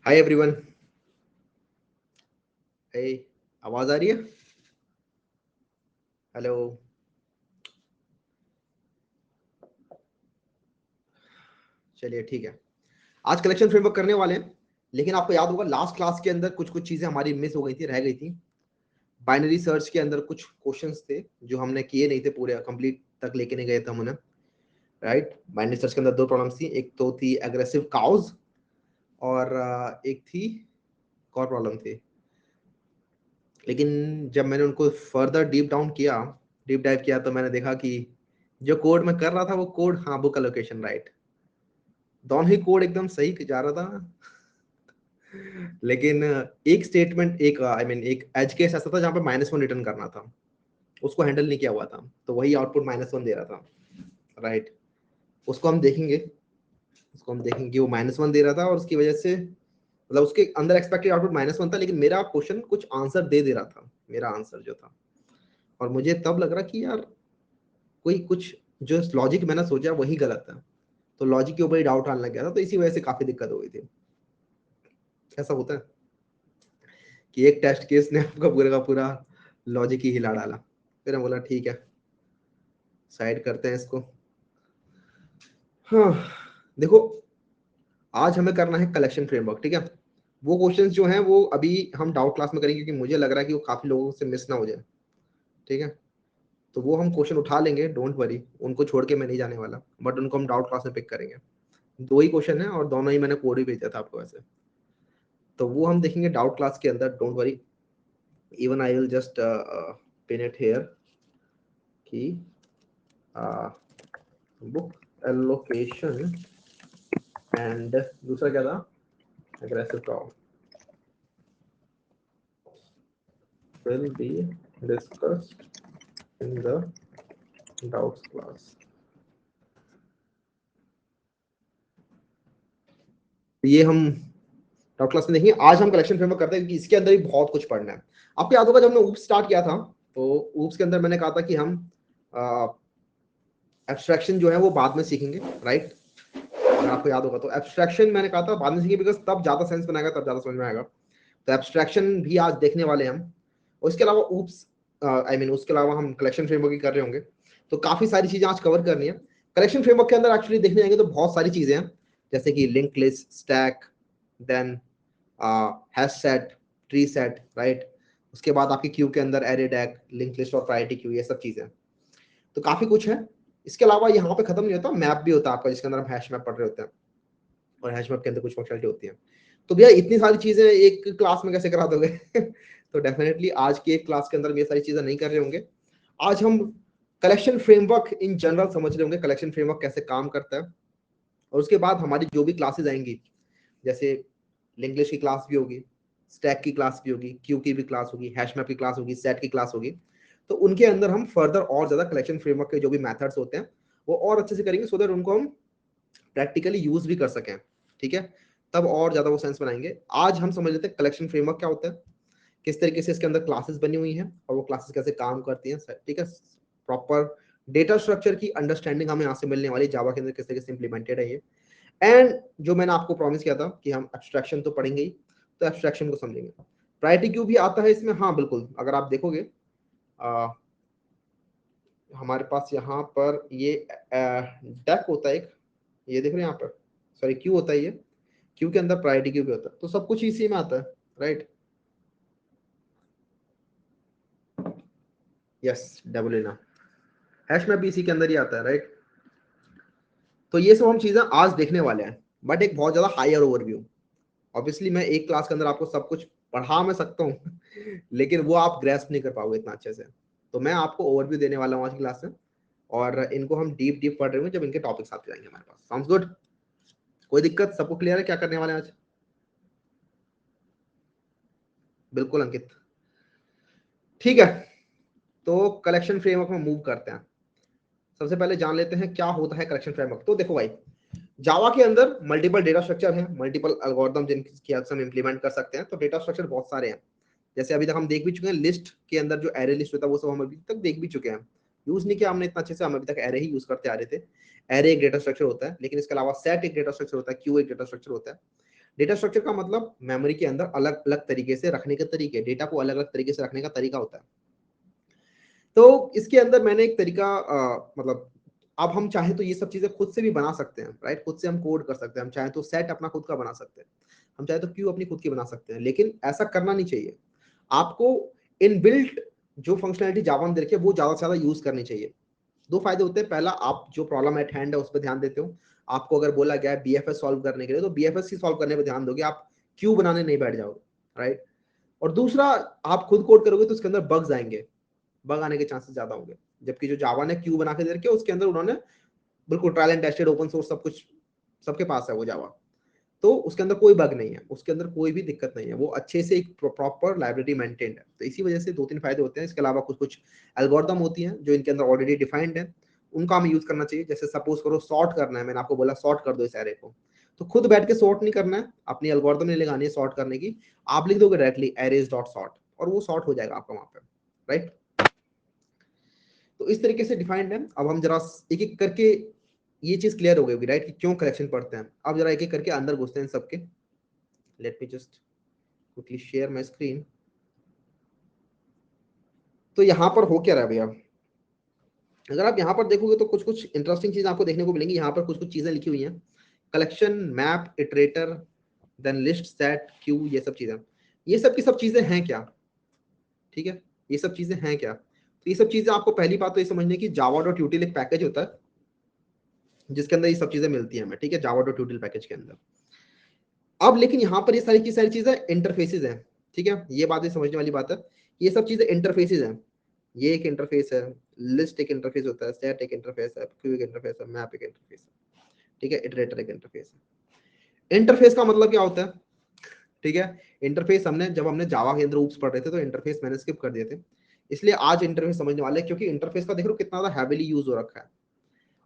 Hi everyone. हे, आवाज आ रही है? हेलो। चलिए ठीक है। आज कलेक्शन फ्रेमवर्क करने वाले हैं, लेकिन आपको याद होगा लास्ट क्लास के अंदर कुछ कुछ चीजें हमारी मिस हो गई थी, रह गई थी। बाइनरी सर्च के अंदर कुछ क्वेश्चंस थे जो हमने किए नहीं थे, पूरे कंप्लीट तक लेके नहीं गए थे हम उन्हें। राइट, बाइनरी सर्च के अंदर दो प्रॉब्लम्स थी, एक तो थी एग्रेसिव काउज और एक थी और प्रॉब्लम थी। लेकिन जब मैंने उनको फर्दर डीप डाइव किया, तो मैंने देखा कि जो कोड मैं कर रहा था वो कोड, हाँ, बुक एलोकेशन राइट, दोनों ही कोड एकदम सही जा रहा था। लेकिन एक स्टेटमेंट, एक आई मीन एक एज केस ऐसा था जहाँ पे -1 रिटर्न करना था, उसको हैंडल नहीं किया हुआ था, तो वही आउटपुट -1 दे रहा था। राइट, उसको हम देखेंगे। उसको हम देखेंगे वो -1 दे रहा था, और उसकी वजह से मतलब उसके अंदर एक्सपेक्टेड आउटपुट -1 था, लेकिन मेरा क्वेश्चन कुछ आंसर दे रहा था, मेरा आंसर जो था। और मुझे तब लग रहा कि यार कोई कुछ जो लॉजिक मैंने सोचा वही गलत है, तो लॉजिक के ऊपर ही डाउट आने लग गया था, तो इसी वजह से काफी दिक्कत हो गई थी। ऐसा होता है कि एक टेस्ट केस ने आपका पूरा का पूरा लॉजिक ही हिला डाला। फिर मैं बोला ठीक है, साइड करते हैं इसको। हाँ, देखो, आज हमें करना है कलेक्शन फ्रेमवर्क, ठीक है। वो क्वेश्चंस जो हैं वो अभी हम डाउट क्लास में करेंगे, क्योंकि मुझे लग रहा है कि वो काफी लोगों से मिस ना हो जाए, ठीक है। तो वो हम क्वेश्चन उठा लेंगे, डोंट वरी, उनको छोड़ के मैं नहीं जाने वाला, बट उनको हम डाउट क्लास में पिक करेंगे। दो ही क्वेश्चन है और दोनों ही मैंने कोड भी भेजा था आपको वैसे, तो वो हम देखेंगे डाउट क्लास के अंदर, don't worry. Even I will just pin it here कि बुक एलोकेशन एंड दूसरा क्या था, aggressive cow will be discussed in the doubts class। ये हम डाउट क्लास में देखेंगे। आज हम कलेक्शन फ्रेमवर्क करते हैं, क्योंकि इसके अंदर भी बहुत कुछ पढ़ना है। आपको याद होगा जब हमने ऊप्स स्टार्ट किया था, तो ऊप्स के अंदर मैंने कहा था कि हम एब्स्ट्रैक्शन जो है वो बाद में सीखेंगे, राइट। अगर आपको याद होगा तो एब्स्ट्रैक्शन मैंने कहा था बाद में सीखेंगे, बिकॉज तब ज्यादा सेंस बनाएगा, तब ज्यादा समझ में आएगा। तो एब्स्ट्रैक्शन भी आज देखने वाले हैं हम। और इसके अलावा ऊप्स आई मीन उसके अलावा हम कलेक्शन फ्रेमवर्क ही कर रहे होंगे, तो काफी सारी चीजें आज कवर करनी है। कलेक्शन फ्रेमवर्क के अंदर एक्चुअली देखने जाएंगे तो बहुत सारी चीजें हैं, जैसे कि link list, stack, then hash set, tree set, right. उसके बाद आपकी क्यू के अंदर एरे डैक, लिंक लिस्ट और प्रायोरिटी क्यू, ये सब चीजें, तो काफी कुछ है। इसके अलावा यहाँ पे खत्म नहीं होता, मैप भी होता है आपका, जिसके अंदर हम हैश मैप पढ़ रहे होते हैं, और हैश मैप के अंदर कुछ फंक्शनलिटी होती है। तो भैया इतनी सारी चीजें एक क्लास में कैसे करा दोगे? तो डेफिनेटली आज की एक क्लास के अंदर ये सारी चीजें नहीं कर रहे होंगे। आज हम कलेक्शन फ्रेमवर्क इन जनरल समझ रहे होंगे, कलेक्शन फ्रेमवर्क कैसे काम करता है। और उसके बाद हमारी जो भी क्लासेस आएंगी, जैसे लिंग्लिश की क्लास भी होगी, स्टैक की क्लास भी होगी, क्यू की भी क्लास होगी, हैश मैप की क्लास होगी, सेट की क्लास होगी, तो उनके अंदर हम फर्दर और ज्यादा कलेक्शन फ्रेमवर्क के जो भी मेथड्स होते हैं वो और अच्छे से करेंगे, सो दैट उनको हम प्रैक्टिकली यूज भी कर सकें, ठीक है। तब और ज्यादा वो सेंस बनाएंगे। आज हम समझ लेते हैं कलेक्शन फ्रेमवर्क क्या होता है, किस तरीके से इसके अंदर क्लासेस बनी हुई हैं, और वो क्लासेस कैसे काम करती हैं, ठीक है। प्रॉपर डेटा स्ट्रक्चर की अंडरस्टैंडिंग हमें यहाँ से मिलने वाली, जावा के अंदर किस तरीके से इंप्लीमेंटेड है ये। एंड जो मैंने आपको प्रॉमिस किया था कि हम एब्स्ट्रैक्शन तो पढ़ेंगे ही, तो एब्स्ट्रैक्शन को समझेंगे। प्रायोरिटी क्यू भी आता है इसमें, हाँ बिल्कुल। अगर आप देखोगे हमारे पास यहाँ पर ये डेक होता है एक, ये देख रहे हैं यहाँ पर, सॉरी क्यू होता है ये, क्यू के अंदर प्रायोरिटी क्यू भी होता है, तो सब कुछ इसी में आता है, राइट। यस, डबल एना हैश में भी इसी के अंदर ही आता है, राइट। तो ये सब हम चीजें आज देखने वाले हैं, बट एक बहुत ज्यादा हायर ओवरव्यू। ऑब्वियसली मैं एक क्लास के अंदर आपको सब कुछ पढ़ा मैं सकता हूँ, लेकिन वो आप ग्रेस्प नहीं कर पाओगे इतना अच्छे से। तो मैं आपको ओवरव्यू देने वाला हूँ आज की क्लास में, और इनको हम डीप डीप पढ़ रहे होंगे जब इनके टॉपिक्स आते जाएंगे हमारे पास। Sounds good? कोई दिक्कत? सबको क्लियर है क्या करने वाले हैं आज? बिल्कुल अंकित, ठीक है। तो कलेक्शन फ्रेमवर्क में मूव करते हैं। सबसे पहले जान लेते हैं क्या होता है कलेक्शन फ्रेमवर्क। तो देखो भाई, जावा के अंदर मल्टीपल डेटा स्ट्रक्चर है, मल्टीपल एल्गोरिथम जिनकी हम इंप्लीमेंट कर सकते हैं। तो डेटा स्ट्रक्चर बहुत सारे हैं, जैसे अभी तक हम देख भी चुके हैं, लिस्ट के अंदर जो एरे लिस्ट होता है वो सब हम अभी तक देख भी चुके हैं। यूज नहीं किया हमने इतना अच्छे से, हम अभी तक एरे ही यूज करते आ रहे थे। एरे एक डेटा स्ट्रक्चर होता है, लेकिन इसके अलावा सेट एक डेटा स्ट्रक्चर होता है, क्यू एक डेटा स्ट्रक्चर होता है, डेटा स्ट्रक्चर का मतलब मेमोरी के अंदर अलग अलग तरीके से रखने के तरीके, डेटा को अलग अलग तरीके से रखने का तरीका होता है। तो इसके अंदर मैंने एक तरीका मतलब अब हम चाहें तो ये सब चीजें खुद से भी बना सकते हैं, राइट। खुद से हम कोड कर सकते हैं, हम चाहें तो सेट अपना खुद का बना सकते हैं, हम चाहे तो क्यू अपनी खुद की बना सकते हैं, लेकिन ऐसा करना नहीं चाहिए। आपको इनबिल्ट जो फंक्शनलिटी जावा में दे रखी है वो ज्यादा से ज्यादा यूज करनी चाहिए। दो फायदे होते हैं, पहला आप जो प्रॉब्लम एट हैंड है उस पर ध्यान देते हो। आपको अगर बोला गया है बीएफएस सॉल्व करने के लिए तो बीएफएस ही सॉल्व करने पर ध्यान दोगे, आप क्यू बनाने नहीं बैठ जाओगे, राइट। और दूसरा, आप खुद कोड करोगे तो उसके अंदर बग्स आएंगे, बग आने के चांसेस ज्यादा होंगे। जबकि जो जावा ने क्यू बना के दे रखी है उसके अंदर उन्होंने बिल्कुल trial and tested open source सब कुछ सबके पास है वो जावा, तो उसके अंदर कोई बग नहीं है, उसके अंदर कोई भी दिक्कत नहीं है, वो अच्छे से एक प्रॉपर लाइब्रेरी मेंटेन्ड है। तो इसी वजह से दो तीन फायदे होते हैं। इसके अलावा कुछ कुछ एल्गोरिदम होती हैं जो इनके अंदर ऑलरेडी डिफाइंड है, उनका हमें यूज करना चाहिए। जैसे सपोज करो सॉर्ट करना है, मैंने आपको बोला सॉर्ट कर दो इस एरे को, तो खुद बैठ के सॉर्ट नहीं करना है, अपनी एल्गोरिदम नहीं लगानी है सॉर्ट करने की, आप लिख दोगे डायरेक्टली एरेज डॉट सॉर्ट और वो सॉर्ट हो जाएगा आपका वहां पे, राइट। तो इस तरीके से डिफाइंड है। अब हम जरा एक एक करके ये चीज क्लियर हो गई होगी, राइट, कि क्यों कलेक्शन पढ़ते हैं। अब जरा एक एक करके अंदर घुसते हैं सबके। Let me just quickly share my screen. तो यहाँ पर हो क्या रहा है भैया, अगर आप यहाँ पर देखोगे तो कुछ कुछ इंटरेस्टिंग चीज आपको देखने को मिलेंगी। यहाँ पर कुछ कुछ चीजें लिखी हुई हैं, collection, map, iterator, then list, set, queue, ये सब चीजें। ये सब की सब चीजें हैं क्या, ठीक है, ये सब चीजें हैं क्या। तो ये सब चीजें आपको पहली बात तो ये समझने की, जावा डॉट यूटिल एक पैकेज होता है जिसके अंदर ये सब चीजें मिलती हैं हमें, ठीक है, जावा डॉट यूटिल पैकेज के अंदर। अब लेकिन यहाँ पर ये सारी की सारी चीजें इंटरफेसेस हैं, ठीक है, ये बातें समझने वाली बात है। ये सब चीजें इंटरफेसेस हैं, ये एक इंटरफेस है, लिस्ट एक इंटरफेस होता है, सेट एक इंटरफेस है, क्यू एक इंटरफेस है, मैप एक इंटरफेस है, ठीक है, इटरेटर एक इंटरफेस है। इंटरफेस का मतलब क्या होता है, ठीक है। इंटरफेस हमने जब हमने जावा के अंदर ऊप्स पढ़ रहे थे तो इंटरफेस मैंने स्किप कर दिए थे, इसलिए आज इंटरफेस समझने वाले हैं, क्योंकि इंटरफेस का देख लो कितना ज्यादा हैविली यूज हो रखा है।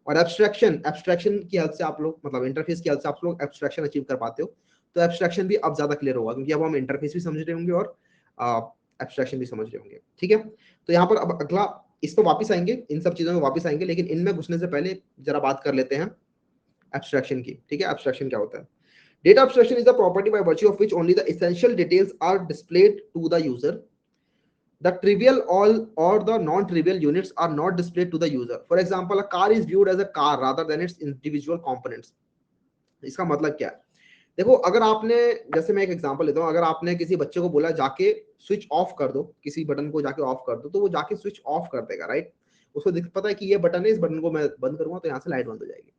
और एब्स्ट्रैक्शन, एब्स्ट्रैक्शन की हेल्प से आप लोग, मतलब इंटरफेस की हेल्प से आप लोग एब्स्ट्रैक्शन अचीव कर पाते हो। तो एब्स्ट्रैक्शन भी अब ज्यादा क्लियर होगा, क्योंकि अब हम इंटरफेस भी समझ रहे होंगे और एब्स्ट्रैक्शन भी समझ रहे होंगे, ठीक है। तो यहाँ पर अब अगला, इस पर वापस आएंगे, इन सब चीजों में वापस आएंगे, लेकिन इनमें घुसने से पहले जरा बात कर लेते हैं एब्स्ट्रैक्शन की, ठीक है। एब्स्ट्रैक्शन क्या होता है? Data abstraction is the property by virtue of which only the essential details are displayed to the user. The trivial all or the non-trivial units are not displayed to the user. For example, a car is viewed as a car rather than its individual components. इसका मतलब क्या है? देखो, अगर आपने, जैसे मैं एक एग्जांपल लेता हूँ, अगर आपने किसी बच्चे को बोला जाके स्विच ऑफ कर दो, किसी बटन को जाके ऑफ कर दो, तो वो जाके स्विच ऑफ कर देगा, राइट। उसको पता है कि ये बटन है, इस बटन को मैं बंद करूंगा तो यहाँ से लाइट बंद हो जाएगी।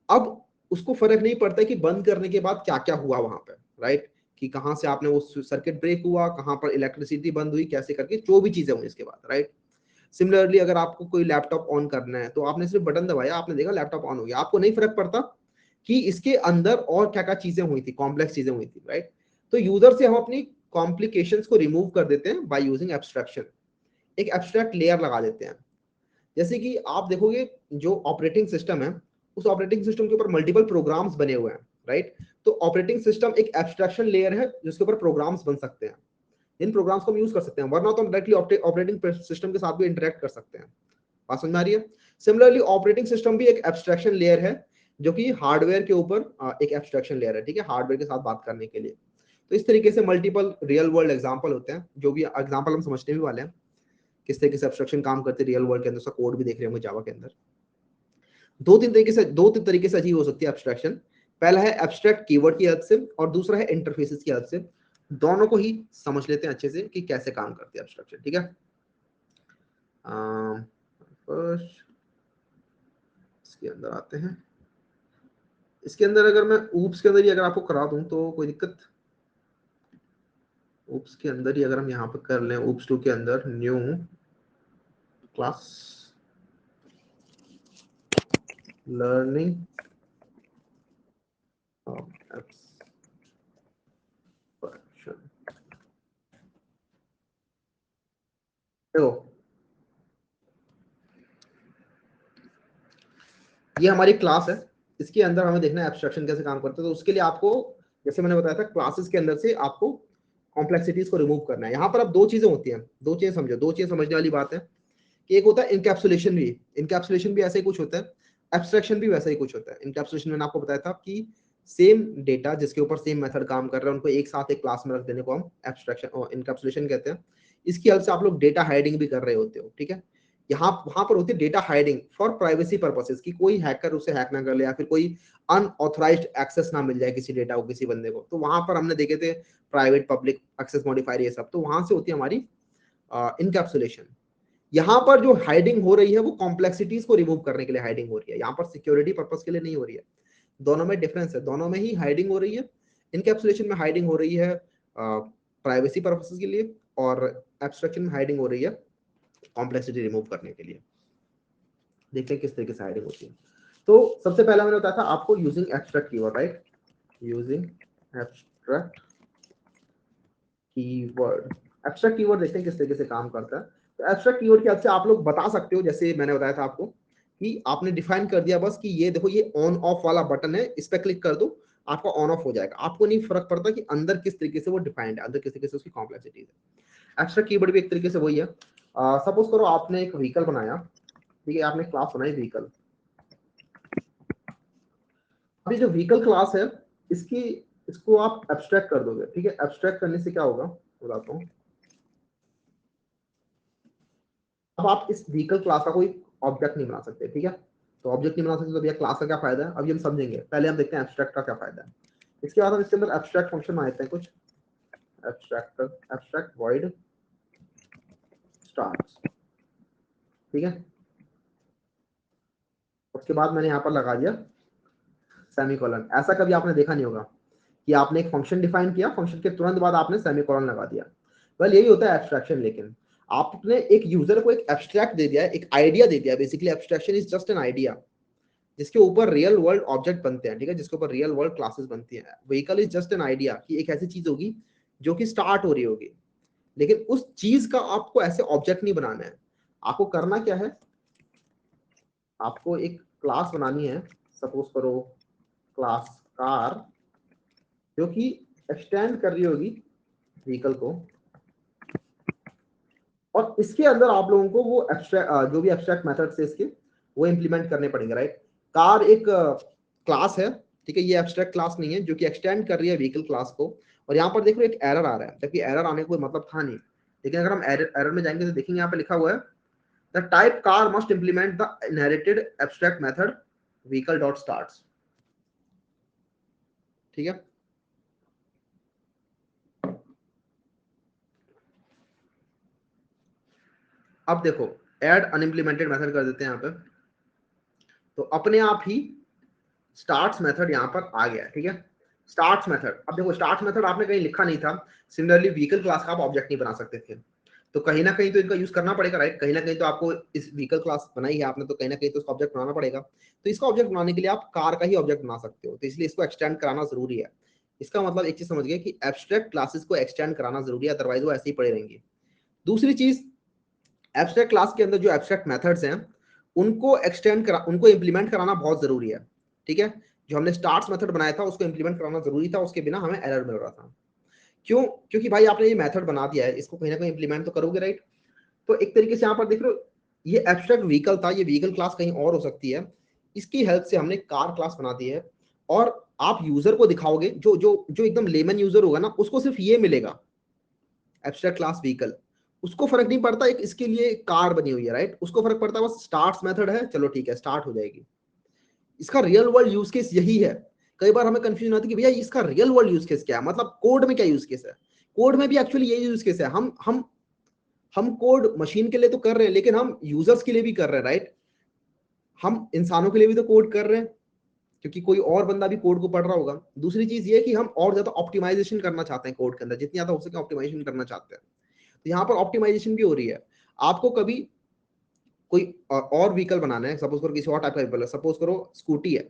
अब उसको फर्क नहीं पड़ता कि बंद करने के बाद क्या क्या हुआ वहां पे, राइट, कि कहां से आपने वो सर्किट ब्रेक हुआ, कहां पर इलेक्ट्रिसिटी बंद हुई, कैसे करके जो भी चीजें हुई इसके बाद, राइट। सिमिलरली अगर आपको कोई लैपटॉप ऑन करना है तो आपने सिर्फ बटन दबाया, आपने देखा लैपटॉप ऑन हो गया, आपको नहीं फर्क पड़ता कि इसके अंदर और क्या क्या चीजें हुई थी, कॉम्प्लेक्स चीजें हुई थी, राइट। तो यूजर से हम अपनी कॉम्प्लिकेशंस को रिमूव कर देते हैं बाय यूजिंग एब्स्ट्रैक्शन, एक एब्स्ट्रैक्ट लेयर लगा देते हैं। जैसे कि आप देखोगे जो ऑपरेटिंग सिस्टम है, उस ऑपरेटिंग सिस्टम के ऊपर मल्टीपल प्रोग्राम्स बने हुए हैं, राइट। तो ऑपरेटिंग सिस्टम एक एब्स्ट्रैक्शन लेयर है जिसके ऊपर प्रोग्राम्स बन सकते हैं, इन प्रोग्राम्स को हम यूज कर सकते हैं, वरना तो हम डायरेक्टली ऑपरेटिंग सिस्टम के साथ भी इंटरेक्ट कर सकते हैं। बात समझ में आ रही है? सिमिलरली ऑपरेटिंग सिस्टम भी एक एब्स्ट्रैक्शन लेयर है, जो कि हार्डवेयर के ऊपर एक एब्स्ट्रैक्शन लेयर है, ठीक है, हार्डवेयर के साथ बात करने के लिए। तो इस तरीके से मल्टीपल रियल वर्ल्ड एग्जांपल होते हैं, जो भी एग्जांपल हम समझने भी वाले हैं, किस तरीके से एब्स्ट्रैक्शन काम करते हैं रियल वर्ल्ड के अंदर, उसका कोड भी देख रहे होंगे जावा के अंदर। दो तीन तरीके से अचीव हो सकती है एब्स्ट्रैक्शन। पहला है एब्स्ट्रैक्ट कीवर्ड की हेल्प से, और दूसरा है इंटरफेसेस की हेल्प से। दोनों को ही समझ लेते हैं अच्छे से कि कैसे काम करती है एब्स्ट्रैक्शन, ठीक है। फर्स्ट इसके अंदर आते हैं। इसके अंदर अगर मैं ऊप्स के अंदर ही अगर आपको करा दूं तो कोई दिक्कत? ऊप्स के अंदर ही अगर हम यहाँ पर कर लें, ऊप्स 2 के अंदर न्यू क्लास लर्निंग एब्स्ट्रैक्शन, देखो ये हमारी क्लास है, इसके अंदर हमें देखना है एब्स्ट्रैक्शन कैसे काम करता है। तो उसके लिए आपको, जैसे मैंने बताया था, क्लासेस के अंदर से आपको कॉम्प्लेक्सिटीज को रिमूव करना है। यहाँ पर अब दो चीजें होती हैं, दो चीजें समझो, दो चीजें समझने वाली बात है कि एक होता है इनकैप्सुलेशन, भी इनकैप्सुलेशन भी ऐसा ही कुछ होता है, एब्स्ट्रैक्शन भी वैसा ही कुछ होता है। इनकैप्सुलेशन मैंने आपको बताया था कि सेम डेटा जिसके ऊपर सेम मेथड काम कर रहे हैं उनको एक साथ एक क्लास में रख देने को हम एब्स्ट्रैक्शन और इनकैप्सुलेशन कहते हैं। इसकी हेल्प से आप लोग डेटा हाइडिंग भी कर रहे होते हो, ठीक है। यहाँ वहां पर होती है data hiding for privacy purposes, कि कोई हैकर उसे हैक ना कर ले या फिर कोई अनऑथराइज्ड एक्सेस ना मिल जाए किसी डेटा को किसी बंदे को। तो वहां पर हमने देखे थे प्राइवेट पब्लिक एक्सेस मॉडिफायर ये सब, तो वहां से होती है हमारी इनकैप्सुलेशन। यहाँ पर जो हाइडिंग हो रही है वो कॉम्प्लेक्सिटीज को रिमूव करने के लिए हाइडिंग हो रही है, यहाँ पर सिक्योरिटी पर्पस के लिए नहीं हो रही है। दोनों में डिफरेंस है, दोनों में ही हाइडिंग हो रही है। इनकैप्सुलेशन में हाइडिंग हो रही है प्राइवेसी पर्पसेस के लिए, और एब्स्ट्रैक्शन में हाइडिंग हो रही है कॉम्प्लेक्सिटी रिमूव करने के लिए। देखते हैं किस तरीके से हाइडिंग होती है। तो सबसे पहला मैंने बताया था आपको using abstract keyword, right, using abstract keyword. Abstract keyword देखते हैं किस तरीके से काम करता है। तो एब्स्ट्रैक्ट कीवर्ड के अच्छे आप लोग बता सकते हो, जैसे मैंने बताया था आपको कि आपने डिफाइन कर दिया बस कि ये देखो ये ऑन ऑफ वाला बटन है, इस पर क्लिक कर दो आपका ऑन ऑफ हो जाएगा। आपको नहीं फर्क पड़ता कि अंदर किस तरीके से वो डिफाइंड है, अंदर किस तरीके से उसकी कॉम्प्लेक्सिटी है। एब्स्ट्रैक्ट कीवर्ड भी एक तरीके से वही है। सपोज करो आपने एक व्हीकल बनाया, ठीक है, आपने क्लास बनाई व्हीकल। अभी जो व्हीकल क्लास है इसको आप एब्स्ट्रैक्ट कर दोगे, ठीक है। एब्स्ट्रैक्ट करने से क्या होगा बताता हूँ। अब आप इस व्हीकल क्लास का कोई ऑब्जेक्ट नहीं बना सकते, ठीक है। तो ऑब्जेक्ट नहीं बना सकते तो भैया क्लास का क्या फायदा है, अभी हम समझेंगे। पहले हम देखते हैं एब्स्ट्रैक्ट का क्या फायदा है। इसके बाद हम इसके अंदर एब्स्ट्रैक्ट फंक्शन बनाते हैं कुछ। एब्स्ट्रैक्ट वॉइड स्टार्स, ठीक है। उसके बाद मैंने यहाँ पर लगा दिया सेमीकोलन। ऐसा कभी आपने देखा नहीं होगा कि आपने एक फंक्शन डिफाइन किया, फंक्शन के तुरंत बाद आपने सेमीकोलन लगा दिया। वेल यही होता है एब्स्ट्रैक्शन। लेकिन आपने एक यूजर को एक एब्स्ट्रैक्ट दे दिया, एक आइडिया दे दिया। Basically abstraction is just an idea जिसके ऊपर रियल वर्ल्ड ऑब्जेक्ट बनते हैं, ठीक है, जिसके ऊपर रियल वर्ल्ड क्लासेस बनती हैं। Vehicle is just an idea कि एक ऐसी चीज होगी जो कि स्टार्ट हो रही होगी, लेकिन उस चीज का आपको ऐसे ऑब्जेक्ट नहीं बनाना है। आपको करना क्या है, आपको एक क्लास बनानी है। सपोज करो क्लास कार, जो कि एक्सटेंड कर रही होगी व्हीकल को, और इसके अंदर आप लोगों को वो एब्स्ट्रैक्ट जो भी एब्स्ट्रैक्ट मेथड से इसके वो इंप्लीमेंट करने पड़ेंगे, राइट। कार एक क्लास है, ठीक है, ये एब्स्ट्रैक्ट क्लास नहीं है जो कि एक्सटेंड कर रही है व्हीकल क्लास को। और यहाँ पर देखो एक एरर आ रहा है, जबकि एरर आने का कोई मतलब था नहीं। लेकिन अगर हम एरर में जाएंगे तो देखेंगे यहाँ पे लिखा हुआ है the type car must implement the inherited abstract method vehicle dot starts, ठीक है। अब देखो ऐड अनइम्प्लीमेंटेड मेथड कर देते हैं यहाँ पे, तो अपने आप ही स्टार्ट्स मेथड यहाँ पर आ गया, ठीक है। स्टार्ट्स मेथड, अब देखो स्टार्ट्स मेथड आपने कहीं लिखा नहीं था। सिमिलरली व्हीकल क्लास का आप ऑब्जेक्ट नहीं बना सकते थे, तो कहीं ना कहीं तो इनका यूज करना पड़ेगा, राइट। कहीं ना कहीं तो आपको इस व्हीकल क्लास बनाई है आपने, तो कहीं ना कहीं तो इसका ऑब्जेक्ट बनाना पड़ेगा। तो इसका ऑब्जेक्ट बनाने के लिए आप कार का ही ऑब्जेक्ट बना सकते हो, तो इसलिए इसको एक्सटेंड कराना जरूरी है। इसका मतलब एक चीज समझ गए कि एब्स्ट्रैक्ट क्लासेस को एक्सटेंड कराना जरूरी है, अदरवाइज वो ऐसे ही पड़े रहेंगे। दूसरी चीज, एब्स्ट्रैक्ट क्लास के अंदर जो एब्स्ट्रैक्ट मेथड्स हैं उनको उनको इंप्लीमेंट कराना बहुत जरूरी है, ठीक है। जो हमने स्टार्ट्स मेथड बनाया था उसको इंप्लीमेंट कराना जरूरी था, उसके बिना हमें एरर मिल रहा था। क्यों? क्योंकि भाई आपने ये मेथड बना दिया है, इसको कहीं ना कहीं इंप्लीमेंट तो करोगे, राइट। तो एक तरीके से यहाँ पर देख रहे हो, ये एब्स्ट्रैक्ट व्हीकल था, ये व्हीकल क्लास कहीं और हो सकती है। इसकी हेल्प से हमने कार क्लास बना दी है, और आप यूजर को दिखाओगे, जो जो जो एकदम लेमन यूजर होगा ना, उसको सिर्फ ये मिलेगा एब्स्ट्रैक्ट क्लास व्हीकल। उसको फर्क नहीं पड़ता एक इसके लिए कार बनी हुई है, राइट। उसको फर्क पड़ता है बस स्टार्ट्स मेथड है, चलो ठीक है स्टार्ट हो जाएगी। इसका रियल वर्ल्ड यूज केस यही है। कई बार हमें कंफ्यूजन आती है कि भैया इसका रियल वर्ल्ड यूज केस क्या है, मतलब कोड में क्या यूज केस है। कोड में भी एक्चुअली यही यूज केस है। हम कोड मशीन के लिए तो कर रहे हैं, लेकिन हम यूजर्स के लिए भी कर रहे हैं, राइट। हम इंसानों के लिए भी तो कोड कर रहे हैं, क्योंकि कोई और बंदा भी कोड को पढ़ रहा होगा। दूसरी चीज ये कि हम और ज्यादा ऑप्टिमाइजेशन करना चाहते हैं कोड के अंदर, जितनी ज्यादा हो सके ऑप्टिमाइजेशन करना चाहते हैं। तो यहाँ पर ऑप्टिमाइजेशन भी हो रही है। आपको कभी कोई और व्हीकल बनाना है, सपोज करो किसी और टाइप का व्हीकल है, सपोज करो स्कूटी है,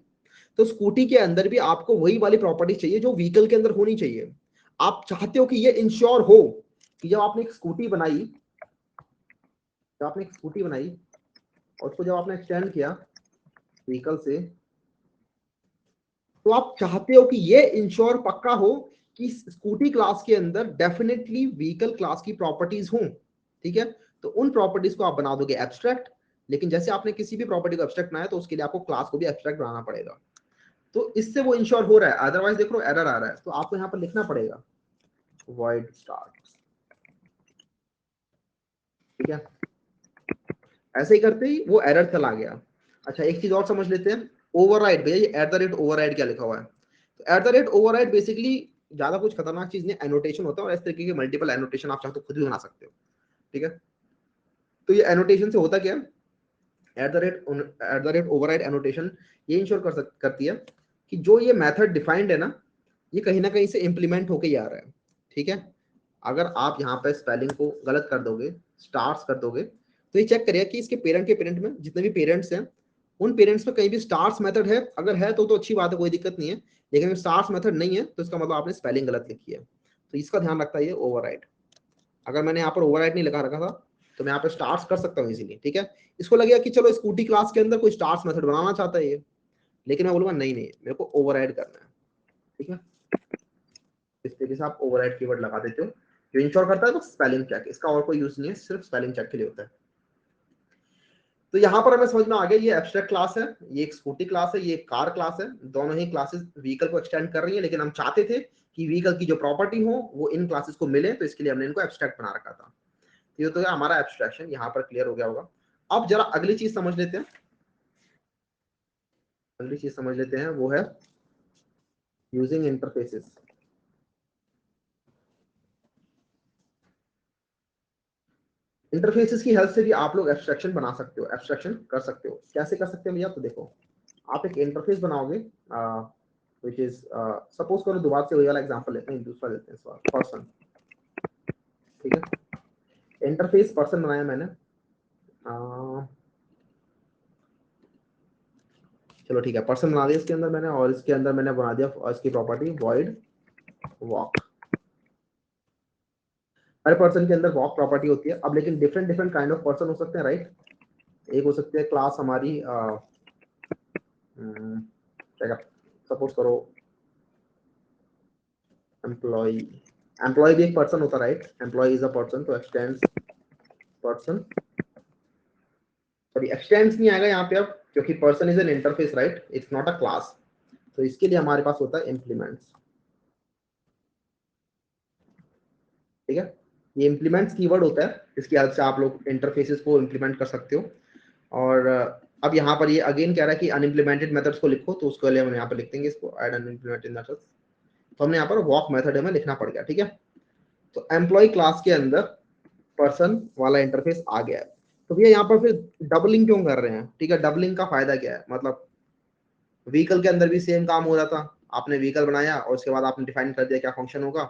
तो स्कूटी के अंदर भी आपको वही वाली प्रॉपर्टी चाहिए जो व्हीकल के अंदर होनी चाहिए। आप चाहते हो कि ये इंश्योर हो कि जब आपने एक स्कूटी बनाई, और उसको जब आपने एक्सटेंड किया व्हीकल से, तो आप चाहते हो कि ये इंश्योर पक्का हो कि स्कूटी क्लास के अंदर डेफिनेटली व्हीकल क्लास की प्रॉपर्टीज हों, ठीक है। तो उन प्रॉपर्टीज को आप बना दोगे एब्स्ट्रैक्ट। लेकिन जैसे आपने किसी भी प्रॉपर्टी को एब्स्ट्रैक्ट बनाया, तो उसके लिए आपको क्लास को भी एब्स्ट्रैक्ट बनाना पड़ेगा। तो इससे वो इंश्योर हो रहा है, अदरवाइज देख लो एरर आ रहा है, तो आपको यहाँ पर लिखना पड़ेगा void start, ठीक है। ऐसे ही करते ही वो एरर चला गया। अच्छा एक चीज और समझ लेते हैं, ओवरराइड, भैया ये एट द रेट ओवरराइड क्या लिखा हुआ है, तो at the rate override basically ज्यादा कुछ खतरनाक चीज नहीं, एनोटेशन होता है, और इस तरीके के मल्टीपल एनोटेशन आप चाहो तो खुद भी बना सकते हो, ठीक है। तो ये एनोटेशन से होता क्या है, at the rate override annotation ये इंश्योर करती है कि जो ये मेथड डिफाइंड है ना, ये कहीं ना कहीं से इंप्लीमेंट होके ही आ रहा है, ठीक है। अगर आप यहाँ पे स्पेलिंग को गलत कर दोगे, स्टार्स कर दोगे, तो ये चेक करिए कि इसके पेरेंट के पेरेंट में जितने भी पेरेंट्स हैं, उन पेरेंट्स में कहीं भी स्टार्स मेथड है, अगर है तो अच्छी बात है, कोई दिक्कत नहीं है, लेकिन अगर स्टार्स मेथड नहीं है तो इसका मतलब आपने स्पेलिंग गलत लिखी है, तो इसका ध्यान रखता है ये ओवरराइड। अगर मैंने यहाँ पर ओवरराइड नहीं लगा रखा था तो मैं यहाँ पे स्टार्स कर सकता हूँ इजीली, ठीक है। इसको लगेगा कि चलो स्कूटी क्लास के अंदर कोई स्टार्स मेथड बनाना चाहता है ये, लेकिन मैं बोलूंगा नहीं नहीं मेरे को ओवरराइड करना है, ठीक है। इस तरीके से आप ओवरराइड कीवर्ड लगा देते हो, जो इंश्योर करता है बस स्पेलिंग चेक, इसका और कोई यूज नहीं है, सिर्फ स्पेलिंग चेक के लिए होता है। तो यहाँ पर हमें समझ में आ गया ये एब्स्ट्रैक्ट क्लास है, ये एक स्कूटी क्लास है, ये एक कार क्लास है, दोनों ही क्लासेस व्हीकल को एक्सटेंड कर रही है, लेकिन हम चाहते थे कि व्हीकल की जो प्रॉपर्टी हो वो इन क्लासेस को मिले, तो इसके लिए हमने इनको एब्स्ट्रैक्ट बना रखा था। ये तो है हमारा एब्स्ट्रैक्शन, यहाँ पर क्लियर हो गया होगा। अब जरा अगली चीज समझ लेते हैं, अगली चीज समझ लेते हैं, वो है यूजिंग इंटरफेसेस। इंटरफेसेस की हेल्प से भी आप लोग एब्स्ट्रैक्शन बना सकते हो, एब्स्ट्रैक्शन कर सकते हो। कैसे कर सकते हो भैया, तो देखो आप एक इंटरफेस बनाओगे, व्हिच इज सपोज करो, दोबारा से वही वाला एग्जांपल लेते हैं, दूसरा लेते हैं, इस बार पर्सन, ठीक है। इंटरफेस पर्सन बनाया मैंने, चलो ठीक है, पर्सन बना दिया इसके अंदर मैंने, और इसके अंदर मैंने बना दिया इसकी प्रॉपर्टी वॉइड वॉक। हर पर्सन के अंदर वॉक प्रॉपर्टी होती है। अब लेकिन different different kind of person हो सकते हैं, राइट। एक हो सकती है क्लास हमारी क्या, सपोज करो एम्प्लॉय, एम्प्लॉय भी एक पर्सन होता है, right, employee is a person, तो एक्सटेंड्स पर्सन, सॉरी एक्सटेंड्स नहीं आएगा यहाँ पे अब, क्योंकि person is an interface, right, it's not a class, तो इसके लिए हमारे पास होता है इम्प्लीमेंट्स, ठीक है। ये इम्प्लीमेंट्स कीवर्ड होता है, इसकी हेल्प से आप लोग इंटरफेसेस को इम्प्लीमेंट कर सकते हो। और अब यहाँ पर ये अगेन कह रहा है कि अनइम्प्लीमेंटेड मेथड्स को लिखो, तो उसके लिए हम यहाँ पर लिख देंगे इसको ऐड अनइम्प्लीमेंटेड मेथड्स, तो हमने यहाँ पर वॉक मेथड हमें लिखना पड़ गया, ठीक है। तो एम्प्लॉय क्लास के अंदर पर्सन वाला इंटरफेस आ गया है। तो भैया यहाँ पर फिर डबलिंग क्यों कर रहे हैं, ठीक है, डबलिंग का फायदा क्या है, मतलब व्हीकल के अंदर भी सेम काम हो रहा था, आपने व्हीकल बनाया और उसके बाद आपने डिफाइन कर दिया क्या फंक्शन होगा,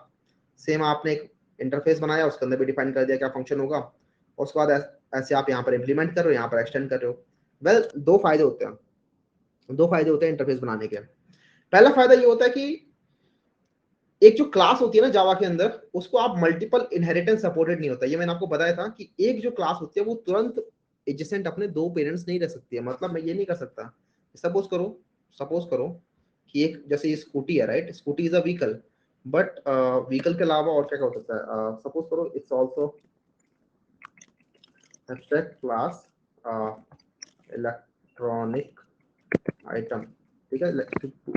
सेम आपने एक इंटरफेस बनाया उसके अंदर भी डिफाइन कर दिया क्या फंक्शन होगा, और उसके बाद ऐसे आप यहाँ पर इंप्लीमेंट कर रहे हो, यहाँ पर एक्सटेंड कर रहे हो। वेल दो फायदे होते हैं, दो फायदे होते हैं इंटरफेस बनाने के। पहला फायदा ये होता है कि एक जो क्लास होती है ना जावा के अंदर, उसको आप मल्टीपल इनहेरिटेंस सपोर्टेड नहीं होता, ये मैंने आपको बताया था कि एक जो क्लास होती है वो तुरंत एडजेसेंट अपने दो पेरेंट्स नहीं रह सकती है। मतलब मैं ये नहीं कर सकता, सपोज करो कि एक जैसे ये स्कूटी है, right, scooty is a vehicle, but vehicle के अलावा और क्या क्या हो सकता है, सपोज करो it's also abstract class electronic item, ठीक है।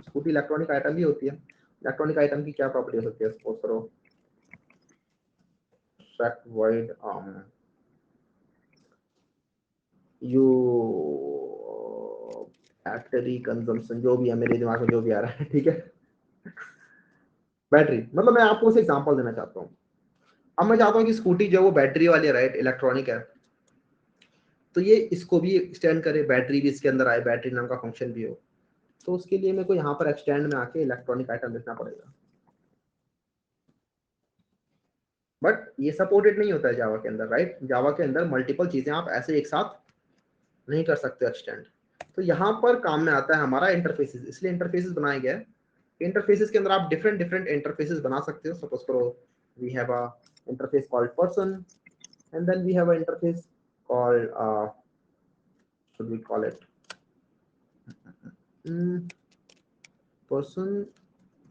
स्कूटी इलेक्ट्रॉनिक आइटम भी होती है। इलेक्ट्रॉनिक आइटम की क्या प्रॉपर्टी हो सकती है, सपोज करो set void you battery consumption, जो भी है मेरे दिमाग में जो भी आ रहा है, ठीक है। बैटरी मतलब मैं आपको उसे एग्जांपल देना चाहता हूँ। अब मैं चाहता हूँ कि स्कूटी जो है वो बैटरी वाली है, राइट, इलेक्ट्रॉनिक है, तो ये इसको भी एक्सटेंड करे, बैटरी भी इसके अंदर आए, बैटरी नाम का फंक्शन भी हो, तो उसके लिए मेरे को यहाँ पर एक्सटेंड में आके इलेक्ट्रॉनिक आइटम लिखना पड़ेगा। बट ये सपोर्टेड नहीं होता है जावा के अंदर, राइट, जावा के अंदर मल्टीपल चीजें आप ऐसे एक साथ नहीं कर सकते एक्सटेंड। तो यहाँ पर काम में आता है हमारा इंटरफेसेस, इसलिए इंटरफेसेस बनाया गया है। इंटरफेसेस के अंदर आप डिफरेंट डिफरेंट इंटरफेसेस बना सकते हो। सपोज करो we have a interface called person, and then we have a interface called should we call it person,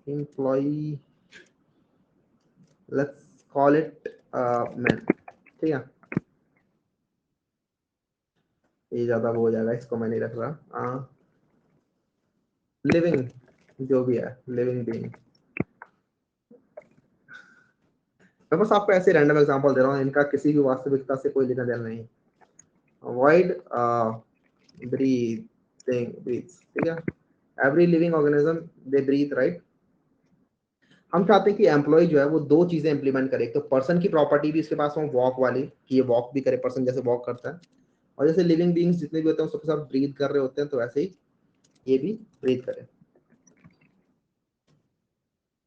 employee, let's call it man, ठीक है। ये ज्यादा वो हो जाएगा, इसको मैं नहीं रख रहा। लिविंग जो भी है लिविंग बीइंग। मैं बस आपको ऐसे रैंडम एग्जांपल दे रहा हूँ, इनका किसी भी वास्तविकता से कोई लेना देना नहीं। अवॉइड ब्रीथिंग, ब्रीथ्स, ठीक है। Every living organism they breathe, right. हम चाहते हैं कि एम्प्लॉय जो है वो दो चीजें इंप्लीमेंट करे, तो पर्सन की प्रॉपर्टी भी इसके पास हो वॉक वाली, कि ये वॉक भी करे, पर्सन जैसे वॉक करता है, और जैसे लिविंग बीइंग्स जितने भी होते हैं सबके साथ ब्रीथ कर रहे होते हैं, तो वैसे ही ये भी ब्रीथ करे।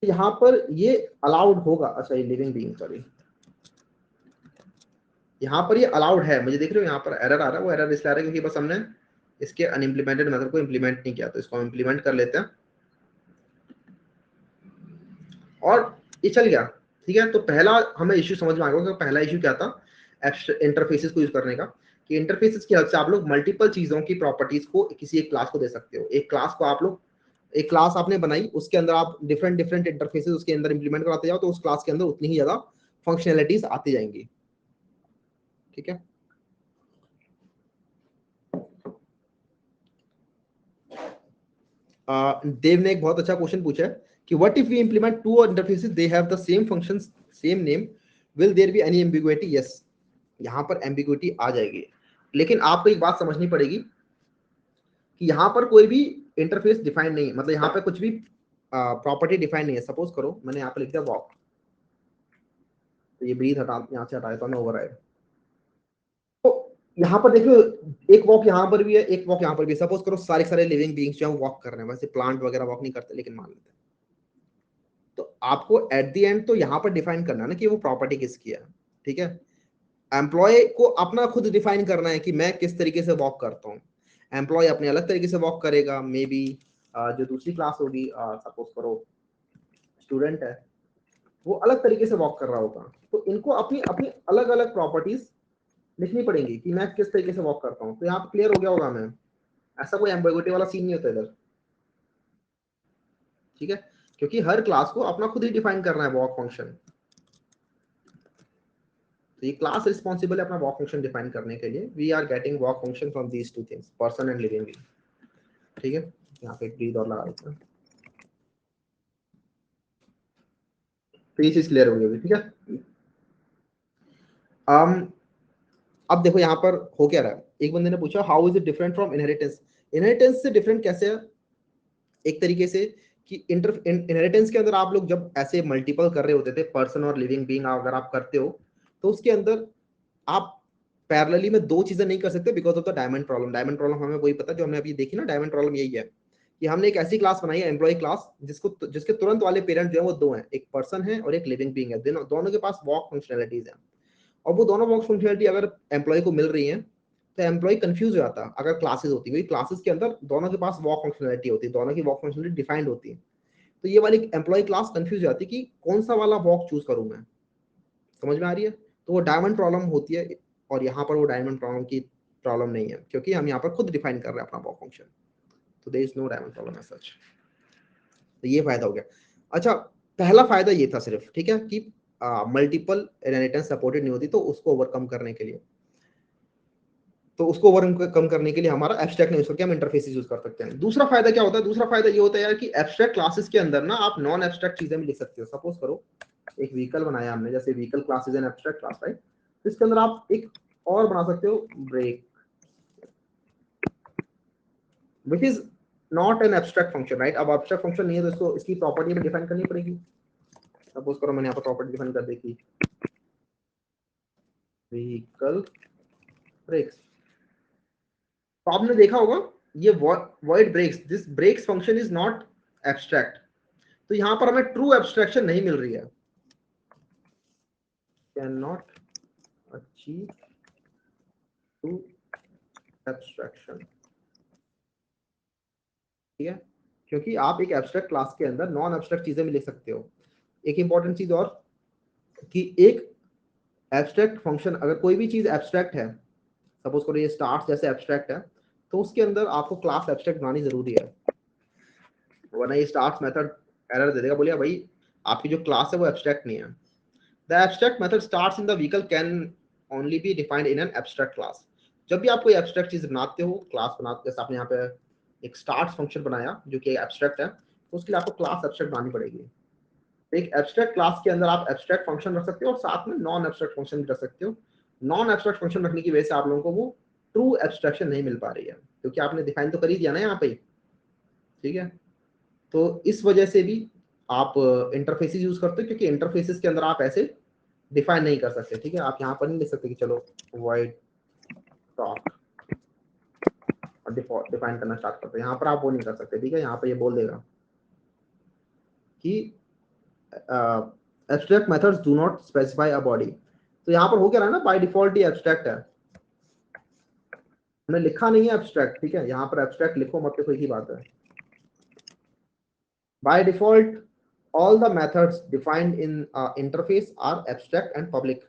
यहाँ पर ये अलाउड होगा। अच्छा, ये लिविंग बीइंग, सॉरी, यहाँ पर ये अलाउड है। मुझे देख रहे हो यहाँ पर एरर आ रहा है, वो एरर इसलिए आ रहा है क्योंकि बस हमने इसके अनइम्प्लीमेंटेड मेथड को इम्प्लीमेंट नहीं किया, तो इसको हम इम्प्लीमेंट कर लेते हैं और ये चल गया। ठीक है, तो पहला हमें इश्यू समझ में आ गया। पहला इश्यू क्या था इंटरफेसेस को यूज करने का, कि इंटरफेसेस की हेल्प से आप लोग मल्टीपल चीजों की प्रॉपर्टीज को किसी एक क्लास को दे सकते हो। एक क्लास को आप लोग, एक क्लास आपने बनाई, उसके अंदर आप डिफरेंट डिफरेंट इंटरफेसेस उसके अंदर इंप्लीमेंट कराते जाओ, तो उस क्लास के अंदर उतनी ही ज्यादा फंक्शनैलिटीज आती जाएंगी। ठीक है, देव ने एक बहुत अच्छा क्वेश्चन पूछा है कि what if we implement two interfaces, they have the same functions, same name, will there be any ambiguity? Yes, यहाँ पर एम्बिगुइटी आ जाएगी, लेकिन आपको एक बात समझनी पड़ेगी कि यहाँ पर कोई भी इंटरफेस डिफाइन नहीं है, मतलब यहाँ पे कुछ भी प्रॉपर्टी डिफाइन नहीं है। सपोज करो मैंने यहाँ पे लिख दिया वॉक, तो ये ब्रीथ हटा, यहाँ से हटा देता हूँ मैं, ओवरराइड। तो यहाँ पर देखो, एक वॉक यहाँ पर भी है, एक वॉक यहाँ पर भी। सपोज करो सारे सारे लिविंग बीइंग्स जो है वॉक कर रहे हैं, वैसे प्लांट वगैरह वॉक नहीं करते, लेकिन मान लेते हैं, तो आपको एट द एंड तो यहाँ पर डिफाइन करना है ना कि वो प्रॉपर्टी किसकी है। ठीक है, एम्प्लॉय को अपना खुद डिफाइन करना है कि मैं किस तरीके से वॉक करता हूँ। एम्प्लॉय अपने अलग तरीके से वॉक करेगा, मे बी जो दूसरी क्लास होगी, सपोज करो स्टूडेंट है, वो अलग तरीके से वॉक कर रहा होगा। तो इनको अपनी अपनी अलग अलग प्रॉपर्टीज लिखनी पड़ेंगी कि मैं किस तरीके से वॉक करता हूँ। तो यहाँ पे क्लियर हो गया होगा मैं, ऐसा कोई एम्बिगुइटी वाला सीन नहीं होता इधर। ठीक है, क्योंकि हर क्लास को अपना खुद ही डिफाइन करना है वॉक फंक्शन। तो ये क्लास रिस्पॉन्सिबल है अपना वॉक फंक्शन डिफाइन करने के लिए। We are getting walk function from these two things, person and living being. ठीक है, यहाँ पे एक ब्रीथ और लगा देते हैं, तो ये चीज क्लियर हो गई। ठीक है, um, अब देखो यहाँ पर हो क्या रहा है। एक बंदे ने पूछा how is it different from inheritance? Inheritance से डिफरेंट कैसे है? एक तरीके से कि इनहेरिटेंस के अंदर आप लोग जब ऐसे मल्टीपल कर रहे होते थे, पर्सन और लिविंग बीइंग अगर आप करते हो, तो उसके अंदर आप पैरेलली में दो चीजें नहीं कर सकते because of the diamond problem. Diamond problem हमें वही पता है जो हमने अभी देखी ना। डायमंड प्रॉब्लम यही है कि हमने एक ऐसी क्लास बनाई है, एम्प्लॉय क्लास, जिसके तुरंत वाले पेरेंट जो है वो दो हैं, एक पर्सन है और एक लिविंग बीइंग है। दोनों के पास वॉक फंक्शनैलिटीज है, और वो दोनों वॉक फंक्शनैलिटी अगर एम्प्लॉय को मिल रही है, तो एम्प्लॉय कंफ्यूज हो जाता है। अगर क्लासेस होती है, क्लासेस के अंदर दोनों के पास वॉक फंक्शनैलिटी होती है, दोनों की वॉक फंक्शनैलिटी डिफाइंड होती है, तो ये वाली एम्प्लॉय क्लास कंफ्यूज हो जाती है कि कौन सा वाला वॉक चूज करूं मैं। समझ में आ रही है? तो वो डायमंड प्रॉब्लम होती है, और यहाँ पर वो डायमंड प्रॉब्लम की प्रॉब्लम नहीं है, क्योंकि हम यहाँ पर खुद डिफाइन कर रहे हैं अपना वॉक फंक्शन। तो there is no diamond problem as such. तो ये फायदा हो गया। अच्छा, पहला फायदा ये था सिर्फ, ठीक है, कि मल्टीपल इनहेरिटेंस सपोर्टेड नहीं होती, तो उसको ओवरकम करने के लिए, तो उसको ओवरकम करने के लिए हमारा एब्स्ट्रैक्ट नहीं यूज करके हम इंटरफेसेस यूज कर सकते हैं। दूसरा फायदा क्या होता है? दूसरा फायदा ये होता है यार कि एब्स्ट्रैक्ट क्लासेस के अंदर ना आप नॉन एब्स्ट्रैक्ट चीजें भी लिख सकते हो। सपोज करो एक व्हीकल बनाया हमने, जैसे vehicle class is an abstract class, right. तो इसके अंदर आप एक और बना सकते हो, brake, which is not an abstract function, right. अब एब्स्ट्रैक्ट फंक्शन नहीं है तो इसको इसकी प्रॉपर्टी में डिफाइन करनी पड़ेगी। सपोज करो मैंने यहाँ पर प्रॉपर्टी डिफाइन कर दी, व्हीकल ब्रेक्स। तो आपने देखा होगा ये void brakes, this brakes function is not abstract. तो यहां पर हमें ट्रू एब्स्ट्रैक्शन नहीं मिल रही है, can not achieve true abstraction. ठीक है, क्योंकि आप एक एब्स्ट्रैक्ट क्लास के अंदर नॉन एब्स्ट्रैक्ट चीजें भी लिख सकते हो। एक इंपॉर्टेंट चीज और, कि एक एब्स्ट्रैक्ट फंक्शन, अगर कोई भी चीज एब्स्ट्रैक्ट है, सपोज करो ये स्टार्स जैसे एब्स्ट्रैक्ट है, तो उसके अंदर आपको क्लास एब्स्ट्रैक्ट बनानी जरूरी है, वरना ये स्टार्स मेथड एरर दे देगा, बोलिए भाई आपकी जो क्लास है वो एब्स्ट्रैक्ट नहीं है। The abstract method starts in the vehicle can only be defined in an abstract class. जब भी आप कोई एब्स्ट्रैक्ट चीज बनाते हो, क्लास बनाते हो, जैसे आपने यहाँ पे एक स्टार्ट फंक्शन बनाया जो कि एब्स्ट्रैक्ट है, तो उसके लिए आपको क्लास एब्स्ट्रैक्ट बनानी पड़ेगी। एक एब्स्ट्रैक्ट क्लास के अंदर आप एब्स्ट्रैक्ट फंक्शन रख सकते हो और साथ में नॉन एब्स्ट्रैक्ट फंक्शन भी रख सकते हो। नॉन एब्स्ट्रैक्ट फंक्शन रखने की वजह से आप लोगों को वो ट्रू एब्स्ट्रैक्शन नहीं मिल पा रही है, क्योंकि आपने डिफाइन तो कर ही दिया ना यहाँ पे, ठीक है। तो इस वजह से भी आप इंटरफेसेस यूज करते हो, क्योंकि इंटरफेसेस के अंदर आप ऐसे डिफाइन नहीं कर सकते, ठीक है। आप यहाँ पर नहीं लिख सकते कि चलो void talk और डिफाइन करना स्टार्ट करते हैं, यहाँ पर आप वो नहीं कर सकते, ठीक है। यहाँ पर ये बोल देगा कि abstract methods do not specify a body. तो यहाँ पर हो क्या रहा है ना, बाय डिफॉल्ट ये एब्स्ट्रैक्ट है, हमने लिखा नहीं है एब्स्ट्रैक्ट, ठीक है। यहाँ पर एब्स्ट्रैक्ट लिखो मत लिखो एक ही बात है। By default all the methods defined in interface are abstract and public।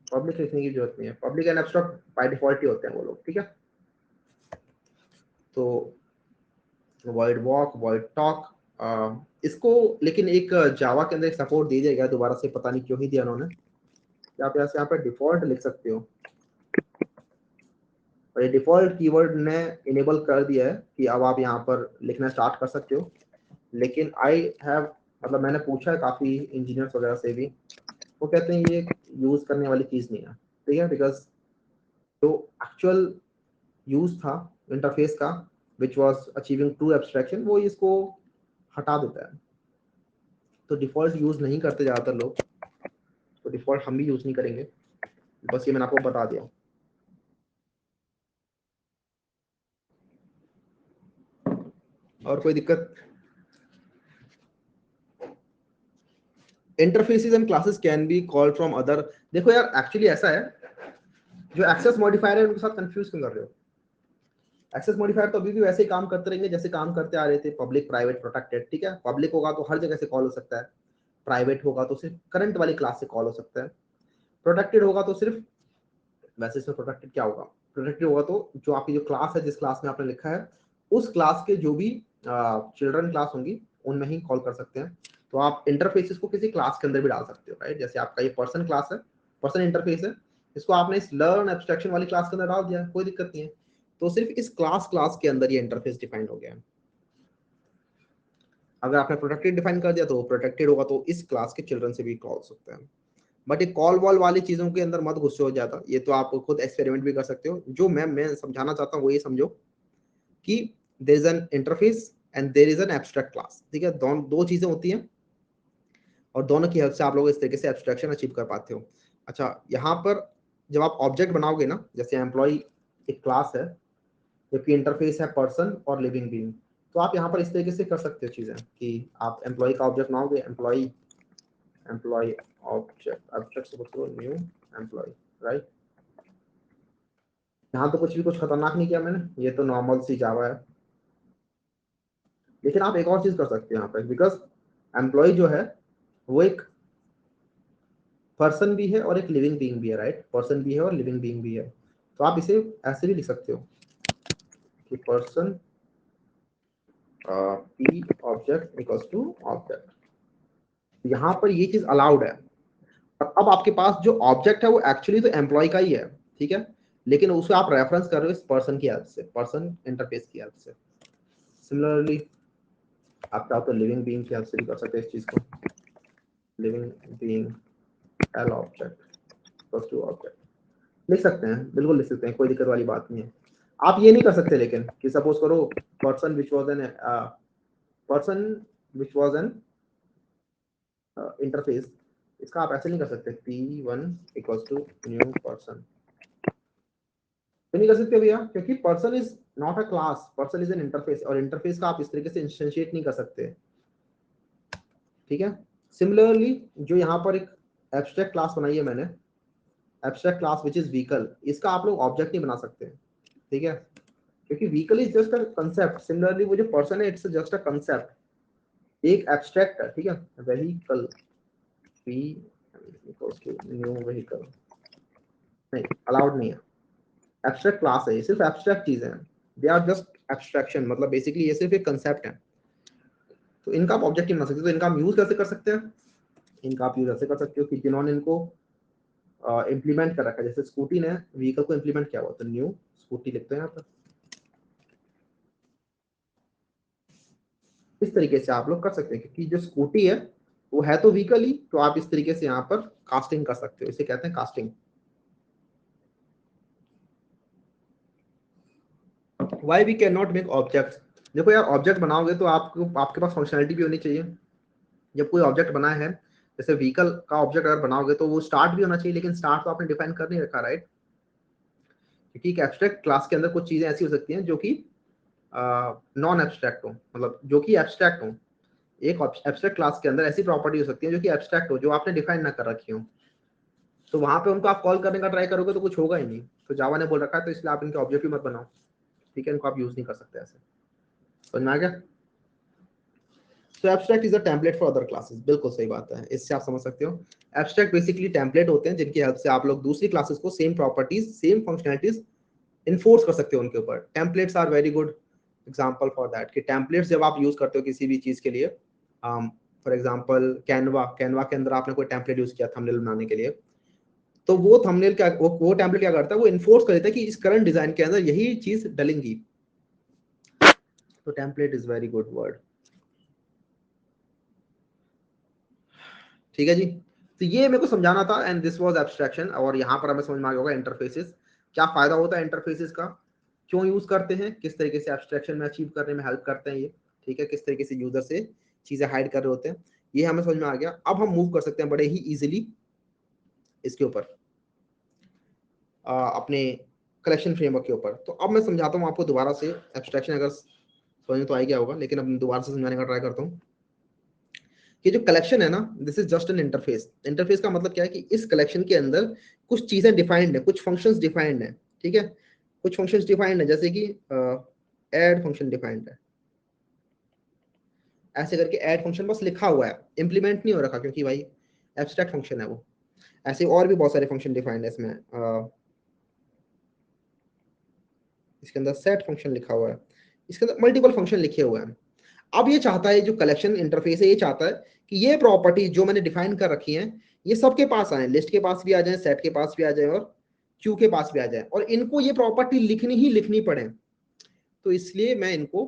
Public लिखने की जरूरत नहीं है, public and abstract by default ही होते हैं वो लोग, ठीक है। तो void walk, void talk, इसको लेकिन एक जावा के अंदर एक सपोर्ट दे दिया गया दोबारा से, पता नहीं क्यों ही दिया उन्होंने। आप यहाँ पे डिफॉल्ट लिख सकते हो, और ये डिफॉल्ट कीवर्ड ने इनेबल कर दिया है कि अब आप यहाँ पर लिखना स्टार्ट कर सकते हो। लेकिन आई हैव, मतलब मैंने पूछा है काफी इंजीनियर्स वगैरह से भी, वो कहते हैं ये यूज करने वाली चीज नहीं है, ठीक है। बिकॉज जो एक्चुअल यूज था इंटरफेस का which was achieving true abstraction, वो इसको हटा देता है। तो डिफॉल्ट यूज नहीं करते ज्यादातर लोग, तो डिफॉल्ट हम भी यूज नहीं करेंगे, बस ये मैंने आपको बता दिया। और कोई दिक्कत? Interfaces and classes can be called from other. देखो यार एक्चुअली ऐसा है, जो एक्सेस मॉडिफायर है उनके साथ कंफ्यूज क्यों कर रहे हो? एक्सेस मॉडिफायर तो अभी भी वैसे ही काम करते रहेंगे जैसे काम करते आ रहे थे, पब्लिक प्राइवेट प्रोटेक्टेड, ठीक है। पब्लिक होगा तो हर जगह से कॉल हो सकता है, प्राइवेट होगा तो सिर्फ करंट वाली क्लास से कॉल हो सकता है, प्रोटेक्टेड होगा तो सिर्फ, वैसे इसमें प्रोटेक्टेड क्या होगा, प्रोटेक्टेड होगा तो जो आपकी जो क्लास है, जिस क्लास में आपने लिखा है, उस क्लास के जो भी चिल्ड्रन क्लास होंगी उनमें ही कॉल कर सकते हैं। तो आप इंटरफेसेस को किसी क्लास के अंदर भी डाल सकते हो, राइट। जैसे आपका ये पर्सन क्लास है, पर्सन इंटरफेस है, इसको आपने इस लर्न एब्स्ट्रैक्शन वाली क्लास के अंदर डाल दिया, कोई दिक्कत नहीं है। तो सिर्फ इस क्लास के अंदर ये इंटरफेस डिफाइंड हो गया है। अगर आपने प्रोटेक्टेड डिफाइन कर दिया तो प्रोटेक्टेड होगा तो इस क्लास के चिल्ड्रन से भी कॉल हो सकते हैं। बट ये कॉल वॉल वाली चीजों के अंदर मत गुस्से हो जाता, ये तो आप खुद एक्सपेरिमेंट भी कर सकते हो। जो मैं समझाना चाहता हूँ वो ये समझो कि there is an interface and there is an abstract class, ठीक है। दोनों दो चीजें होती हैं, और दोनों की हेल्प से आप लोग इस तरीके से एब्स्ट्रैक्शन अचीव कर पाते हो। अच्छा, यहाँ पर जब आप ऑब्जेक्ट बनाओगे ना, जैसे एम्प्लॉय एक क्लास है, जबकि इंटरफेस है पर्सन और लिविंग बीइंग, तो आप यहाँ पर इस तरीके से कर सकते हो चीजें कि आप एम्प्लॉय का ऑब्जेक्ट बनाओगे, एम्प्लॉय एम्प्लॉय ऑब्जेक्ट ऑब्जेक्ट से कुछ न्यू एम्प्लॉय, राइट। यहाँ तो कुछ खतरनाक नहीं किया मैंने, ये तो नॉर्मल सी जावा है। लेकिन आप एक और चीज कर सकते हैं यहाँ पर, बिकॉज एम्प्लॉय जो है वो एक पर्सन भी है और एक लिविंग बीइंग भी है, राइट। पर्सन भी है और लिविंग बीइंग भी है। तो आप इसे ऐसे भी लिख सकते हो कि person p object equals to object. यहाँ पर ये चीज अलाउड है। और अब आपके पास जो ऑब्जेक्ट है वो एक्चुअली तो एम्प्लॉय का ही है, ठीक है, लेकिन उसे आप रेफरेंस कर रहे हो इस पर्सन की हेल्प से, पर्सन इंटरफेस की हेल्प से। सिमिलरली आप चाहो तो लिविंग बीइंग की हेल्प से भी कर सकते हैं इस चीज को, living being L object plus two object लिख सकते हैं, बिल्कुल लिख सकते हैं, कोई दिक्कत वाली बात नहीं है। आप ये नहीं कर सकते लेकिन कि सपोज करो person which was an person which was an interface, इसका आप ऐसे नहीं कर सकते p1 equals to new person, तो नहीं कर सकते भैया, क्योंकि person is not a class, person is an interface, और इंटरफेस का आप इस तरीके से इंस्टेंशिएट नहीं कर सकते, ठीक है। सिमिलरली जो यहाँ पर एक एब्स्ट्रैक्ट क्लास बनाई है मैंने, abstract class which is vehicle, इसका आप लोग ऑब्जेक्ट नहीं बना सकते, ठीक है, क्योंकि vehicle is just a concept. Similarly वो जो पर्सन है इट्स जस्ट अ कंसेप्ट, एक एब्स्ट्रैक्ट है, ठीक है। Vehicle p equals to new vehicle, नहीं अलाउड नहीं है, एब्स्ट्रैक्ट क्लास है, ये सिर्फ एब्स्ट्रैक्ट चीजें हैं, दे आर जस्ट एब्स्ट्रैक्शन, मतलब बेसिकली ये सिर्फ एक कंसेप्ट है। तो इनका आप ऑब्जेक्ट नहीं बना सकते, तो इनका हम यूज कैसे कर सकते हैं? इनका आप यूज ऐसे कर सकते हो कि जिन्होंने इनको इम्प्लीमेंट कर रखा है, जैसे स्कूटी ने व्हीकल को इम्प्लीमेंट किया हुआ, तो न्यू स्कूटी लिखते हैं यहाँ पर, इस तरीके से आप लोग कर सकते हैं, क्योंकि जो स्कूटी है वो है तो व्हीकल ही, तो आप इस तरीके से यहाँ पर कास्टिंग कर सकते हो, इसे कहते हैं casting. Why we can not make object. देखो यार, ऑब्जेक्ट बनाओगे तो आपको आपके पास फंक्शनलिटी भी होनी चाहिए। जब कोई ऑब्जेक्ट बना है, जैसे व्हीकल का ऑब्जेक्ट अगर बनाओगे तो वो स्टार्ट भी होना चाहिए, लेकिन स्टार्ट तो आपने डिफाइन कर नहीं रखा, राइट? क्योंकि एक एब्स्ट्रैक्ट क्लास के अंदर कुछ चीजें ऐसी हो सकती हैं जो कि नॉन एब्स्ट्रैक्ट हो, मतलब जो कि एब्स्ट्रैक्ट हो। एक एब्स्ट्रैक्ट क्लास के अंदर ऐसी प्रॉपर्टी हो सकती है जो कि एब्स्ट्रैक्ट हो, जो आपने डिफाइन ना कर रखी हो, तो वहां पे उनको आप कॉल करने का ट्राई करोगे तो कुछ होगा ही नहीं। तो जावा ने बोल रखा है, तो इसलिए आप इनके ऑब्जेक्ट भी मत बनाओ, ठीक है? इनको आप यूज नहीं कर सकते ऐसे। समझ में आ गया? तो abstract is a template for other classes, बिल्कुल सही बात है, इससे आप समझ सकते हो। एब्स्ट्रैक्ट बेसिकली टेम्पलेट होते हैं जिनकी हेल्प से आप लोग दूसरी क्लासेस को same properties, same functionalities enforce कर सकते हो उनके ऊपर। Templates are very good example for that, कि टेम्पलेट्स जब आप यूज करते हो किसी भी चीज के लिए, फॉर एग्जांपल कैनवा, कैनवा के अंदर आपने कोई टेम्पलेट यूज किया थंबनेल बनाने के लिए, तो वो थंबनेल क्या, वो टेम्पलेट क्या करता है, वो इन्फोर्स कर देता है कि इस करंट डिजाइन के अंदर यही चीज डलेंगी। तो template is very good word, ठीक है जी। तो ये मेरे को समझाना था, एंड दिस वाज एब्स्ट्रैक्शन। और यहाँ पर हमें समझ में आ गया होगा इंटरफेसेस, क्या फायदा होता है इंटरफेसेस का, क्यों यूज करते हैं, किस तरीके से एब्स्ट्रैक्शन में अचीव करने में हेल्प करते हैं ये, ठीक है? किस तरीके से यूजर से चीजें हाइड कर रहे होते हैं, ये हमें समझ में आ गया। अब हम मूव कर सकते हैं बड़े ही इजीली इसके ऊपर, अपने कलेक्शन फ्रेमवर्क के ऊपर। तो अब मैं समझाता हूँ आपको दोबारा से एब्स्ट्रैक्शन, अगर समझ में तो आ गया होगा, लेकिन अब दोबारा से समझाने का ट्राई करता हूँ कि जो कलेक्शन है ना, this is just an interface. Interface का मतलब क्या है कि इस कलेक्शन के अंदर कुछ चीजें डिफाइंड है, कुछ फंक्शंस डिफाइंड है, ठीक है? कुछ फंक्शंस डिफाइंड है, जैसे कि ऐड फंक्शन डिफाइंड है, ऐसे करके ऐड फंक्शन बस लिखा हुआ है, इंप्लीमेंट नहीं हो रखा, क्योंकि भाई एब्स्ट्रैक्ट फंक्शन है वो। ऐसे और भी बहुत सारे फंक्शन डिफाइंड है इसमें, इसके अंदर सेट फंक्शन लिखा हुआ है, इसके अंदर मल्टीपल फंक्शन लिखे हुए हैं। अब ये चाहता है, जो कलेक्शन इंटरफेस है, ये चाहता है कि ये प्रॉपर्टी जो मैंने डिफाइन कर रखी है, ये सबके पास आए, लिस्ट के पास भी आ जाए, सेट के पास भी आ जाए, और क्यू के पास भी आ जाए, और इनको ये प्रॉपर्टी लिखनी ही लिखनी पड़े। तो इसलिए मैं इनको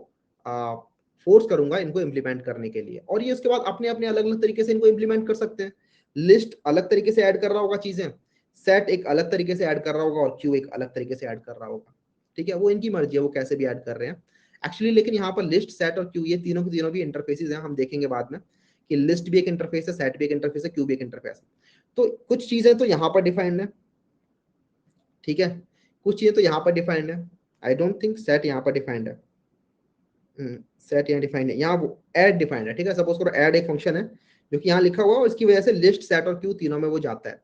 फोर्स करूंगा इनको इम्प्लीमेंट करने के लिए, और ये उसके बाद अपने अपने अलग अलग तरीके से इनको इम्प्लीमेंट कर सकते हैं। लिस्ट अलग तरीके से ऐड कर रहा होगा चीजें, सेट एक अलग तरीके से ऐड कर रहा होगा, और क्यू एक अलग तरीके से ऐड कर रहा होगा, ठीक है? वो इनकी मर्जी है, वो कैसे भी ऐड कर रहे हैं एक्चुअली। लेकिन यहाँ पर लिस्ट, सेट और क्यू, ये तीनों के तीनों भी इंटरफेसेस हैं, हम देखेंगे बाद में कि लिस्ट भी एक इंटरफेस है, सेट भी एक इंटरफेस है, क्यू भी एक इंटरफेस है। तो कुछ चीजें तो यहाँ पर डिफाइंड है, ठीक है? कुछ चीजें तो यहाँ पर डिफाइंड है। आई डोंट थिंक सेट यहाँ पर डिफाइंड है, सेट यहाँ डिफाइंड है, यहाँ ऐड डिफाइंड है, ठीक है? सपोज करो ऐड एक फंक्शन है जो कि यहाँ लिखा हुआ है, और इसकी वजह से लिस्ट, सेट और क्यू तीनों में वो जाता है।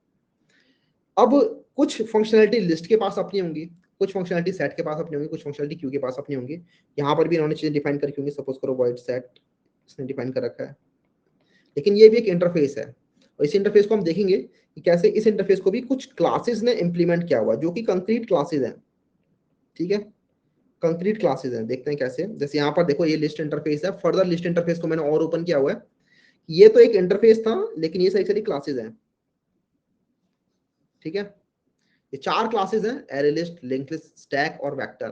अब कुछ फंक्शनलिटी लिस्ट के पास अपनी होंगी, कुछ फंक्शनलिटी सेट के पास अपनी होंगी, कुछ फंक्शनलिटी क्यू के पास अपनी होंगी। यहाँ पर भी इन्होंने चीजें डिफाइन करके होंगी, सपोज करो वॉइड सेट इसने डिफाइन कर रखा है, लेकिन ये भी एक इंटरफेस है। और इस इंटरफेस को हम देखेंगे कि कैसे इस इंटरफेस को भी कुछ क्लासेस ने इंप्लीमेंट किया हुआ, जो कि कंक्रीट क्लासेस हैं, ठीक है? कंक्रीट क्लासेस हैं, देखते हैं कैसे। जैसे यहाँ पर देखो, ये लिस्ट इंटरफेस है, फर्दर लिस्ट इंटरफेस को मैंने और ओपन किया हुआ है। ये तो एक इंटरफेस था, लेकिन ये सारी क्लासेस हैं, ठीक है? ये 4 क्लासेस हैं, array list, link list, stack और वेक्टर,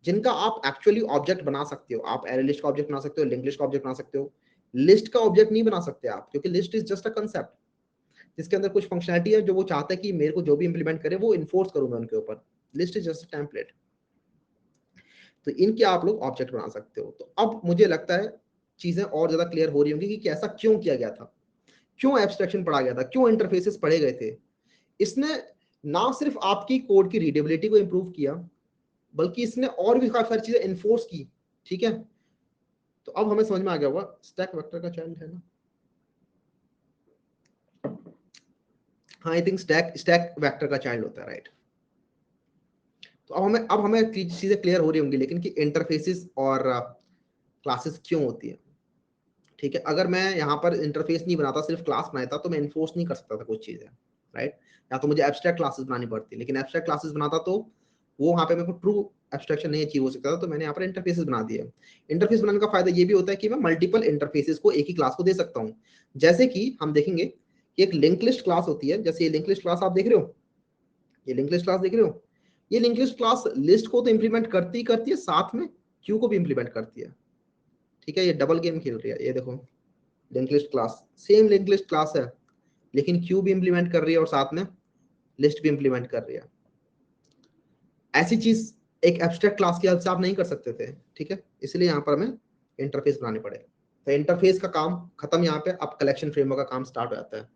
जिनका आप एक्चुअली ऑब्जेक्ट बना सकते हो। आप एरे लिस्ट का ऑब्जेक्ट बना सकते हो, लिंक लिस्ट का ऑब्जेक्ट बना सकते हो। लिस्ट का ऑब्जेक्ट नहीं बना सकते आप, क्योंकि list is just a concept, जिसके अंदर कुछ फंक्शनलिटी है जो वो चाहता है कि मेरे को जो भी इंप्लीमेंट करे वो इन्फोर्स करूंगा उनके ऊपर। List is just a template. तो इनके आप लोग ऑब्जेक्ट बना सकते हो। तो अब मुझे लगता है चीजें और ज्यादा क्लियर हो रही होंगी कि ऐसा क्यों किया गया था, क्यों एब्स्ट्रैक्शन पढ़ा गया था, क्यों इंटरफेसेस पढ़े गए थे। इसने ना सिर्फ आपकी कोड की रीडेबिलिटी को इंप्रूव किया, बल्कि इसने और भी काफी सारी चीजें एनफोर्स की, ठीक है? तो अब हमें समझ में आ गया होगा, स्टैक वेक्टर का चाइल्ड है ना? हाँ, I think stack stack vector का चाइल्ड होता है, राइट? तो अब हमें चीजें क्लियर हो रही होंगी, लेकिन कि इंटरफेसेस और क्लासेस क्यों होती है, ठीक है? अगर मैं यहाँ पर इंटरफेस नहीं बनाता, सिर्फ क्लास बनाता, तो मैं इन्फोर्स नहीं कर सकता था कुछ चीजें, राइट? या तो मुझे एब्स्ट्रैक्ट क्लासेस बनानी पड़ती, लेकिन एब्स्ट्रैक्ट क्लासेस बनाता तो वो वहाँ पे मेरे को ट्रू एब्स्ट्रैक्शन नहीं अचीव हो सकता था। तो मैंने यहाँ पर इंटरफेसेस बना दिया। इंटरफेस बनाने का फायदा ये भी होता है कि मैं मल्टीपल इंटरफेसेस को एक ही क्लास को दे सकता हूँ। जैसे कि हम देखेंगे कि एक लिंक लिस्ट क्लास होती है, जैसे ये लिंक लिस्ट क्लास आप देख रहे हो, ये लिंक लिस्ट क्लास देख रहे हो, ये लिंक लिस्ट क्लास लिस्ट को तो इंप्लीमेंट करती ही करती है, साथ में क्यू को भी इंप्लीमेंट करती है, ठीक है, ये डबल गेम खेल रही है। ये देखो link list class, same link list class है, लेकिन क्यू भी इंप्लीमेंट कर रही है और साथ में लिस्ट भी इंप्लीमेंट कर रही है। ऐसी चीज एक एब्स्ट्रैक्ट क्लास की हेल्प से आप नहीं कर सकते थे, ठीक है, इसलिए यहाँ पर हमें इंटरफेस बनाने पड़े। तो इंटरफेस का काम खत्म यहाँ पे, अब कलेक्शन फ्रेमवर्क का काम स्टार्ट हो जाता है,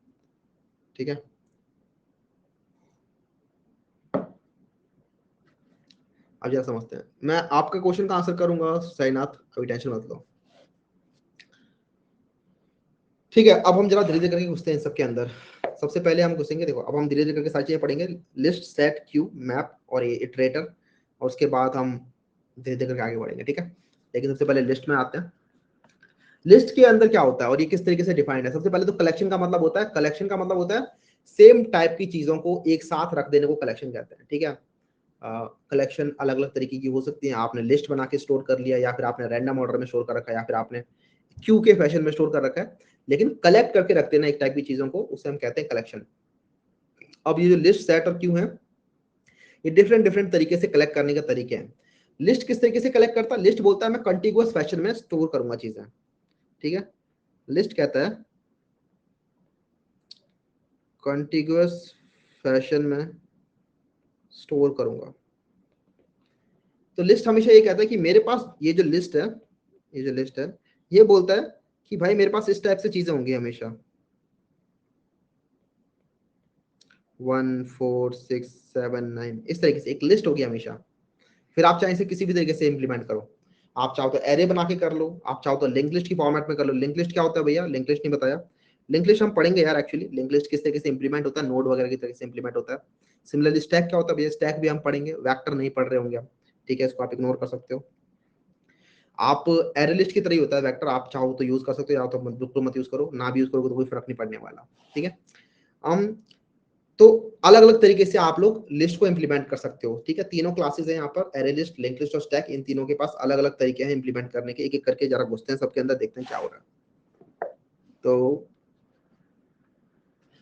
ठीक है। अब जरा समझते हैं, मैं आपका क्वेश्चन का आंसर करूंगा साईनाथ, अभी टेंशन मत लो, ठीक है। अब हम जरा धीरे धीरे करके घुसते हैं इन सबके अंदर। सबसे पहले हम घुसेंगे, देखो अब हम धीरे धीरे करके सारी चीजें पढ़ेंगे, लिस्ट, सेट, क्यू, मैप और ये इटरेटर, और उसके बाद हम धीरे धीरे करके आगे बढ़ेंगे, ठीक है। लेकिन सबसे पहले लिस्ट में आते हैं। लिस्ट के अंदर क्या होता है और ये किस तरीके से डिफाइंड है। सबसे पहले तो कलेक्शन का मतलब होता है, कलेक्शन का मतलब होता है सेम टाइप की चीजों को एक साथ रख देने को कलेक्शन कहते हैं, ठीक है। कलेक्शन अलग अलग तरीके की हो सकती है, आपने लिस्ट बना के स्टोर कर लिया, या फिर आपने रैंडम ऑर्डर में स्टोर कर रखा है, या फिर आपने क्यू के फैशन में स्टोर कर रखा है, लेकिन कलेक्ट करके रखते हैं ना एक टाइप की चीजों को, उसे हम कहते हैं कलेक्शन। अब ये जो लिस्ट, सेट और क्यू है, ये डिफरेंट डिफरेंट तरीके से कलेक्ट करने के तरीके हैं। लिस्ट किस तरीके से कलेक्ट करता है, लिस्ट बोलता है मैं कंटिन्यूअस फैशन में स्टोर करूंगा चीजें, ठीक है। लिस्ट कहता है कंटिन्यूअस फैशन में स्टोर करूंगा। तो लिस्ट हमेशा ये कहता है कि मेरे पास ये जो लिस्ट है, ये जो लिस्ट है, ये बोलता है कि भाई मेरे पास इस टाइप से चीजें होंगी हमेशा, 1 4 6 7 9, इस तरीके से एक लिस्ट होगी हमेशा। फिर आप चाहे इसे किसी भी तरीके से इंप्लीमेंट करो, आप चाहो तो एरे बना के कर लो, आप चाहो तो लिंक लिस्ट की फॉर्मेट में कर लो। लिंक लिस्ट क्या होता है भैया, लिंक लिस्ट नहीं बताया। लिंक लिस्ट हम पढ़ेंगे यार, एक्चुअली लिंक लिस्ट किस तरीके से इंप्लीमेंट होता है, नोड वगैरह की तरीके से इंप्लीमेंट होता है। सिमिलरली स्टैक क्या होता है भैया, स्टैक भी हम पढ़ेंगे, वेक्टर नहीं पढ़ रहे होंगे हम, ठीक है, इसको आप इग्नोर कर सकते हो। आप एरे लिस्ट की तरह ही होता है वेक्टर, आप चाहो तो यूज कर सकते हो, या तो बिल्कुल मत यूज करो, ना भी यूज करोगे तो कोई फर्क नहीं पड़ने वाला, ठीक है। हम तो अलग अलग तरीके से आप लोग लिस्ट को इंप्लीमेंट कर सकते हो, ठीक है। तीनों क्लासेस हैं यहाँ पर, एरे लिस्ट, लिंक लिस्ट और स्टैक, इन तीनों के पास अलग अलग तरीके हैं इंप्लीमेंट करने के। एक एक करके जरा घुसते हैं सबके अंदर, देखते हैं क्या हो रहा है। तो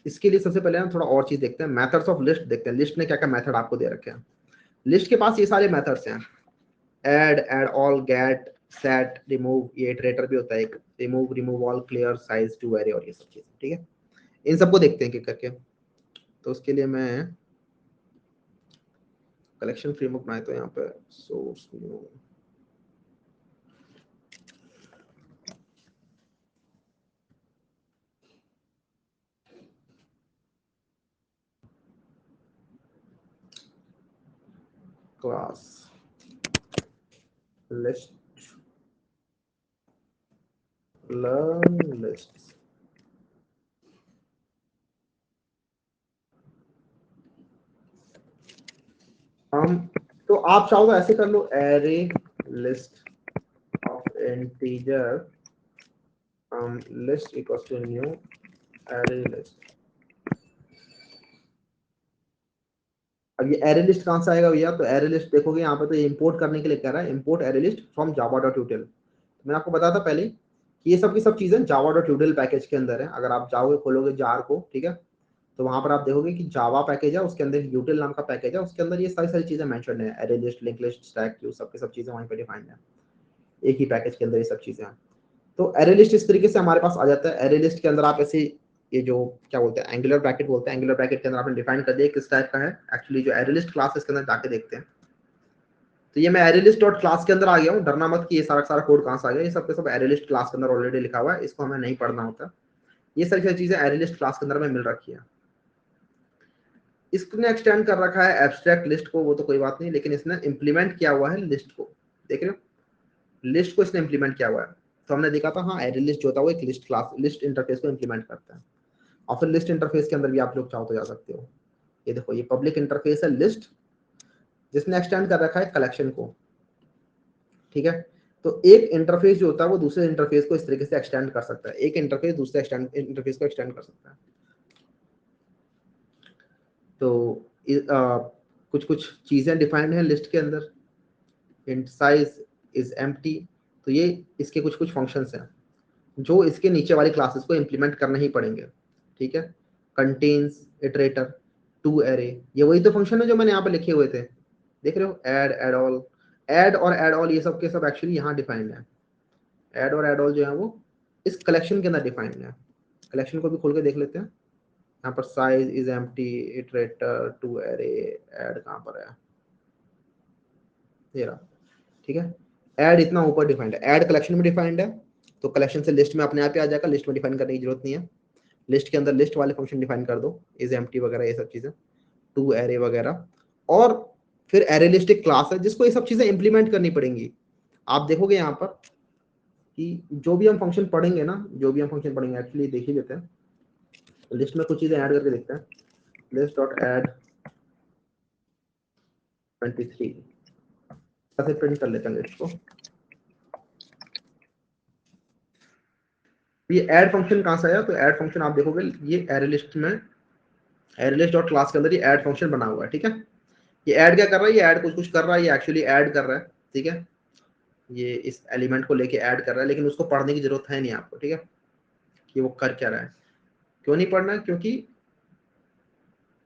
इसके लिए सबसे पहले हम थोड़ा और चीज देखते हैं, मेथड्स ऑफ लिस्ट देखते हैं, लिस्ट ने क्या क्या मेथड आपको दे रखे हैं। लिस्ट के पास ये सारे मेथड्स हैं, add, add all, get, set, remove, ये इटरेटर भी होता है एक, remove, remove all, clear, size, to array और ये सब चीजें, ठीक है। इन सबको देखते हैं कि करके। तो उसके लिए मैं कलेक्शन फ्रेमवर्क बनाए, तो यहाँ पे source class list learn list. हम तो आप चाहो तो ऐसे कर लो, array list of integer list equals to new array list. अब ये एरे लिस्ट कहां से आएगा भैया, तो एरे लिस्ट देखोगे यहाँ पे, तो ये इंपोर्ट करने के लिए कह रहा है, import array list from Java dot यूटिल। मैंने आपको बताया था पहले कि ये सब की सब चीजें जावा डॉट यूटिल पैकेज के अंदर है। अगर आप जाओगे खोलोगे जार को, ठीक है, तो वहां पर आप देखोगे कि जावा पैकेज है, उसके अंदर यूटिल नाम का पैकेज है, उसके अंदर ये सारी सारी चीजें मेंशन है, array list, link list, stack, Q, सब की सब चीजें वहीं पे डिफाइंड है, एक ही पैकेज के अंदर ये सब चीजें हैं। तो एरे लिस्ट इस तरीके से हमारे पास आ जाता है। एरे लिस्ट के अंदर आप ऐसे, ये जो क्या बोलते हैं, एंगुलर ब्रैकेट बोलते हैं, एंगुलर ब्रैकेट के अंदर आपने डिफाइन कर दिया किस टाइप का है। एक्चुअली जो एरे लिस्ट क्लास है इसके अंदर जाके देखते हैं, तो ये मैं एरे लिस्ट डॉट क्लास के अंदर आ गया हूँ। डरना मत कि ये सारा सारा कोड कहाँ से आ गया, ये सब के सब एरे लिस्ट क्लास के अंदर ऑलरेडी लिखा हुआ है, इसको हमें नहीं पढ़ना होता। ये सारी सारी चीजें एरे लिस्ट क्लास के अंदर में मिल रखी है। इसने एक्सटेंड कर रखा है एब्स्ट्रैक्ट लिस्ट को, वो तो कोई बात नहीं, लेकिन इसने इंप्लीमेंट किया हुआ है लिस्ट को, देख रहे हो, लिस्ट को इसने इंप्लीमेंट किया हुआ है। तो हमने देखा था, हाँ, एरे लिस्ट जो होता है वो एक लिस्ट क्लास, लिस्ट इंटरफेस को इंप्लीमेंट करता है। और फिर लिस्ट इंटरफेस के अंदर भी आप लोग चाहो तो जा सकते हो। ये देखो, ये पब्लिक इंटरफेस है लिस्ट, जिसने एक्सटेंड कर रखा है कलेक्शन को, ठीक है। तो एक इंटरफेस जो होता है वो दूसरे इंटरफेस को इस तरीके से एक्सटेंड कर सकता है, एक इंटरफेस दूसरे इंटरफेस को एक्सटेंड कर सकता है। तो कुछ कुछ चीजें डिफाइंड है लिस्ट के अंदर, int size is empty, तो ये इसके कुछ कुछ फंक्शंस हैं जो इसके नीचे वाली क्लासेस को इंप्लीमेंट करना ही पड़ेंगे, ठीक है। कंटेन्स, इटरेटर, टू एरे, ये वही तो फंक्शन है जो मैंने यहाँ पे लिखे हुए थे, देख रहे हो, ऐड, ऐड ऑल, ऐड और ऐड ऑल, ये सब के सब एक्चुअली यहाँ डिफाइंड है। ऐड और ऐड ऑल जो है वो इस कलेक्शन के अंदर डिफाइंड है। कलेक्शन को भी खोल के देख लेते हैं। यहाँ पर size is empty iterator to array add कहाँ पर है, ये रहा, ठीक है। ऐड इतना ऊपर डिफाइंड है, ऐड कलेक्शन में डिफाइंड है, तो कलेक्शन से लिस्ट में अपने आप ही आ जाएगा, लिस्ट में डिफाइन करने की जरूरत नहीं है। लिस्ट के अंदर लिस्ट वाले फंक्शन डिफाइन कर दो, इज एम्प्टी वगैरह ये सब चीजें, टू एरे वगैरह। और फिर एरे लिस्ट एक क्लास है जिसको ये सब चीजें इंप्लीमेंट करनी पड़ेंगी। आप देखोगे यहाँ पर कि जो भी हम फंक्शन पढ़ेंगे ना, जो भी हम फंक्शन पढ़ेंगे, एक्चुअली देख ही लेते हैं, लिस्ट में कुछ चीजें ऐड करके देखते हैं। लिस्ट डॉट ऐड 23 ऐसे प्रिंट कर लेते हैं लिस्ट को। ये ऐड फंक्शन कहाँ से आया, तो ऐड फंक्शन आप देखोगे ये एरे लिस्ट में, एरे लिस्ट डॉट क्लास के अंदर ये ऐड फंक्शन बना हुआ है, ठीक है। ये ऐड क्या कर रहा है, ये ऐड कुछ कुछ कर रहा है, ये एक्चुअली ऐड कर रहा है, ठीक है। ये इस एलिमेंट को लेके ऐड कर रहा है, लेकिन उसको पढ़ने की जरूरत है नहीं आपको, ठीक है, कि वो कर क्या रहा है। क्यों नहीं पढ़ना है, क्योंकि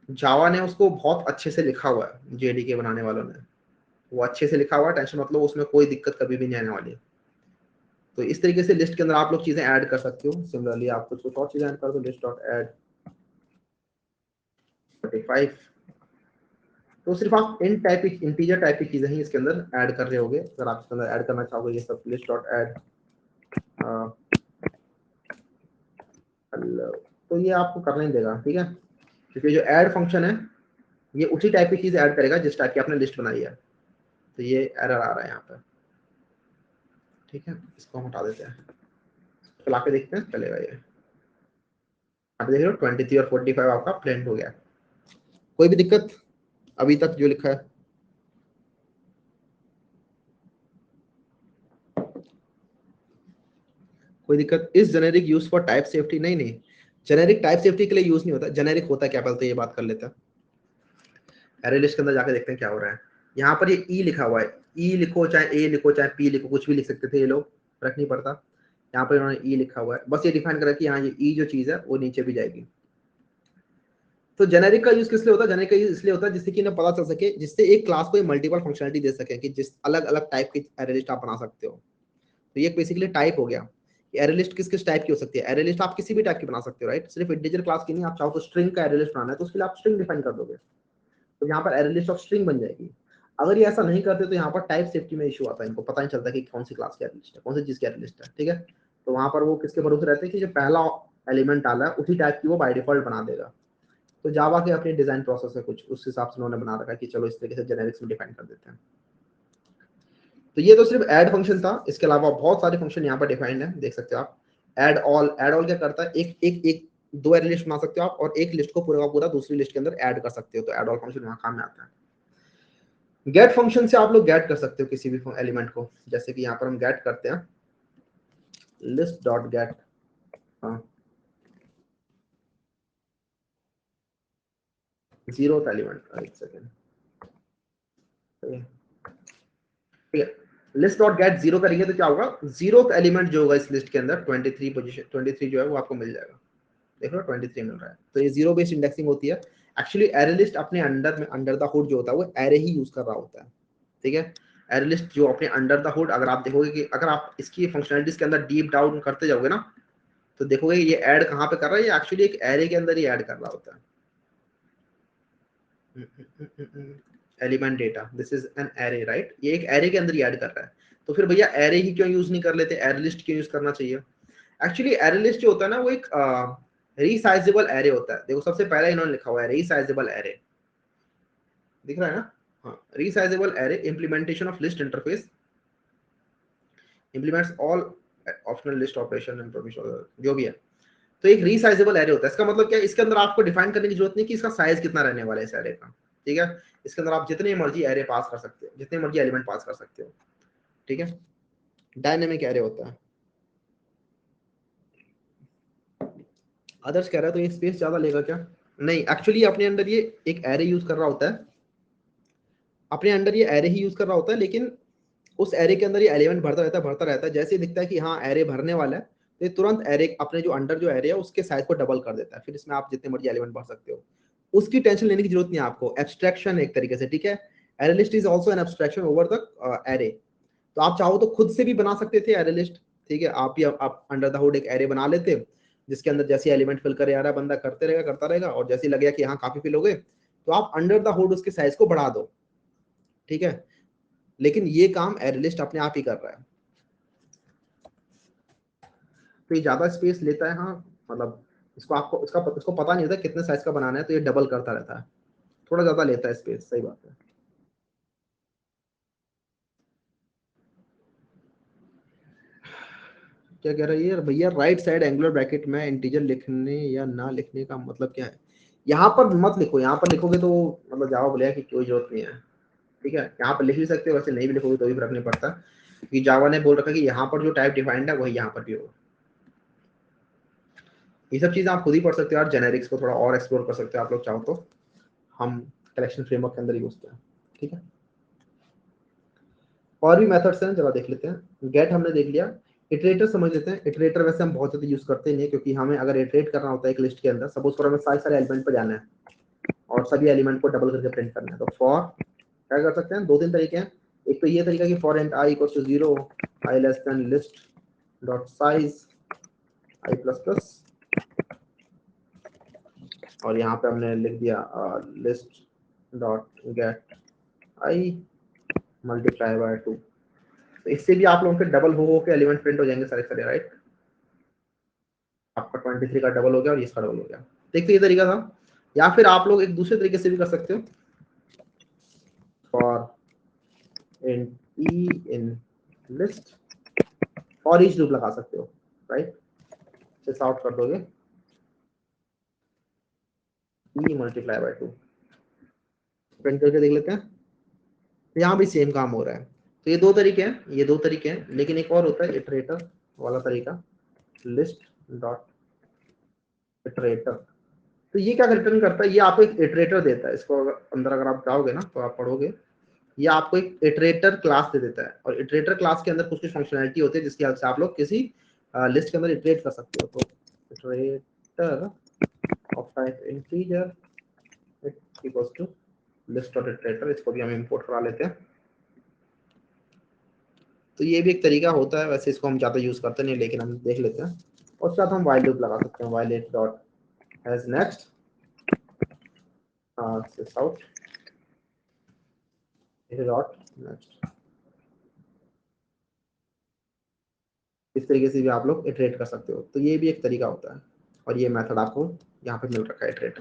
जावा ने उसको बहुत अच्छे से लिखा हुआ है, जेडीके बनाने वालों ने, वो अच्छे से लिखा हुआ है, टेंशन मतलब उसमें कोई दिक्कत कभी भी नहीं आने वाली है। तो इस तरीके से लिस्ट के अंदर आप लोग चीजें ऐड कर सकते हो। सिमिलरली आप कुछ और चीजें ऐड कर दो, लिस्ट डॉट ऐड 45, तो सिर्फ आप इन टाइप की इंटीजर टाइप की चीजें ही इसके अंदर ऐड कर रहे होगे। अगर आप इसके अंदर ऐड करना चाहोगे ये सब, लिस्ट डॉट ऐड तो ये आपको करना ही देगा, ठीक है, क्योंकि जो ऐड फंक्शन है ये उसी टाइप की चीज ऐड करेगा जिस टाइप की आपने लिस्ट बनाई है। तो ये एरर आ रहा है यहाँ पर, ठीक है, इसको हम हटा देते हैं, चला के देखते हैं चलेगा ये। आप देख रहे हो 23 और 45 आपका प्रिंट हो गया। कोई भी दिक्कत अभी तक जो लिखा है? कोई दिक्कत? इस generic use for type safety, नहीं नहीं, जेनेरिक टाइप सेफ्टी के लिए यूज नहीं होता। जेनेरिक होता क्या, पहले तो ये बात कर लेते हैं। एरे लिस्ट के अंदर जाके देखते हैं क्या हो रहा है। यहाँ पर ये ई लिखा हुआ है, ई लिखो चाहे ए लिखो चाहे पी लिखो, कुछ भी लिख सकते थे ये लोग, फर्क नहीं पड़ता। यहाँ पर इन्होंने ई लिखा हुआ है, बस ये डिफाइन करा कि हाँ ये ई जो चीज है वो नीचे भी जाएगी। तो जेनेरिक का यूज किस लिए होता है? जेनेरिक का यूज इसलिए होता है जिससे कि इन्हें पता चल सके, जिससे एक क्लास को मल्टीपल फंक्शनलिटी दे सके, कि जिस अलग अलग टाइप की एरे लिस्ट आप बना सकते हो। तो ये बेसिकली टाइप हो गया कि एरे लिस्ट किस किस टाइप की हो सकती है। एरे लिस्ट आप किसी भी टाइप की बना सकते हो, राइट, सिर्फ इंटीजर क्लास की नहीं। आप चाहो तो स्ट्रिंग का एरे लिस्ट बनाना है तो उसके लिए आप स्ट्रिंग डिफाइन कर दोगे, तो यहाँ पर एरे लिस्ट ऑफ स्ट्रिंग बन जाएगी। अगर ये ऐसा नहीं करते तो यहाँ पर टाइप सेफ्टी में इशू आता है, इनको पता नहीं चलता कि कौन सी क्लास की एरे लिस्ट है, कौन सी चीज की एरे लिस्ट है, ठीक है। तो वहां पर वो किसके भरोसे रहते हैं कि जो पहला एलिमेंट डाला है उसी टाइप की वो बाय डिफॉल्ट बना देगा। तो जावा के अपने डिजाइन प्रोसेस है कुछ उस हिसाब से उन्होंने बना रखा है कि चलो इस तरीके से जेनेरिक्स में डिफाइन कर देते हैं। तो ये तो सिर्फ ऐड फंक्शन था, इसके अलावा बहुत सारे फंक्शन यहाँ पर डिफाइंड है, देख सकते हो आप। ऐड ऑल, ऐड ऑल क्या करता है, एक एक एक दो एरे लिस्ट बना सकते हो आप, और एक लिस्ट को पूरा का पूरा दूसरी लिस्ट के अंदर ऐड कर सकते हो, तो ऐड ऑल फंक्शन यहाँ काम में आता है। गेट फंक्शन से आप लोग गेट कर सकते हो किसी भी एलिमेंट को, जैसे कि यहाँ पर हम गेट करते हैं list dot gate, zero element, एक सेकेंड, ठीक है। लिस्ट डॉट गेट जीरो करेंगे तो क्या होगा, जीरो एलिमेंट जो होगा इस लिस्ट के अंदर 23 पोजीशन, 23 जो है वो आपको मिल जाएगा। देख लो 23 मिल रहा है, तो ये जीरो बेस्ड इंडेक्सिंग होती है। एक्चुअली एरे लिस्ट अपने अंडर में, अंडर द हुड जो होता है वो एरे ही यूज कर रहा होता है, ठीक है। एरे लिस्ट जो अपने अंडर द हुड, अगर आप देखोगे कि अगर आप इसकी फंक्शनलिटीज के अंदर डीप डाउन करते जाओगे ना, तो देखोगे ये ऐड कहाँ पे कर रहा है, ये एक्चुअली एक एरे के अंदर ही ऐड कर रहा होता है। Element data, this is an array, right, ये एक एरे के अंदर ही ऐड कर रहा है। तो फिर भैया एरे ही क्यों यूज नहीं कर लेते, एरे लिस्ट क्यों यूज करना चाहिए? एक्चुअली एरे लिस्ट जो होता है ना वो एक रीसाइजेबल एरे होता है। देखो सबसे पहले इन्होंने लिखा हुआ है रीसाइजेबल एरे, दिख रहा है ना, हाँ, resizable array implementation of list interface implements all optional list operation and provision, जो भी है। तो एक रीसाइजेबल एरे होता है, इसका मतलब क्या है, इसके अंदर आपको डिफाइन करने की जरूरत नहीं कि इसका साइज कितना रहने वाला है इस एरे का, ठीक है। इसके अंदर आप जितने मर्जी एरे पास कर सकते हो, जितने मर्जी एलिमेंट पास कर सकते हो, ठीक है। डायनेमिक एरे होता है। अदर्स कह रहा है तो ये स्पेस ज्यादा लेगा क्या? नहीं, एक्चुअली अपने अंदर ये एक एरे यूज कर रहा होता है, अपने अंदर ये एरे ही यूज कर रहा होता है, लेकिन उस एरे के अंदर ये एलिमेंट भरता रहता है। जैसे ही दिखता है कि हाँ एरे भरने वाला है, तो ये तुरंत एरे अपने जो अंडर जो एरे है उसके साइज को डबल कर देता है, फिर इसमें आप जितने मर्जी एलिमेंट भर सकते हो। उसकी टेंशन लेने की जरूरत नहीं है आपको, एब्स्ट्रैक्शन एक तरीके से, ठीक है। Array list is also an abstraction over the array. तो आप चाहो तो खुद से भी बना सकते थे एरे लिस्ट, ठीक है, आप ही आप अंडर द हुड एक एरे बना लेते जिसके अंदर जैसे एलिमेंट फिल करे आ रहा है बंदा करता रहेगा और जैसे लगेगा कि यहाँ काफी फिल हो गए तो आप अंडर द हुड उसके साइज को बढ़ा दो, ठीक है। लेकिन ये काम एरेलिस्ट अपने आप ही कर रहा है, तो ये ज्यादा स्पेस लेता है। हाँ मतलब इसको पता नहीं होता कितने साइज का बनाना है, तो ये डबल करता रहता है, थोड़ा ज्यादा लेता है स्पेस, सही बात है। क्या कह रही है भैया, राइट साइड एंगुलर ब्रैकेट में इंटीजर लिखने या ना लिखने का मतलब क्या है? यहाँ पर मत लिखो, यहाँ पर लिखोगे तो मतलब जावा बोलेगा कि कोई जरूरत नहीं है, ठीक है। यहाँ पर लिख भी सकते हो, वैसे नहीं भी लिखोगे तो भी फर्क नहीं पड़ता, क्योंकि जावा ने बोल रखा है कि यहाँ पर जो टाइप डिफाइंड है वही यहाँ पर भी होगा। ये सब चीजें आप खुद ही पढ़ सकते हो यार, जेनेरिक्स को थोड़ा और एक्सप्लोर कर सकते हो आप लोग चाहो तो, हम कलेक्शन फ्रेमवर्क के अंदर ही घुसते हैं, ठीक है। और भी मेथड्स हैं, जरा देख लेते हैं। गेट हमने देख लिया, इटरेटर समझ लेते हैं। इटरेटर वैसे हम बहुत ज्यादा यूज करते नहीं है, क्योंकि हमें अगर इटरेट करना होता है एक लिस्ट के अंदर, सपोज फॉर हमें सारे एलिमेंट पर जाना है और सभी एलिमेंट को डबल करके प्रिंट करना है, तो फॉर क्या कर सकते हैं, दो तीन तरीके हैं। एक तो ये तरीका कि for int i equals to 0, i less than list dot size i plus plus, और यहाँ पे हमने लिख दिया list dot get i multiply by 2। तो इससे भी आप लोगों के डबल हो के एलिमेंट प्रिंट हो जाएंगे सारे सारे, राइट। आपका 23 का डबल हो गया और इसका डबल हो गया। देखते ये तरीका था, या फिर आप लोग एक दूसरे तरीके से भी कर सकते हो, for in E in list, for each loop लगा सकते हो, राइट। इसे आउट कर दोगे ई मल्टीप्लाई बाय 2, प्रिंट करके देख लेते हैं। यहाँ भी सेम काम हो रहा है। तो ये दो तरीके हैं, ये दो तरीके हैं, लेकिन एक और होता है इटरेटर वाला तरीका, लिस्ट डॉट इटरेटर। तो ये क्या रिटर्न करता है, ये आपको एक इटरेटर देता है, इसको अंदर अगर आप जाओगे ना तो आप पढ़ोगे, ये आपको एक इटरेटर क्लास दे देता है, और इटरेटर क्लास के अंदर कुछ कुछ फंक्शनैलिटी होती है जिसकी हेल्प से आप लोग किसी लिस्ट के अंदर इटरेट कर सकते हो। तो iterator of type integer equals to list dot iterator, इसको भी हम इंपोर्ट करा लेते हैं। तो ये भी एक तरीका होता है, वैसे इसको हम ज्यादा यूज करते नहीं, लेकिन हम देख लेते हैं। और उसके बाद हम वाइल लूप लगा सकते हैं, while it dot has next out dot next, इस तरीके से भी आप लोग इटरेट कर सकते हो। तो ये भी एक तरीका होता है, और ये मेथड आपको यहाँ पे मिल रखा है इटरेट।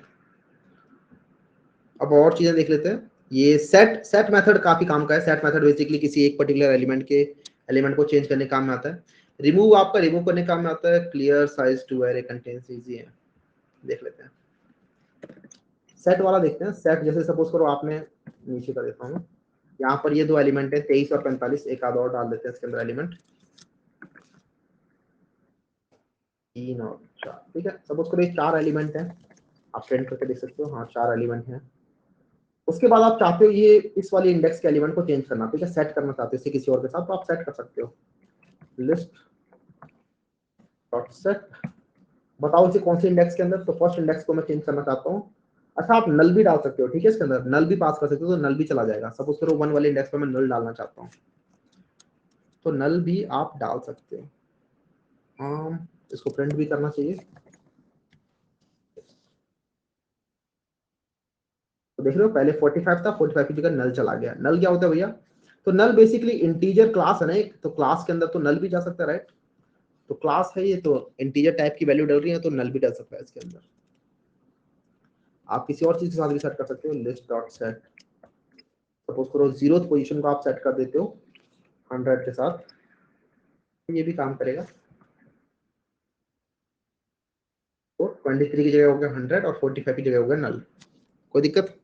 अब और चीजें देख लेते हैं। ये सेट सेट मेथड काफी काम का है। सेट मेथड बेसिकली किसी एक पर्टिकुलर एलिमेंट को चेंज करने काम में आता है। रिमूव आपका रिमूव करने काम में आता है। Clear size to array contents easy है, देख लेते हैं। सेट वाला देखते हैं। सेट जैसे सपोज करो आपने, नीचे कर देता हूँ, यहाँ पर ये दो एलिमेंट है 23 और 45, एक आधा और डाल देते हैं इसके अंदर एलिमेंट 3 और 4, ठीक है। सपोज करो ये 4 एलिमेंट है, आप प्रिंट करके देख सकते हो, हाँ 4 एलिमेंट है। उसके बाद आप चाहते हो ये इस वाले इंडेक्स के एलिमेंट को चेंज करना, ठीक है, सेट करना चाहते हो इसे किसी और के साथ, तो आप सेट कर सकते हो। लिस्ट डॉट सेट, बताओ इसे कौन से इंडेक्स के अंदर, तो फर्स्ट इंडेक्स को मैं चेंज करना चाहता हूँ। अच्छा आप नल भी डाल सकते हो, ठीक है, इसके अंदर नल भी पास कर सकते हो, तो नल भी चला जाएगा। सपोज करो 1 वाले इंडेक्स पर मैं नल डालना चाहता हूँ, तो नल भी आप डाल सकते हो। इसको प्रिंट भी करना चाहिए, तो देख रहे हो पहले 45 था, 45 की जगह नल चला गया। नल क्या होता है भैया, तो नल बेसिकली इंटीजर क्लास है ना एक, तो क्लास के अंदर तो नल भी जा सकता है, राइट। तो क्लास है ये, तो इंटीजर टाइप की वैल्यू डल रही है, तो नल भी डल सकता है इसके अंदर। आप किसी और चीज के साथ भी सेट कर सकते हो। लिस्ट डॉट सेट, सपोज करो 0th पोजीशन को आप सेट कर देते हो 100 के साथ, तो ये भी काम करेगा। तो 23 की जगह हो गया 100 और 45 की जगह हो गया नल, कोई दिक्कत?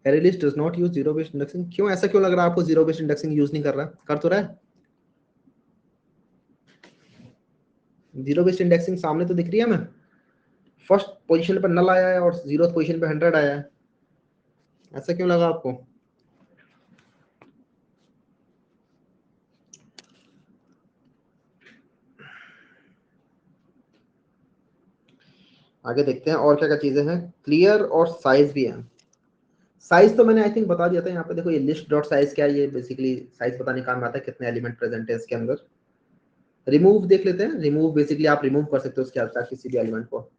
Array list does not use zero based indexing, क्यों ऐसा क्यों लग रहा है आपको? जीरो बेस्ड इंडेक्सिंग यूज नहीं कर रहा, कर तो रहा है। जीरो बेस्ड इंडेक्सिंग सामने तो दिख रही है हमें, फर्स्ट पोजीशन पर नल आया है और 0th पोजीशन पे 100 आया है, ऐसा क्यों लगा आपको? आगे देखते हैं और क्या क्या चीजें हैं। क्लियर और साइज भी है, साइज तो मैंने आई थिंक बता दिया था। यहाँ पे देखो ये लिस्ट डॉट साइज क्या है, ये बेसिकली साइज बताने काम में आता है कितने एलिमेंट प्रेजेंट है इसके अंदर। रिमूव देख लेते हैं। रिमूव बेसिकली आप रिमूव कर सकते हो उसके अंदर किसी भी एलिमेंट को।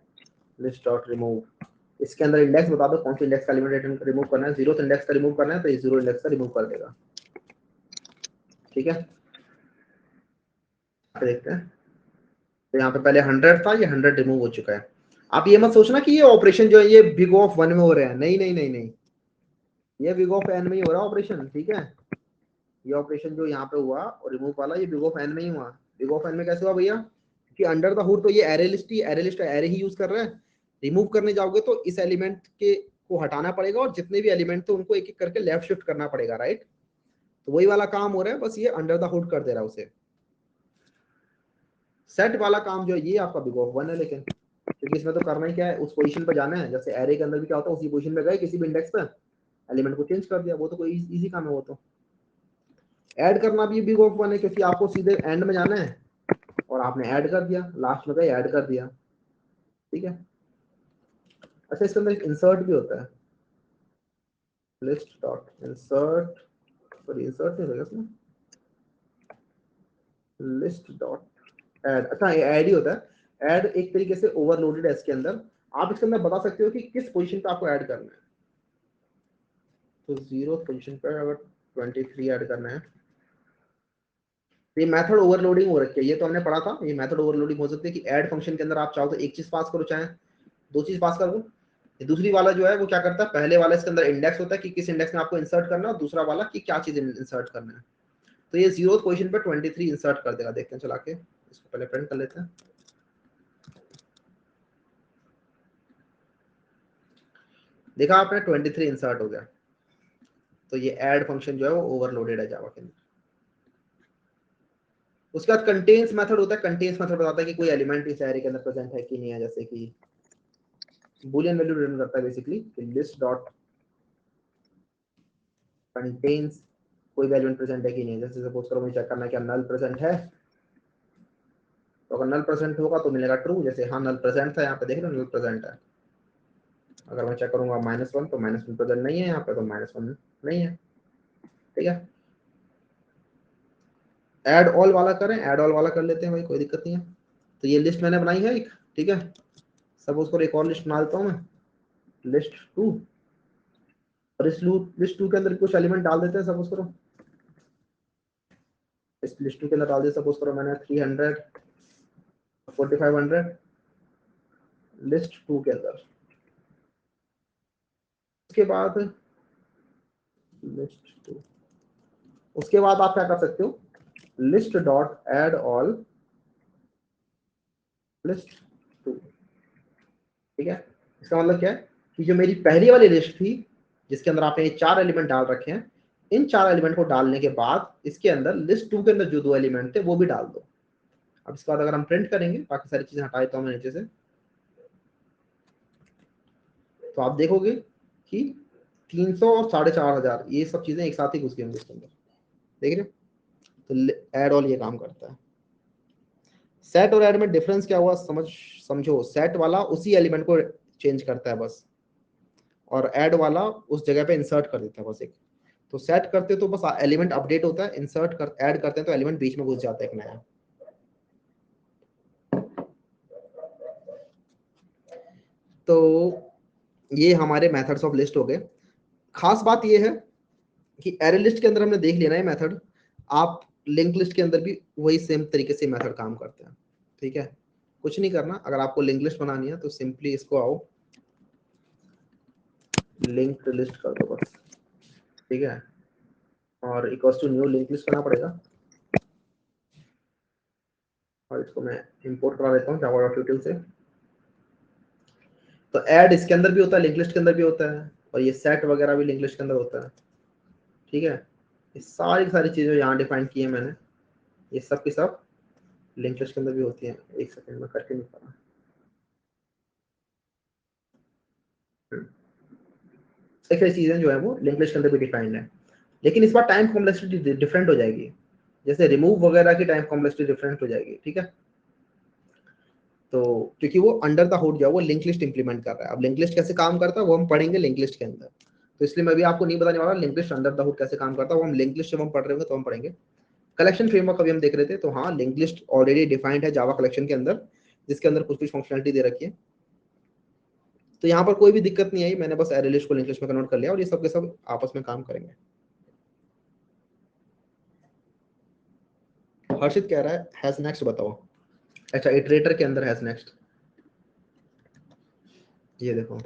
लिस्ट डॉट रिमूव, इसके अंदर इंडेक्स बता दो कौन सी इंडेक्स का एलिमेंट रिमूव करना है। 0th इंडेक्स का रिमूव करना है तो ये 0 इंडेक्स का रिमूव कर देगा। ठीक है, देखते हैं। तो यहाँ पे पहले 100 था, ये 100 रिमूव हो चुका है। आप ये मत सोचना कि ये ऑपरेशन जो है ये बिग ऑफ 1 में हो रहे हैं, नहीं नहीं नहीं नहीं, ये बिग ऑफ n में ही हो रहा है ऑपरेशन। ठीक है, ये ऑपरेशन जो यहाँ पे हुआ और रिमूव वाला ये बिग ऑफ n में ही हुआ। बिग ऑफ n में कैसे हुआ भैया कि अंडर द हुड तो ये एरे लिस्ट एरे ही यूज कर रहा है। रिमूव करने जाओगे तो इस एलिमेंट के को हटाना पड़ेगा और जितने भी एलिमेंट थे उनको एक एक करके लेफ्ट शिफ्ट करना पड़ेगा, राइट। तो वही वाला काम हो रहा है, बस ये अंडर द हुड कर दे रहा है उसे। सेट वाला काम जो है ये आपका बिग ऑफ 1 है, लेकिन क्योंकि इसमें तो करना ही क्या है, उस पोजीशन पे जाना है। जैसे एरे के अंदर भी क्या होता है, उसी पोजीशन पे गए किसी भी इंडेक्स पे, एलिमेंट को चेंज कर दिया, वो तो कोई इजी काम है। वो तो ऐड करना भी बिग ऑफ 1 है, क्योंकि आपको सीधे एंड में जाना है और आपने ऐड कर दिया, लास्ट में गए ऐड कर दिया। ठीक है, अच्छा इसके अंदर एक इंसर्ट भी होता है, list dot insert, sorry insert नहीं होगा इसमें, लिस्ट डॉट ऐड। अच्छा ये ऐड ही होता है। ऐड एक तरीके से ओवरलोडेड है इसके अंदर। आप इसके अंदर बता सकते हो कि किस पोजीशन पे आपको ऐड करना है। तो 0th पोजीशन पे अगर 23 ऐड करना है, ये मेथड ओवरलोडिंग हो रखी है, ये तो हमने पढ़ा था। ये मेथड ओवरलोडिंग हो सकती है कि ऐड फंक्शन के अंदर आप चाहो तो एक चीज पास करो, चाहे दो चीज पास कर दो। दूसरी वाला जो है वो क्या करता है, पहले वाला इसके अंदर इंडेक्स होता है कि किस इंडेक्स में आपको इंसर्ट करना है, और दूसरा वाला कि क्या चीज इंसर्ट करना है। तो ये 0th पोजीशन पे 23 इंसर्ट कर देगा। देखते हैं चला के, इसको पहले प्रिंट कर लेते हैं। देखा आपने 23 इंसर्ट हो गया। तो ये ऐड फंक्शन जो है वो ओवरलोडेड है जावा के अंदर। उसके बाद कंटेन्स मेथड होता है। कंटेन्स मेथड बताता है कि कोई एलिमेंट इस एरे के अंदर प्रेजेंट है कि नहीं है। जैसे कि बूलियन वैल्यू रिटर्न करता है बेसिकली कि लिस्ट डॉट कंटेन्स कोई भी एलिमेंट प्रेजेंट है कि नहीं है। जैसे सपोज करो मुझे चेक करना है क्या नल प्रेजेंट है, तो अगर नल प्रेजेंट होगा तो मिलेगा ट्रू। जैसे हाँ नल प्रेजेंट था, यहाँ पे देख रहे हो नल प्रेजेंट है। अगर मैं चेक करूंगा -1 तो -1 प्रेजेंट नहीं है यहाँ पे, तो -1 नहीं है। ठीक है, ऐड ऑल वाला करें, ऐड ऑल वाला कर लेते हैं भाई, कोई दिक्कत नहीं है। तो ये लिस्ट मैंने बनाई है एक, ठीक है। सपोज करो एक और लिस्ट बना देता हूँ मैं, लिस्ट 2। और इस लिस्ट 2 के अंदर कुछ एलिमेंट डाल देते हैं। सपोज करो इस लिस्ट 2 के अंदर डाल दिया, सपोज करो मैंने 300 4500 लिस्ट 2 के अंदर। उसके बाद लिस्ट 2, उसके बाद आप क्या कर सकते हो, list dot add all list 2। ठीक है, इसका मतलब क्या है कि जो मेरी पहली वाली लिस्ट थी जिसके अंदर आपने ये 4 एलिमेंट डाल रखे हैं, इन 4 एलिमेंट को डालने के बाद इसके अंदर लिस्ट 2 के अंदर जो 2 एलिमेंट थे वो भी डाल दो। अब इसके बाद अगर हम प्रिंट करेंगे, बाकी सारी चीजें हटा देता हूं मैं नीचे से, तो आप देखोगे कि 300 और 4500 ये सब चीजें एक साथ ही घुस गई होंगी इसके अंदर। देख रहे हो, तो ऐड ऑल ये काम करता है। सेट और ऐड में डिफरेंस क्या हुआ समझो। सेट वाला उसी एलिमेंट को चेंज करता है बस, और ऐड वाला उस जगह पे इंसर्ट कर देता है बस एक। तो सेट करते तो बस एलिमेंट अपडेट होता है, इंसर्ट कर ऐड करते हैं तो एलिमेंट बीच में घुस जाता है एक नया। तो ये हमारे मेथड्स ऑफ लिस्ट हो गए। खास बात ये है कि एरे लिस्ट के अंदर हमने देख लिया ना ये मेथड, आप लिंक लिस्ट के अंदर भी वही सेम तरीके से मेथड काम करते हैं। ठीक है, कुछ नहीं करना। अगर आपको लिंक लिस्ट बनानी है तो सिंपली इसको आओ लिंक लिस्ट कर दो बस। ठीक है, और equals to new link list करना पड़ेगा। और इसको मैं इंपोर्ट करा देता हूँ java.util से। तो ऐड इसके अंदर भी होता है, लिंक लिस्ट के अंदर भी होता है, और ये सेट वगैरह भी लिंक लिस्ट के अंदर होता है। ठीक है, ये सारी चीजें यहाँ डिफाइन की है मैंने, ये सब की सब लिंक लिस्ट के अंदर भी होती है। एक सेकंड में करके नहीं पा रहा, चीजें जो है वो लिंक लिस्ट के अंदर भी डिफाइंड है। लेकिन इस बार टाइम कॉम्प्लेक्सिटी डिफरेंट हो जाएगी। जैसे रिमूव वगैरह की टाइम कॉम्प्लेक्सिटी डिफरेंट हो जाएगी। ठीक है, तो क्योंकि वो अंडर द हुड जो है वो लिंक लिस्ट इंप्लीमेंट कर रहा है। अब लिंक लिस्ट कैसे काम करता है वो हम पढ़ेंगे लिंक लिस्ट के अंदर। तो इसलिए मैं भी आपको नहीं बताने वाला link list under the hood कैसे काम करता है। वो हम लिंक लिस्ट जब हम पढ़ रहे होंगे तो हम पढ़ेंगे। कलेक्शन फ्रेमवर्क अभी हम देख रहे थे, तो हाँ लिंक लिस्ट ऑलरेडी डिफाइंड है जावा कलेक्शन के अंदर, जिसके अंदर कुछ कुछ फंक्शनलिटी दे रखी है। तो यहाँ पर कोई भी दिक्कत नहीं आई, मैंने बस एरे लिस्ट को लिंक लिस्ट में कन्वर्ट कर लिया और ये सब के सब आपस में काम करेंगे। हर्षित कह रहा है हैज नेक्स्ट बताओ। अच्छा, इटरेटर के अंदर हैज नेक्स्ट, ये देखो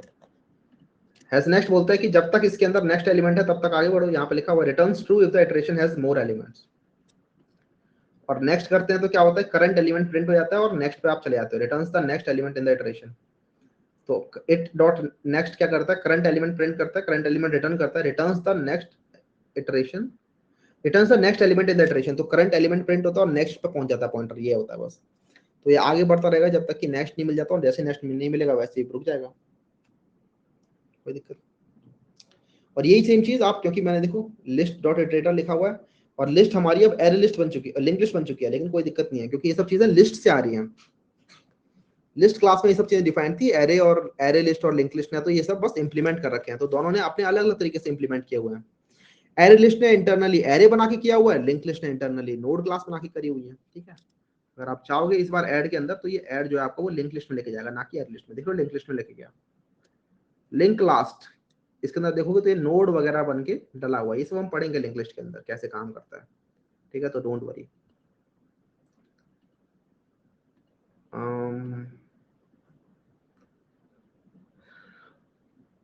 हैज नेक्स्ट बोलता है कि जब तक इसके अंदर नेक्स्ट एलिमेंट है तब तक आगे बढ़ो। यहाँ पे लिखा हुआ returns true if the iteration has more elements. और नेक्स्ट करते हैं तो क्या होता है, करंट एलिमेंट प्रिंट हो जाता है और नेक्स्ट पे आप चले जाते हो, returns the next element in the iteration. तो इट डॉट नेक्स्ट क्या करता है, करंट एलिमेंट प्रिंट करता है, करंट एलिमेंट रिटर्न करता है, returns the next iteration, returns the next element in the iteration. तो करंट एलिमेंट प्रिंट होता है और नेक्स्ट पे पहुंच जाता है पॉइंटर, ये होता है बस। तो ये आगे बढ़ता रहेगा जब तक कि नेक्स्ट नहीं मिल जाता, और जैसे नेक्स्ट नहीं मिलेगा वैसे ही रुक जाएगा, कोई दिक्कत। और यही सेम चीज आप, क्योंकि मैंने देखो लिस्ट डॉट इटरेटर लिखा हुआ है और लिस्ट हमारी अब एरे लिस्ट बन चुकी है, लिंक लिस्ट बन चुकी है, लेकिन कोई दिक्कत नहीं है क्योंकि ये सब चीजें लिस्ट से आ रही हैं। लिस्ट क्लास में ये सब चीजें डिफाइंड थी, एरे और एरे लिस्ट और लिंक लिस्ट ने तो ये सब बस इंप्लीमेंट कर रखे हैं। तो दोनों ने अपने अलग अलग तरीके से इंप्लीमेंट किए हुए हैं। एरे लिस्ट ने इंटरनली एरे बना के किया हुआ है, लिंक लिस्ट ने इंटरनली नोड क्लास बना के करी हुई है। ठीक है, अगर आप चाहोगे इस बार ऐड के अंदर तो ये ऐड जो है आपको वो लिंक लिस्ट में लेके जाएगा, ना कि एरे लिस्ट में। देखो लिंक लिस्ट में लेके गया, लिंक लास्ट इसके अंदर देखोगे तो ये नोड वगैरह बन के डला हुआ है। ये सब हम पढ़ेंगे लिंक लिस्ट के अंदर कैसे काम करता है। ठीक है, तो डोंट वरी।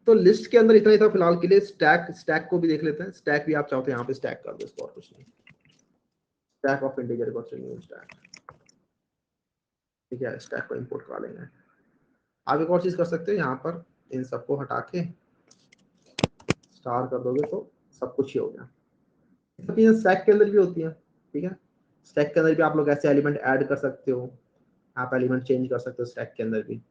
तो लिस्ट के अंदर इतना ही था फिलहाल के लिए। स्टैक को भी देख लेते हैं। स्टैक भी आप चाहो तो यहाँ पे स्टैक कर दो, इसको और कुछ नहीं। स्टैक ऑफ इंटीजर को चाहिए स्टैक, ठीक है, स्टैक को इंपोर्ट करा लेंगे। आप एक और चीज कर सकते हो, यहाँ पर इन सबको हटा के स्टार कर दोगे तो सब कुछ ही हो गया। सब चीजें स्टैक के अंदर भी होती है। ठीक है, स्टैक के अंदर भी आप लोग ऐसे एलिमेंट ऐड कर सकते हो, आप एलिमेंट चेंज कर सकते हो स्टैक के अंदर भी,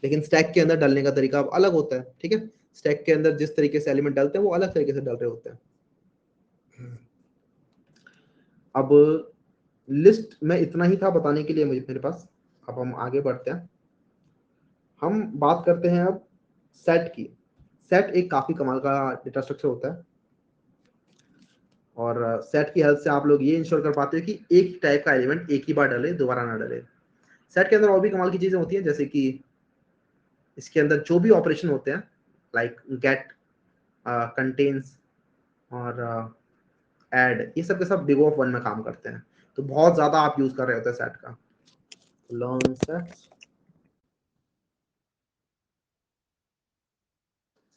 लेकिन स्टैक के अंदर डालने का तरीका अलग होता है। ठीक है, स्टैक के अंदर जिस तरीके से एलिमेंट डालते हैं वो अलग तरीके से डाल रहे होते हैं। अब लिस्ट में इतना ही था बताने के लिए मुझे मेरे पास। अब हम आगे बढ़ते हैं, हम बात करते हैं अब सेट की। सेट एक काफी कमाल का डेटा स्ट्रक्चर होता है और सेट की हेल्प से आप लोग ये इंश्योर कर पाते हो कि एक टाइप का एलिमेंट एक ही बार डाले, दोबारा ना डाले। सेट के अंदर और भी कमाल की चीजें होती हैं, जैसे कि इसके अंदर जो भी ऑपरेशन होते हैं लाइक गेट, कंटेन्स और ऐड, ये सब के सब बिग ऑफ वन में काम करते हैं। तो बहुत ज्यादा आप यूज कर रहे होते हैं सेट का। लर्न सेट,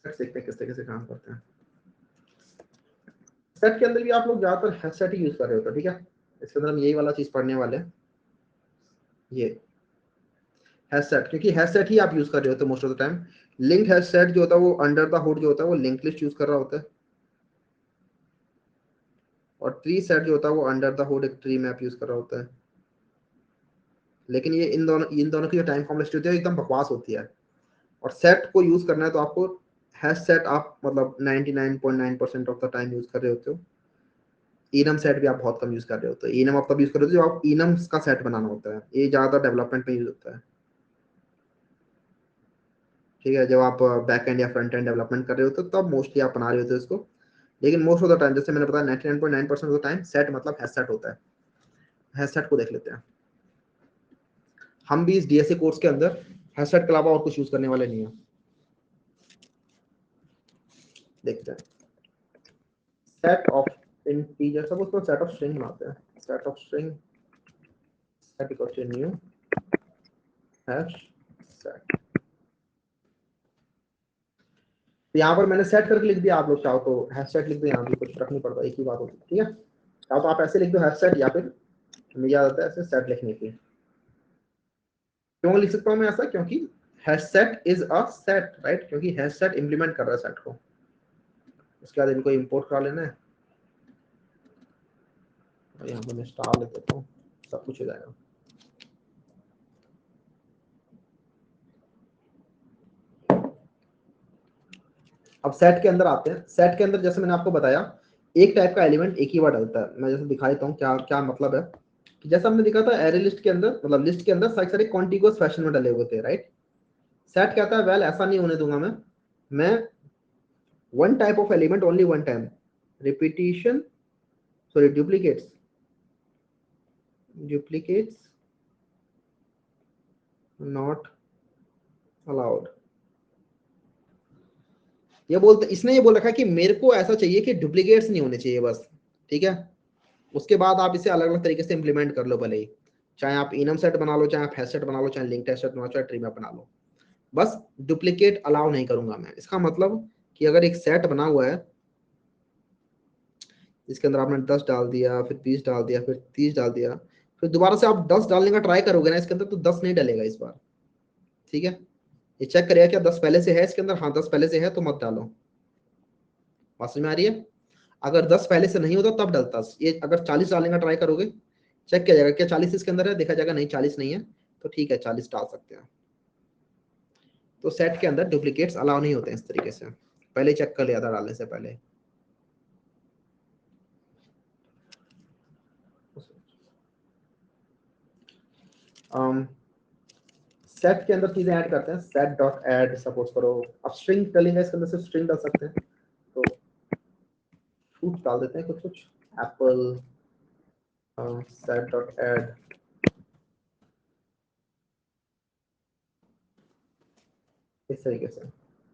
देखते हैं किस तरीके से काम करते हैं। सेट के अंदर भी आप लोग ज्यादातर हैश सेट ही यूज कर रहे होते हैं। ठीक है, इसके अंदर हम यही वाला चीज पढ़ने वाले हैं, ये हैश सेट, क्योंकि हैश सेट ही आप यूज कर रहे होते हैं most of the time. Linked hash set जो होता है वो अंडर द हुड जो होता है वो लिंक लिस्ट यूज कर रहा होता है, और ट्री सेट जो होता है वो अंडर द हुड एक ट्री मैप यूज कर रहा होता है। लेकिन ये इन दोनों की जो टाइम कॉम्प्लेक्सिटी होती है एकदम बकवास होती है। और सेट को यूज करना है तो आपको हैश सेट आप मतलब 99.9% ऑफ द टाइम यूज कर रहे होते हो। इनम सेट भी आप बहुत कम यूज कर रहे होते हो। इनम आप तब यूज कर रहे हो जब आप इनम का सेट बनाना होता है, ये ज्यादा डेवलपमेंट में यूज होता है। ठीक है, जब आप बैक एंड या फ्रंट एंड डेवलपमेंट कर रहे होते हो तब मोस्टली आप बना रहे होते हो इसको। लेकिन मोस्ट ऑफ द टाइम, जैसे मैंने बताया 99.9% ऑफ द टाइम सेट मतलब हैश सेट होता है। हैश सेट को देख लेते हैं। हम भी इस डीएसए कोर्स के अंदर हैश सेट के अलावा और कुछ यूज करने वाले नहीं है। देखते हैं, सेट ऑफ इंटीजर, सब उसको सेट ऑफ स्ट्रिंग बनाते हैं। Set of string set equal to new hash set. तो यहाँ पर मैंने सेट करके लिख दिया, आप लोग चाहो तो हैश सेट लिख दो, यहाँ भी कुछ फर्क नहीं पड़ता, एक ही बात होती है। ठीक है, चाहो तो आप ऐसे लिख दो हैश सेट, या फिर मुझे याद आता है ऐसे सेट लिखने की। क्यों लिख सकता हूँ मैं ऐसा, क्योंकि hash set is a set, right, क्योंकि हैश सेट इंप्लीमेंट कर रहा है सेट को। उसके बाद इनको इंपोर्ट करा लेना है, यहाँ पर मैं स्टार लिख देता हूँ, सब कुछ हो जाएगा। अब सेट के अंदर आते हैं। सेट के अंदर जैसे मैंने आपको बताया एक टाइप का एलिमेंट एक ही बार डलता है। मैं जैसे दिखा देता हूँ क्या क्या मतलब है। जैसा हमने देखा था एरे लिस्ट के अंदर, मतलब लिस्ट के अंदर सारे कॉन्टिगुअस फैशन में डले हुए थे, राइट। सेट कहता है वेल ऐसा नहीं होने दूंगा मैं one type of element only one time, repetition, sorry, duplicates not allowed. ये बोलते, इसने ये बोल रखा है कि मेरे को ऐसा चाहिए कि डुप्लीकेट्स नहीं होने चाहिए बस, ठीक है। उसके बाद आप इसे अलग अलग तरीके से इंप्लीमेंट कर लो, भले ही चाहे आप इनम सेट बना लो, चाहे आप हैश सेट बना लो, चाहे लिंक टेस्ट सेट बना लो, चाहे ट्री मैप बना लो, बस डुप्लीकेट अलाउ नहीं करूंगा मैं। इसका मतलब कि अगर एक सेट बना हुआ है इसके अंदर आपने 10 डाल दिया, फिर 20 डाल दिया, फिर 30 डाल दिया, फिर दोबारा से आप 10 डालने का ट्राई करोगे ना इसके अंदर, तो 10 नहीं डलेगा इस बार, ठीक है। ये चेक करेगा क्या 10 पहले से है इसके अंदर, हाँ 10 पहले से है तो मत डालो। बात समझ में आ रही है? अगर 10 पहले से नहीं होता तब डलता। ये अगर 40 डालने का ट्राई करोगे, चेक किया जाएगा क्या 40 इसके अंदर है, देखा जाएगा नहीं 40 नहीं है, तो ठीक है 40 डाल सकते हैं। तो सेट के अंदर डुप्लीकेट्स अलाउ नहीं होते हैं इस तरीके से, पहले चेक कर लिया था डालने से पहले। सेट के अंदर चीजें ऐड करते हैं, सेट डॉट ऐड सपोज करो, अब स्ट्रिंग डलेंगे इसके अंदर, सिर्फ स्ट्रिंग डाल सकते हैं, तो फ्रूट डाल देते हैं कुछ कुछ, एप्पल, सेट डॉट ऐड, इस तरीके से,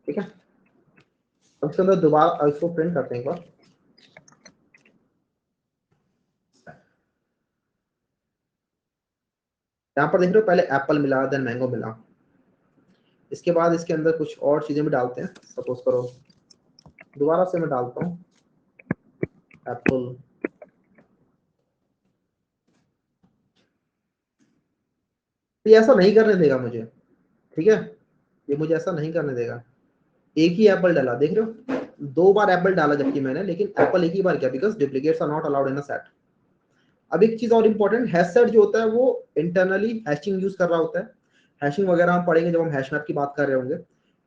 ठीक है। अब इसके अंदर दोबारा इसको प्रिंट करते हैं एक बार। यहाँ पर देख रहे हो पहले एप्पल मिला, देन मैंगो मिला, इसके बाद इसके अंदर कुछ और चीजें भी डालते हैं, सपोज करो दोबारा से मैं डालता हूँ एप्पल, ये ऐसा नहीं करने देगा मुझे, ठीक है, ये मुझे ऐसा नहीं करने देगा। एक ही एप्पल डाला, देख रहे हो 2 बार एप्पल डाला जबकि मैंने, लेकिन एप्पल एक ही बार किया, because duplicates are not allowed in a set. अब एक चीज और इंपॉर्टेंट, हैश सेट जो होता है वो इंटरनली हैशिंग यूज कर रहा होता है। हैशिंग वगैरह हम पढ़ेंगे जब हम हैश मैप की बात कर रहे होंगे।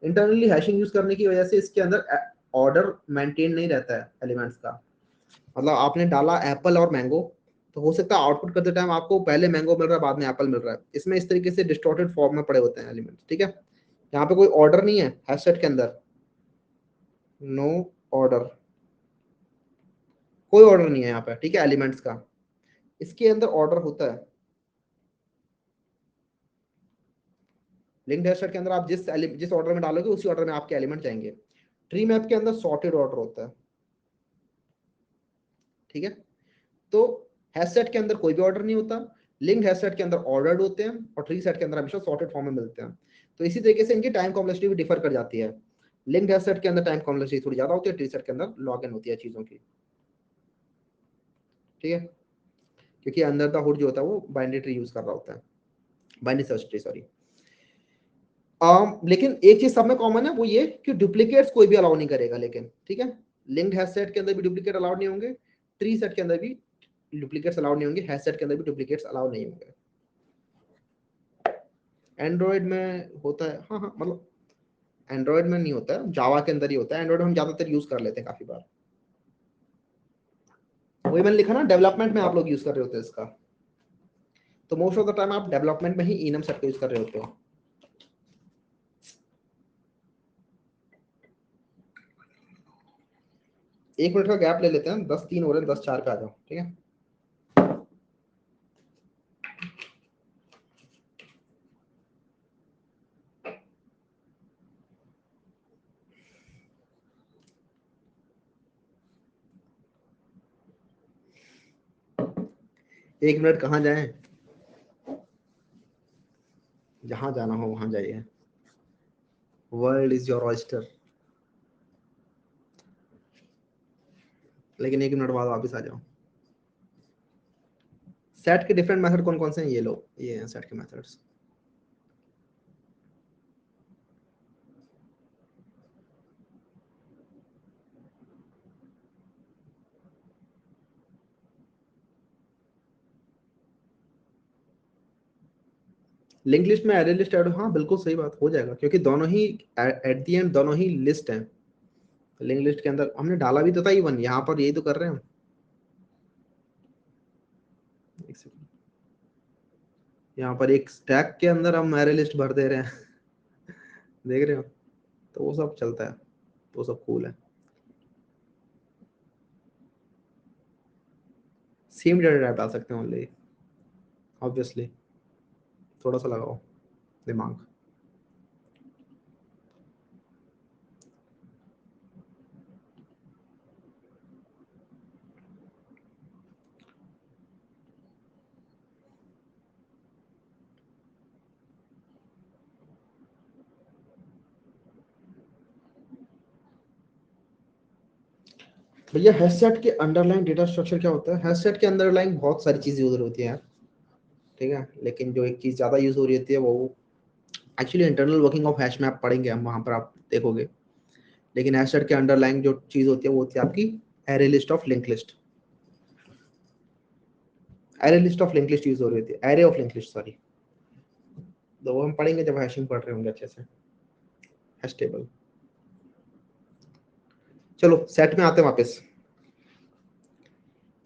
इंटरनली हैशिंग यूज करने की वजह से इसके अंदर ऑर्डर मेंटेन नहीं रहता है एलिमेंट्स का। मतलब आपने डाला एप्पल और मैंगो, तो हो सकता है आउटपुट करते टाइम आपको पहले मैंगो मिल रहा है बाद में एप्पल मिल रहा है, इसमें इस तरीके से डिस्टॉर्टेड फॉर्म में पड़े होते हैं एलिमेंट्स, ठीक है। यहाँ पे कोई ऑर्डर नहीं है हैश सेट के अंदर, नो ऑर्डर, कोई ऑर्डर नहीं है यहाँ पे, ठीक है, एलिमेंट्स का। इसके अंदर ऑर्डर होता है। लिंक्ड हैश सेट के अंदर आप जिस ऑर्डर में डालोगे उसी ऑर्डर में आपके एलिमेंट जाएंगे। ट्री मैप के अंदर सॉर्टेड ऑर्डर होता है, ठीक है। तो हैश सेट के अंदर कोई भी ऑर्डर नहीं होता, लिंक्ड हैश सेट के अंदर ऑर्डर्ड होते हैं, और ट्री सेट के अंदर हमेशा सॉर्टेड फॉर्म में मिलते हैं। तो इसी तरीके से इनकी टाइम कॉम्प्लेक्सिटी भी डिफर कर जाती है। लिंक्ड हैश सेट के अंदर टाइम कॉम्प्लेक्सिटी थोड़ी ज्यादा होती है, ट्री सेट के अंदर लॉग इन होती है चीजों की, ठीक है, क्योंकि अंदर द हुड जो होता है वो बाइनरी ट्री यूज कर रहा होता है, बाइनरी सर्च ट्री, सॉरी। लेकिन एक चीज सब में कॉमन है, वो ये कि डुप्लीकेट्स कोई भी अलाउ नहीं करेगा, लेकिन ठीक है, लिंक्ड हैश सेट के अंदर भी डुप्लीकेट अलाउड नहीं होंगे, ट्री सेट के अंदर भी डुप्लीकेट्स अलाउड नहीं होंगे, हैश सेट के अंदर भी डुप्लीकेट्स अलाउड नहीं होंगे। एंड्रॉयड में होता है, हाँ हाँ, मतलब एंड्रॉयड में नहीं होता है, जावा के अंदर ही होता है, एंड्रॉयड हम ज्यादातर यूज कर लेते हैं काफी बार। वही मैंने लिखा ना, डेवलपमेंट में आप लोग यूज कर रहे होते हैं इसका, तो मोस्ट ऑफ द टाइम आप डेवलपमेंट में ही इनम सेट का यूज कर रहे होते हो। एक मिनट का गैप ले लेते हैं, 10:03 हो रहे हैं, 10:04 पे आ जाओ, ठीक है। एक मिनट कहाँ जाएं, जहां जाना हो वहां जाइए, वर्ल्ड इज योर ऑयस्टर। लेकिन एक मिनट बाद वापस आ जाओ। सेट के डिफरेंट मेथड कौन कौन से हैं, ये लो, ये हैं सेट के मेथड्स। लिंक लिस्ट में एरे लिस्ट ऐड, हाँ बिल्कुल सही बात, हो जाएगा, क्योंकि दोनों ही एट दी एंड दोनों ही लिस्ट हैं। लिंक लिस्ट के अंदर हमने डाला भी तो था इवन, यहाँ पर यही तो कर रहे हैं हम। एक सेकंड, यहाँ पर एक स्टैक के अंदर हम एरे लिस्ट भर दे रहे हैं देख रहे हो, तो वो सब चलता है, तो वो सब कूल है। सेम डेटा टाइप डाल सकते हैं ओनली, ऑब्वियसली। थोड़ा सा लगाओ दिमाग। भैया हैश सेट के अंडरलाइन डेटा स्ट्रक्चर क्या होता है? हैश सेट के अंडरलाइन बहुत सारी चीजें यूज होती है यार, ठीक है, लेकिन जो एक चीज ज्यादा यूज हो रही होती है वो actually internal working of hash में आप पढ़ेंगे, हम वहां पर आप देखोगे। लेकिन हैश सेट के अंडरलाइन जो चीज होती है वो होती है आपकी array list of link list. Array list of link list use हो रही होती है, array of link list, sorry. तो वो हम पढ़ेंगे जब हैशिंग पढ़ रहे होंगे अच्छे से, हैश टेबल। चलो सेट में आते हैं वापस।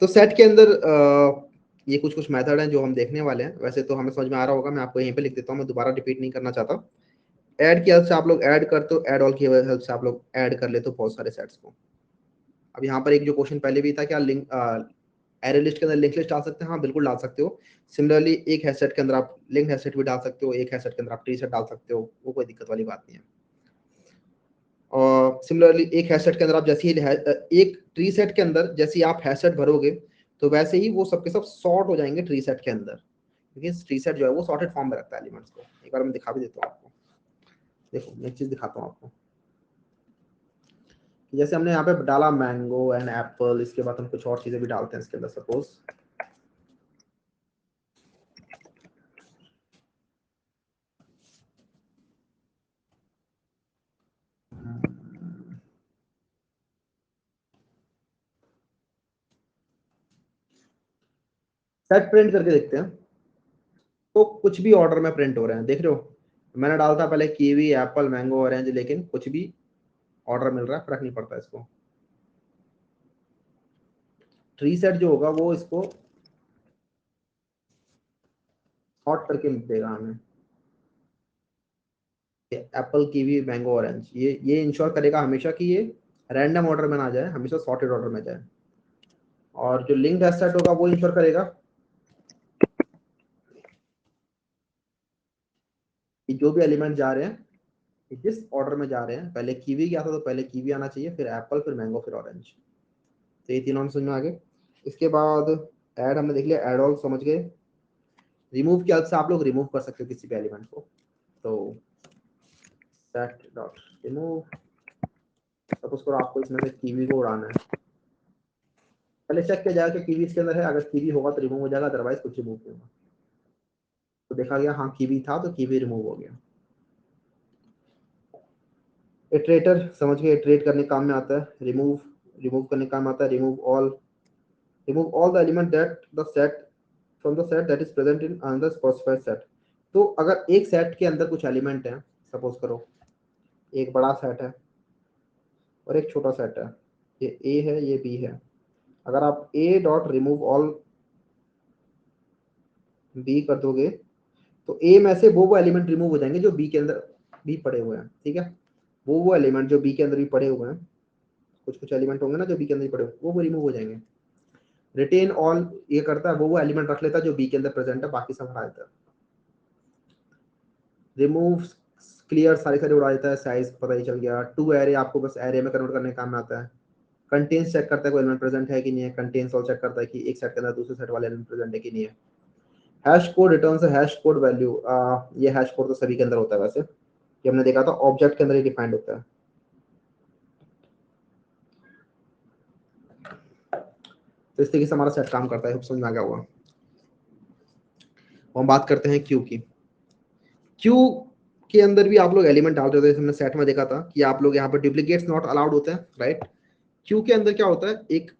तो सेट के अंदर ये कुछ कुछ मेथड हैं जो हम देखने वाले हैं। वैसे तो हमें समझ में आ रहा होगा, मैं आपको यहीं पे लिख देता हूँ, मैं दोबारा रिपीट नहीं करना चाहता। ऐड की हेल्प से आप लोग ऐड करते हो, ऐड ऑल की हेल्प से आप लोग ऐड कर लेते हो बहुत सारे सेट्स को। अब यहाँ पर एक जो क्वेश्चन पहले भी था, क्या लिंक एरे लिस्ट के अंदर लिंक लिस्ट डाल सकते हैं? हाँ बिल्कुल डाल सकते हो। सिमिलरली एक हैश सेट के अंदर आप लिंक हैश सेट भी डाल सकते हो, एक हैश सेट के अंदर आप ट्री सेट डाल सकते हो, वो कोई दिक्कत वाली बात नहीं है। और सिमिलरली एक हैश सेट के अंदर आप जैसे ही एक ट्री सेट के अंदर जैसे ही आप हैश सेट भरोगे तो वैसे ही वो सबके सब सॉर्ट हो जाएंगे ट्री सेट के अंदर, क्योंकि ट्री सेट जो है वो सॉर्टेड फॉर्म में रखता है एलिमेंट्स को। एक बार मैं दिखा भी देता हूँ आपको, देखो मैं एक चीज दिखाता हूँ आपको। जैसे हमने यहाँ पे डाला मैंगो एंड एप्पल, इसके बाद हम कुछ और चीजें भी डालते हैं इसके अंदर, सपोज सेट प्रिंट करके देखते हैं तो कुछ भी ऑर्डर में प्रिंट हो रहे हैं, देख रहे हो? मैंने डाला था पहले कीवी एप्पल मैंगो ऑरेंज, लेकिन कुछ भी ऑर्डर मिल रहा है, फर्क नहीं पड़ता इसको। ट्री सेट जो होगा वो इसको सॉर्ट करके लिख देगा हमें, एप्पल कीवी मैंगो ऑरेंज, ये इंश्योर करेगा हमेशा कि ये रैंडम ऑर्डर में ना जाए, हमेशा सॉर्टेड ऑर्डर में जाए। और जो लिंक्ड एसेट होगा वो इंश्योर करेगा कि जो भी एलिमेंट जा रहे हैं कि जिस ऑर्डर में जा रहे हैं, पहले कीवी गया था तो पहले कीवी आना चाहिए, फिर एप्पल, फिर मैंगो, फिर ऑरेंज। तो ये तीनों हम समझ में आ गए। इसके बाद ऐड हमने देख लिया, ऐड ऑल समझ गए। रिमूव की हेल्प से आप लोग रिमूव कर सकते हो किसी भी एलिमेंट को। तो सेट डॉट रिमूव, सपोज करो आपको इसमें से कीवी को उड़ाना है, पहले चेक किया जाएगा कि कीवी इसके अंदर है, अगर कीवी होगा तो रिमूव हो जाएगा, अदरवाइज कुछ रिमूव नहीं होगा। तो देखा गया हाँ कीवी था तो कीवी रिमूव हो गया। इटरेटर समझ गए, इटरेट करने काम में आता है। रिमूव, रिमूव करने काम आता है। Remove all, remove all the element that the set from the set that is present in another specified set। तो अगर एक सेट के अंदर कुछ एलिमेंट हैं, सपोज करो एक बड़ा सेट है और एक छोटा सेट है, ये ए है ये बी है, अगर आप ए डॉट रिमूव ऑल बी कर दोगे तो ए में से वो एलिमेंट रिमूव हो जाएंगे जो बी के अंदर भी पड़े हुए हैं, ठीक है? वो एलिमेंट जो बी के अंदर भी पड़े हुए हैं, कुछ कुछ एलिमेंट होंगे ना जो बी के अंदर भी पड़े हुए, वो रिमूव हो जाएंगे। रिटेन ऑल ये करता है वो एलिमेंट रख लेता है जो बी के अंदर प्रेजेंट है, बाकी सब हटा देता है। रिमूव क्लियर सारे सारे उड़ा देता है, साइज पता ही चल गया। टू एरे आपको बस एरे में कन्वर्ट करने का काम में आता है। कंटेन्स चेक करता है कोई एलिमेंट प्रेजेंट है कि नहीं है। कंटेन्स ऑल चेक करता है कि एक सेट के अंदर दूसरे सेट वाले एलिमेंट प्रेजेंट है कि नहीं है। Hash code returns hash code value, ये हैश कोड तो सभी के अंदर होता है वैसे, ये हमने देखा था ऑब्जेक्ट के अंदर ही डिफाइंड होता है। तो इस तरीके से हमारा सेट काम करता है, समझ में आ गया होगा। हम बात करते हैं क्यू की। क्यू के अंदर भी आप लोग एलिमेंट डालते होते हैं, हमने सेट में देखा था कि आप लोग यहाँ पर डुप्लीकेट्स नॉट अलाउड होते हैं, राइट? क्यू के अंदर क्या होता है, एक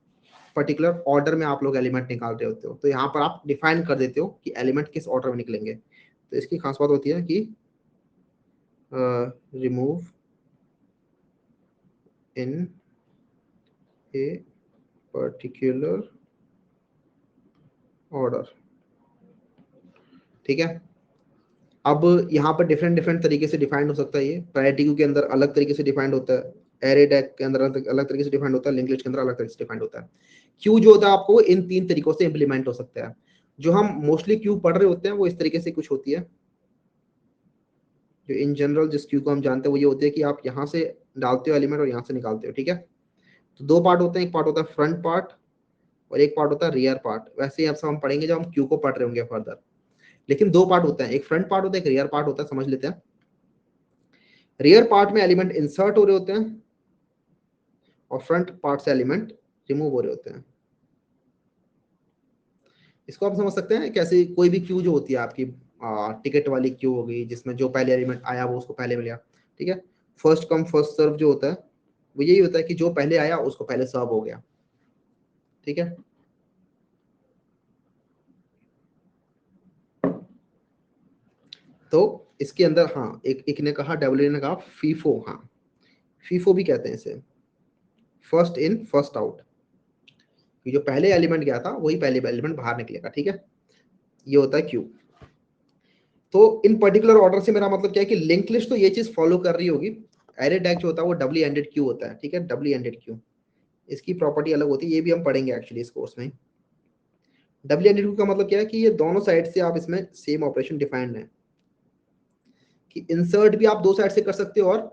पर्टिकुलर ऑर्डर में आप लोग एलिमेंट निकाल रहे होते हो, तो यहाँ पर आप डिफाइन कर देते हो कि एलिमेंट किस ऑर्डर में निकलेंगे। तो इसकी खास बात होती है कि remove in a particular order, ठीक है? अब यहाँ पर डिफरेंट डिफरेंट तरीके से डिफाइंड हो सकता है। ये प्रायोरिटी क्यू के अंदर अलग तरीके से डिफाइंड होता है, एरे डेक के अंदर अलग तरीके से डिफाइंड होता है, लिंक लिस्ट के अंदर अलग तरीके से डिफाइंड होता है। क्यू जो होता है आपको इन 3 तरीकों से इंप्लीमेंट हो सकता है। जो हम मोस्टली क्यू पढ़ रहे होते हैं वो इस तरीके से कुछ होती है। जो इन जनरल जिस क्यू को हम जानते हैं वो ये होती है कि आप यहाँ से डालते हो एलिमेंट और यहाँ से निकालते हो, ठीक है। तो 2 पार्ट होते हैं, एक पार्ट होता है फ्रंट पार्ट और एक पार्ट होता है रियर पार्ट। वैसे ही अब हम पढ़ेंगे जब हम क्यू को पढ़ रहे होंगे फर्दर। लेकिन 2 पार्ट होते हैं, एक फ्रंट पार्ट होता है, एक रियर पार्ट होता है। समझ लेते हैं। रियर पार्ट में एलिमेंट इंसर्ट हो रहे होते हैं और फ्रंट पार्ट से एलिमेंट रिमूव हो रहे होते हैं। इसको आप समझ सकते हैं कैसे, कोई भी क्यू जो होती है आपकी टिकट वाली क्यू हो गई, जिसमें जो पहले एलिमेंट आया वो उसको पहले मिल गया, ठीक है। फर्स्ट कम फर्स्ट सर्व जो होता है वो यही होता है कि जो पहले आया उसको पहले सर्व हो गया, ठीक है। तो इसके अंदर हाँ एक ने कहा, डब्ल्यू ने कहा फीफो, हाँ फीफो भी कहते हैं इसे, फर्स्ट इन फर्स्ट आउट। जो पहले एलिमेंट गया था वही पहले एलिमेंट बाहर निकलेगा, ठीक है। ये होता है क्यू। तो इन पर्टिकुलर ऑर्डर से मेरा मतलब क्या है कि लिंक लिस्ट तो ये चीज फॉलो कर रही होगी। एरे टैग जो होता है वो डबली एंडेड क्यू होता है, ठीक है, डबली एंडेड क्यू। इसकी प्रॉपर्टी अलग होती है, ये भी हम पढ़ेंगे एक्चुअली इस कोर्स में। डबली एंडेड क्यू का मतलब क्या है कि ये दोनों साइड से आप इसमें सेम ऑपरेशन डिफाइंड है कि इंसर्ट भी आप 2 साइड से कर सकते हो और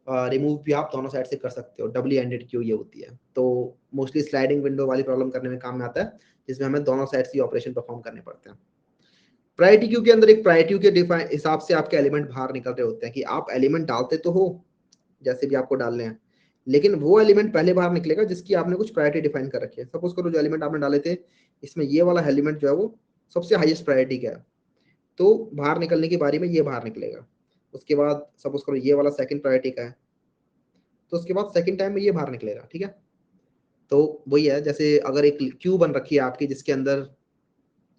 रिमूव भी आप दोनों साइड से कर सकते हो। डबली एंडेड क्यू ये होती है। तो मोस्टली स्लाइडिंग विंडो वाली प्रॉब्लम करने में काम में आता है, जिसमें हमें दोनों साइड से ऑपरेशन परफॉर्म करने पड़ते हैं। प्रायोरिटी क्यू के अंदर एक प्रायोरिटी के डिफाइन हिसाब से आपके एलिमेंट बाहर निकल रहे होते हैं कि आप एलिमेंट डालते तो हो जैसे भी आपको डालने हैं, लेकिन वो एलिमेंट पहले बाहर निकलेगा जिसकी आपने कुछ प्रायोरिटी डिफाइन कर रखी है। सपोज करो जो एलिमेंट आपने डाले थे इसमें ये वाला एलिमेंट जो है वो सबसे हाईएस्ट प्रायोरिटी का है, तो बाहर निकलने की बारी में ये बाहर निकलेगा। उसके बाद सपोज करो ये वाला सेकंड प्रायोरिटी का है, तो उसके बाद सेकंड टाइम में ये बाहर निकलेगा, ठीक है। तो वही है, जैसे अगर एक क्यू बन रखी है आपकी जिसके अंदर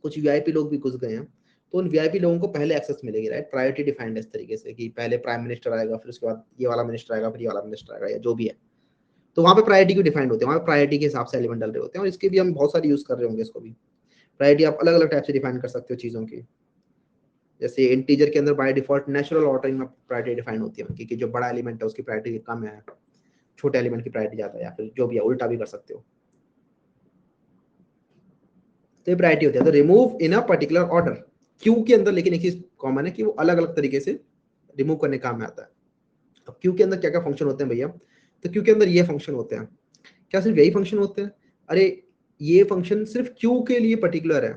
कुछ वीआईपी लोग भी घुस गए हैं, तो उन वीआईपी लोगों को पहले एक्सेस मिलेगी, राइट। प्रायोरिटी डिफाइंड है इस तरीके से कि पहले प्राइम मिनिस्टर आएगा, फिर उसके बाद ये वाला मिनिस्टर आएगा, फिर ये वाला मिनिस्टर आएगा, या जो भी है। तो वहाँ पे प्रायोरिटी क्यों डिफाइंड होते हैं, वहाँ पे प्रायोरिटी के हिसाब से एलिमेंट डल रहे होते हैं। और इसके भी हम बहुत सारे यूज कर रहे होंगे इसको भी। प्रायोरिटी आप अलग अलग टाइप से डिफाइन कर सकते हो चीजों की। जैसे इंटीजर के अंदर बाय डिफॉल्ट नेचुरल ऑर्डरिंग में प्रायोरिटी डिफाइन होती है उनकी, कि जो बड़ा एलिमेंट है उसकी प्रायोरिटी कम है, छोटे एलिमेंट की प्रायोरिटी ज्यादा है, या फिर जो भी है उल्टा भी कर सकते हो। तो ये प्रायोरिटी होती है। तो remove in a particular order Q के अंदर, लेकिन एक चीज कॉमन है कि वो अलग अलग तरीके से रिमूव करने काम में आता है। अब क्यू के अंदर क्या क्या फंक्शन होते हैं भैया, तो क्यू के अंदर ये फंक्शन होते हैं। क्या सिर्फ यही फंक्शन होते हैं? अरे ये फंक्शन सिर्फ क्यू के लिए पर्टिकुलर है,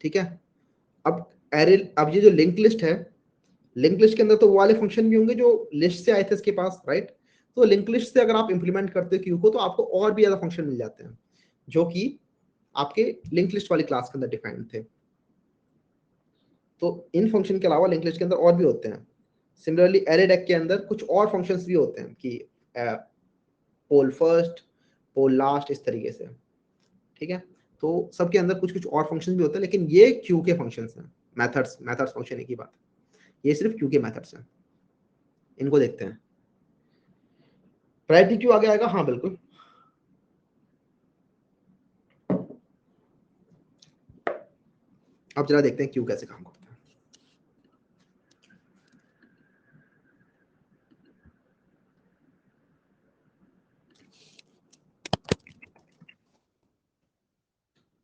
ठीक है। अब एरे, अब ये जो लिंक लिस्ट है, लिंक लिस्ट के अंदर तो वो वाले फंक्शन भी होंगे जो लिस्ट से आए थे इसके पास, राइट। तो लिंक लिस्ट से अगर आप इंप्लीमेंट करते हो क्यू को, तो आपको और भी ज्यादा फंक्शन मिल जाते हैं जो कि आपके लिंक लिस्ट वाली क्लास के अंदर डिफाइंड थे। तो इन फंक्शन के अलावा लिंक लिस्ट के अंदर और भी होते हैं। सिमिलरली एरे डेक के अंदर कुछ और फंक्शंस भी होते हैं कि पोल फर्स्ट, पोल लास्ट, इस तरीके से, ठीक है। तो सबके अंदर कुछ कुछ और फंक्शंस भी होते हैं, लेकिन ये क्यू के फंक्शंस हैं। मेथड्स फंक्शन एक ही बात है, ये सिर्फ क्यू के मेथड्स हैं। इनको देखते हैं। प्रायोरिटी क्यू आगे आएगा, हाँ बिल्कुल। अब जरा देखते हैं क्यू कैसे काम करता है।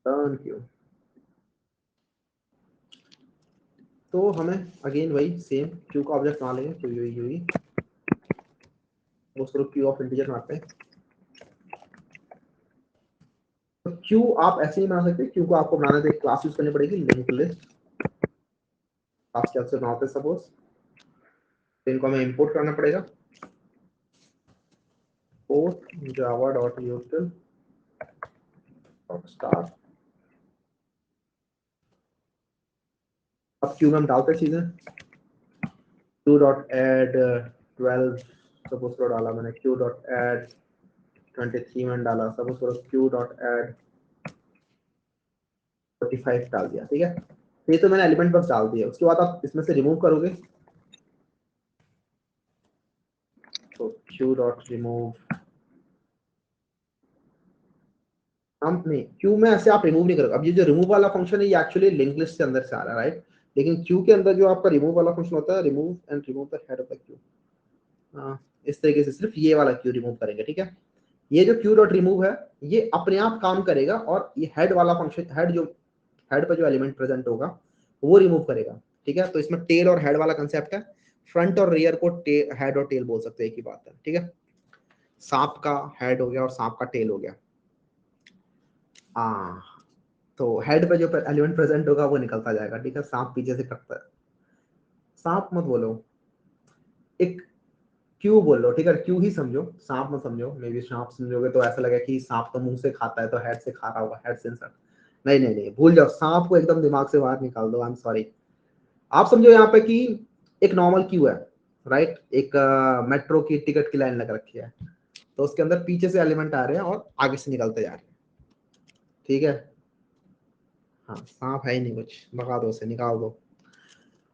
टर्न क्यू, तो हमें अगेन वही सेम क्यू का ऑब्जेक्ट बना लेंगे। तो यू उसको क्यू ऑफ इंटीजर बनाते हैं। तो क्यू आप ऐसे नहीं बना सकते, क्यू को आपको बनाने के लिए क्लास यूज करनी पड़ेगी, लिंक लिस्ट क्लास के से बनाते हैं सपोज। तो इनको हमें इंपोर्ट करना पड़ेगा। Post Java dot यूटिल dot star. अब क्यू में हम डालते हैं चीजें। क्यू डॉट एड 12 सपोज करो डाला मैंने, क्यू डॉट एड 23 में डाला, सपोज करो क्यू डॉट एड 45 डाल दिया, ठीक है। तो ये तो मैंने एलिमेंट बस डाल दिया। उसके बाद आप इसमें से रिमूव करोगे, तो क्यू डॉट रिमूव, हम नहीं क्यू में ऐसे आप रिमूव नहीं करोगे। अब ये जो रिमूव वाला फंक्शन है ये एक्चुअली लिंक लिस्ट के अंदर से आ रहा है, राइट। लेकिन क्यू के अंदर जो आपका रिमूव वाला फंक्शन होता है, remove and remove the head of the Q, इस तरीके से सिर्फ ये वाला क्यू रिमूव करेंगे, ठीक है। ये जो क्यू डॉट रिमूव है ये अपने आप काम करेगा और ये हेड वाला फंक्शन, हेड पर जो एलिमेंट प्रेजेंट होगा वो रिमूव करेगा, ठीक है। तो इसमें टेल और हेड वाला कंसेप्ट है, फ्रंट और रियर को हेड और टेल बोल सकते हैं, एक ही बात है, ठीक है। सांप का हेड हो गया और सांप का टेल हो गया। तो हेड पे जो एलिमेंट प्रेजेंट होगा वो निकलता जाएगा, ठीक है। सांप पीछे से कटता है, सांप मत बोलो, एक क्यू बोल लो, ठीक है। क्यू ही समझो, सांप मत समझो। मे बी सांप समझोगे तो ऐसा लगे कि सांप तो मुंह से खाता है तो हेड से खा रहा होगा, हेड से इंसर्ट। नहीं नहीं नहीं, भूल जाओ, सांप को एकदम दिमाग से बाहर निकाल दो। I am sorry. आप समझो यहाँ पे कि एक नॉर्मल क्यू है, राइट। एक मेट्रो की टिकट की लाइन लग रखी है, तो उसके अंदर पीछे से एलिमेंट आ रहे हैं और आगे से निकलते जा रहे हैं, ठीक है। हाँ, सांप है ही नहीं कुछ, भगा दो उसे, निकाल दो।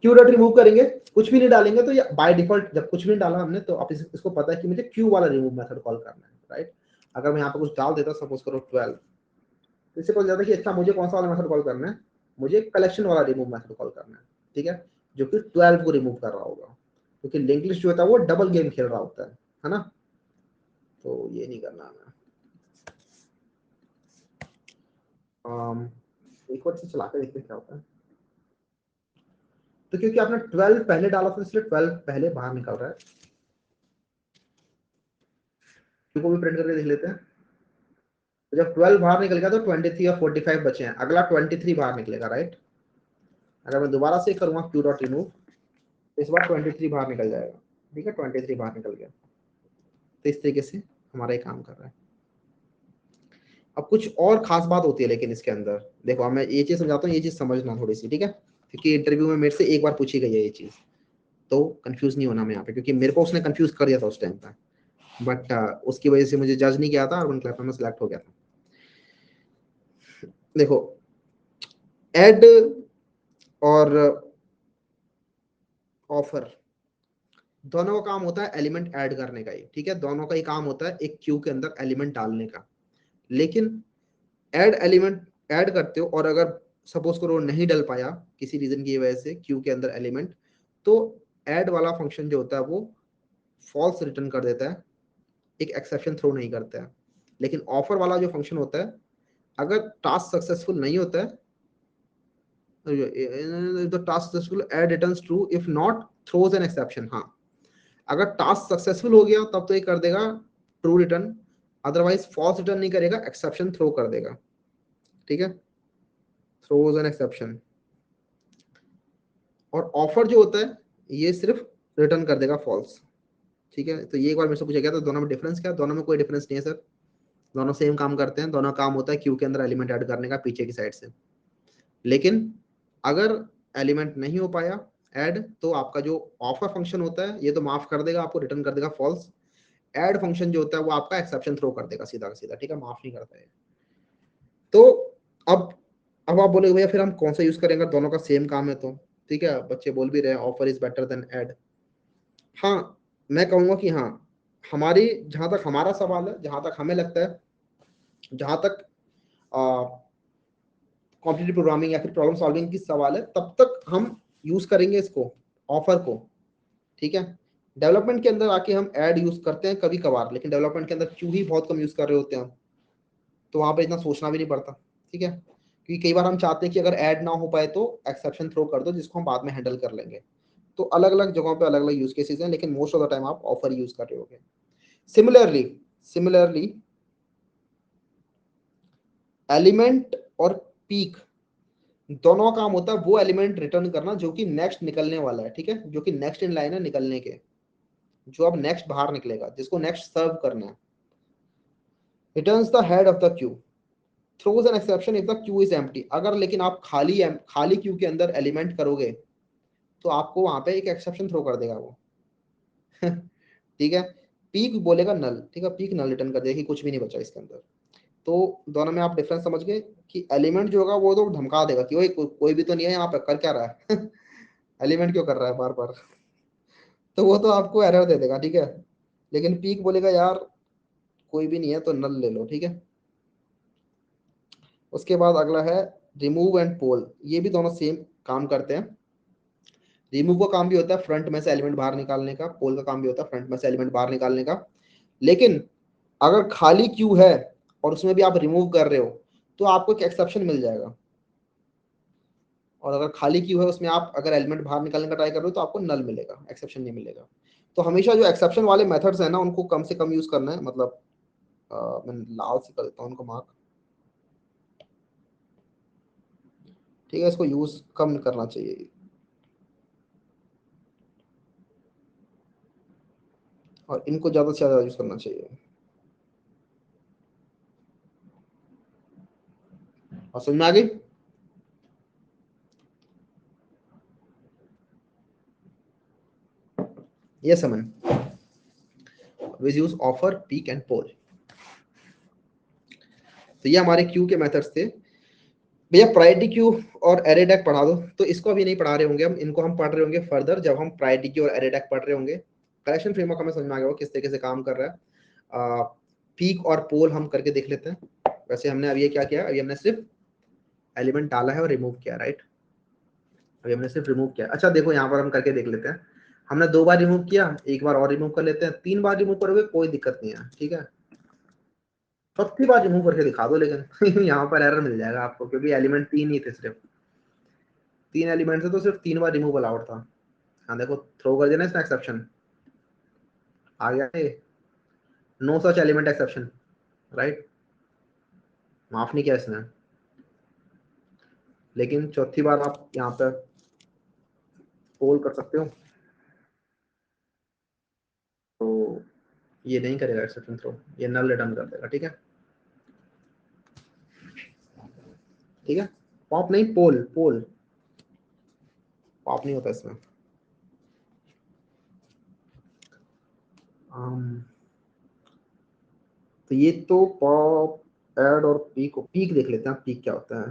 क्यू डॉट रिमूव करेंगे, कुछ भी नहीं डालेंगे तो ये बाय डिफॉल्ट, जब कुछ भी नहीं डाला हमने तो आप इसको पता है कि मुझे क्यू वाला रिमूव मेथड कॉल करना है, राइट। अगर मैं यहाँ पे कुछ डाल देता, सपोज करो 12, तो इससे पता जाता है कि अच्छा मुझे कौन सा वाला मेथड कॉल करना है, मुझे कलेक्शन वाला रिमूव मेथड कॉल करना है, ठीक है, जो कि 12 को रिमूव कर रहा होगा, क्योंकि लिंक लिस्ट जो होता है वो डबल गेम खेल रहा होता है ना। तो ये नहीं करना हमें। एक बार से चला के देखते क्या होता है। तो क्योंकि आपने 12 पहले डाला था इसलिए 12 पहले बाहर निकल रहा है। को भी प्रिंट करके देख लेते हैं। तो जब 12 बाहर निकल गया तो 23 और 45 बचे हैं, अगला 23 बाहर निकलेगा, राइट। अगर मैं दोबारा से करूंगा क्यू डॉट रिमूव, तो इस बार 23 बाहर निकल जाएगा, ठीक है। 23 बाहर निकल गया, तो इस तरीके से हमारा ये काम कर रहा है। अब कुछ और खास बात होती है लेकिन इसके अंदर देखो, मैं ये चीज समझाता हूँ, ये चीज समझना थोड़ी सी, ठीक है, क्योंकि इंटरव्यू में मेरे से एक बार पूछी गई है ये चीज, तो कंफ्यूज नहीं होना मैं यहाँ पे, क्योंकि मेरे को उसने कंफ्यूज कर दिया था उस टाइम पे, बट उसकी वजह से मुझे जज नहीं किया था, अर्बन क्लैपर में सिलेक्ट हो गया था। देखो, एड और ऑफर दोनों का काम होता है एलिमेंट ऐड करने का ही, ठीक है। दोनों का ही काम होता है एक क्यू के अंदर एलिमेंट डालने का। लेकिन ऐड एलिमेंट ऐड करते हो और अगर सपोज करो नहीं डल पाया किसी रीजन की वजह से क्यू के अंदर एलिमेंट, तो ऐड वाला फंक्शन जो होता है वो फॉल्स रिटर्न कर देता है, एक एक्सेप्शन थ्रो नहीं करता है। लेकिन ऑफर वाला जो फंक्शन होता है, अगर टास्क सक्सेसफुल नहीं होता है, the task successful add returns true, if not throws an exception. हाँ, अगर टास्क सक्सेसफुल हो गया तब तो ये कर देगा true return, otherwise false return नहीं करेगा, एक्सेप्शन थ्रो कर देगा, ठीक है, थ्रोज एन एक्सेप्शन। और ऑफर जो होता है ये सिर्फ रिटर्न कर देगा फॉल्स, ठीक है। तो ये एक बार मेरे से पूछा गया था दोनों में डिफरेंस क्या है, दोनों में कोई डिफरेंस नहीं है सर, दोनों सेम काम करते हैं, दोनों काम होता है क्यू के अंदर एलिमेंट ऐड करने का पीछे की साइड से। लेकिन अगर एलिमेंट नहीं हो पाया ऐड, तो आपका जो ऑफर फंक्शन होता है ये तो माफ कर देगा, आपको रिटर्न कर देगा फॉल्स। ऐड फंक्शन जो होता है वो आपका एक्सेप्शन थ्रो कर देगा सीधा का सीधा, ठीक है, माफ नहीं करता है। तो अब अब आप बोले भैया फिर हम कौन सा यूज करेंगे, दोनों का सेम काम है तो, ठीक है, बच्चे बोल भी रहे हैं offer is better than add. हाँ, मैं कहूंगा कि हाँ, हमारी जहां तक हमारा सवाल है, जहां तक हमें लगता है, जहां तक कॉम्पिटिटिव प्रोग्रामिंग या फिर प्रॉब्लम सॉल्विंग की सवाल है, तब तक हम यूज करेंगे इसको, ऑफर को, ठीक है। डेवलपमेंट के अंदर आके हम ऐड यूज करते हैं कभी कभार, लेकिन डेवलपमेंट के अंदर क्यों ही बहुत कम यूज कर रहे होते हैं हम, तो वहां पे इतना सोचना भी नहीं पड़ता, ठीक है। क्योंकि कई बार हम चाहते हैं कि अगर ऐड ना हो पाए तो एक्सेप्शन थ्रो कर दो, जिसको हम बाद में हैंडल कर लेंगे। तो अलग अलग जगहों पे अलग अलग यूज केसेस हैं, लेकिन मोस्ट ऑफ द टाइम आप ऑफर यूज कर रहे होगे। सिमिलरली एलिमेंट और पीक दोनों का काम होता है वो एलिमेंट रिटर्न करना जो कि नेक्स्ट निकलने वाला है, ठीक है, जो कि नेक्स्ट इन लाइन है निकलने के, जो अब नेक्स्ट बाहर निकलेगा, जिसको नेक्स्ट सर्व करना है। Returns the head of the Q, throws an exception if the Q is empty. अगर लेकिन आप खाली क्यू के अंदर एलिमेंट करोगे तो आपको वहां पे एक एक्सेप्शन थ्रो कर देगा वो ठीक है। पीक बोलेगा नल, ठीक है, पीक नल रिटर्न कर देगा कि कुछ भी नहीं बचा इसके अंदर। तो दोनों में आप डिफरेंस समझ गए कि एलिमेंट जो होगा वो तो धमका देगा कि कोई भी तो नहीं है यहाँ पे, कर क्या रहा है एलिमेंट क्यों कर रहा है बार बार तो वो तो आपको एरर दे देगा, ठीक है। लेकिन पीक बोलेगा यार कोई भी नहीं है तो नल ले लो, ठीक है। उसके बाद अगला है रिमूव एंड पोल, ये भी दोनों सेम काम करते हैं। रिमूव का काम भी होता है फ्रंट में से एलिमेंट बाहर निकालने का, पोल का काम भी होता है फ्रंट में से एलिमेंट बाहर निकालने का। लेकिन अगर खाली क्यू है और उसमें भी आप रिमूव कर रहे हो तो आपको एक एक्सेप्शन मिल जाएगा, और अगर खाली क्यू है उसमें आप अगर एलिमेंट बाहर निकालने का ट्राई कर रहे हो तो आपको नल मिलेगा, एक्सेप्शन नहीं मिलेगा। तो हमेशा जो एक्सेप्शन वाले मेथड्स है ना उनको कम से कम यूज करना है, मतलब मैं लाल से कर देता हूँ उनको मार्क, ठीक है, इसको यूज कम करना चाहिए। और इनको ज्यादा से ज्यादा यूज करना चाहिए। और समझ में आ गई? ये समझ, use offer, peak and pole. तो ये हमारे क्यू के मेथड्स थे। भैया प्रायोरिटी क्यू और एरे डेक पढ़ा दो। तो इसको अभी नहीं पढ़ा रहे होंगे हम, इनको हम पढ़ रहे होंगे फर्दर जब हम प्रायोरिटी क्यू और एरे डेक पढ़ रहे होंगे। कलेक्शन फ्रेमवर्क हमें समझ में आ गया होगा किस तरीके से काम कर रहा है। पीक और पोल हम करके देख लेते हैं। वैसे हमने अभी ये क्या किया, अभी हमने सिर्फ एलिमेंट डाला है और रिमूव किया, राइट। अभी हमने सिर्फ रिमूव किया। अच्छा देखो यहाँ पर हम करके देख लेते हैं। हमने 2 बार रिमूव किया, एक बार और रिमूव कर लेते हैं, 3 बार रिमूव करोगे कोई दिक्कत नहीं है, ठीक है। चौथी बार रिमूव करके दिखा दो, लेकिन यहाँ पर एरर मिल जाएगा आपको क्योंकि एलिमेंट 3 ही थे, सिर्फ 3 एलिमेंट थे तो सिर्फ 3 बार रिमूव अलाउड था। हाँ देखो थ्रो कर देना इसमें एक्सेप्शन आ गया है, no such element exception, right, माफ नहीं किया इसने। लेकिन चौथी बार आप यहाँ पे पोल कर सकते हो तो ये नहीं करेगा एक्सेप्शन थ्रो, ये नल रिटर्न कर देगा, ठीक है। ठीक है, पॉप नहीं, पोल पोल, पॉप नहीं होता इसमें। तो ये तो पॉप, ऐड और पीक, पीक देख लेते हैं पीक क्या होता है।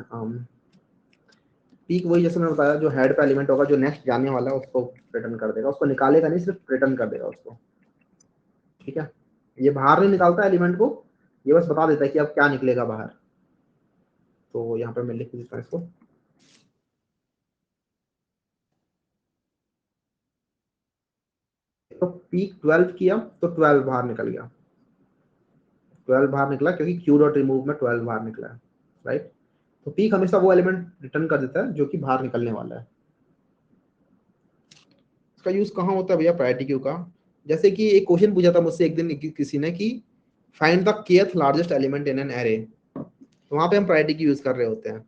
पीक वही जैसे मैंने बताया, जो हेड पे एलिमेंट होगा जो नेक्स्ट जाने वाला है उसको रिटर्न कर देगा, उसको निकालेगा नहीं, सिर्फ रिटर्न कर देगा उसको, ठीक है। ये बाहर नहीं निकालता एलिमेंट को, ये बस बता देता है कि अब क्या निकलेगा बाहर। तो यहाँ पे मैं लिख देता हूँ इसको। तो पीक 12 किया तो 12 बाहर निकल गया, 12 बाहर निकला क्योंकि क्यू डॉट रिमूव में 12 बाहर निकला है, राइट। तो पीक हमेशा वो एलिमेंट रिटर्न कर देता है जो कि बाहर निकलने वाला है। इसका यूज कहाँ होता है भैया, प्रायोरिटी क्यू का। जैसे कि एक क्वेश्चन पूछा था मुझसे एक दिन किसी ने कि find the kth largest element in an array, तो वहां पे हम प्रायोरिटी की यूज कर रहे होते हैं।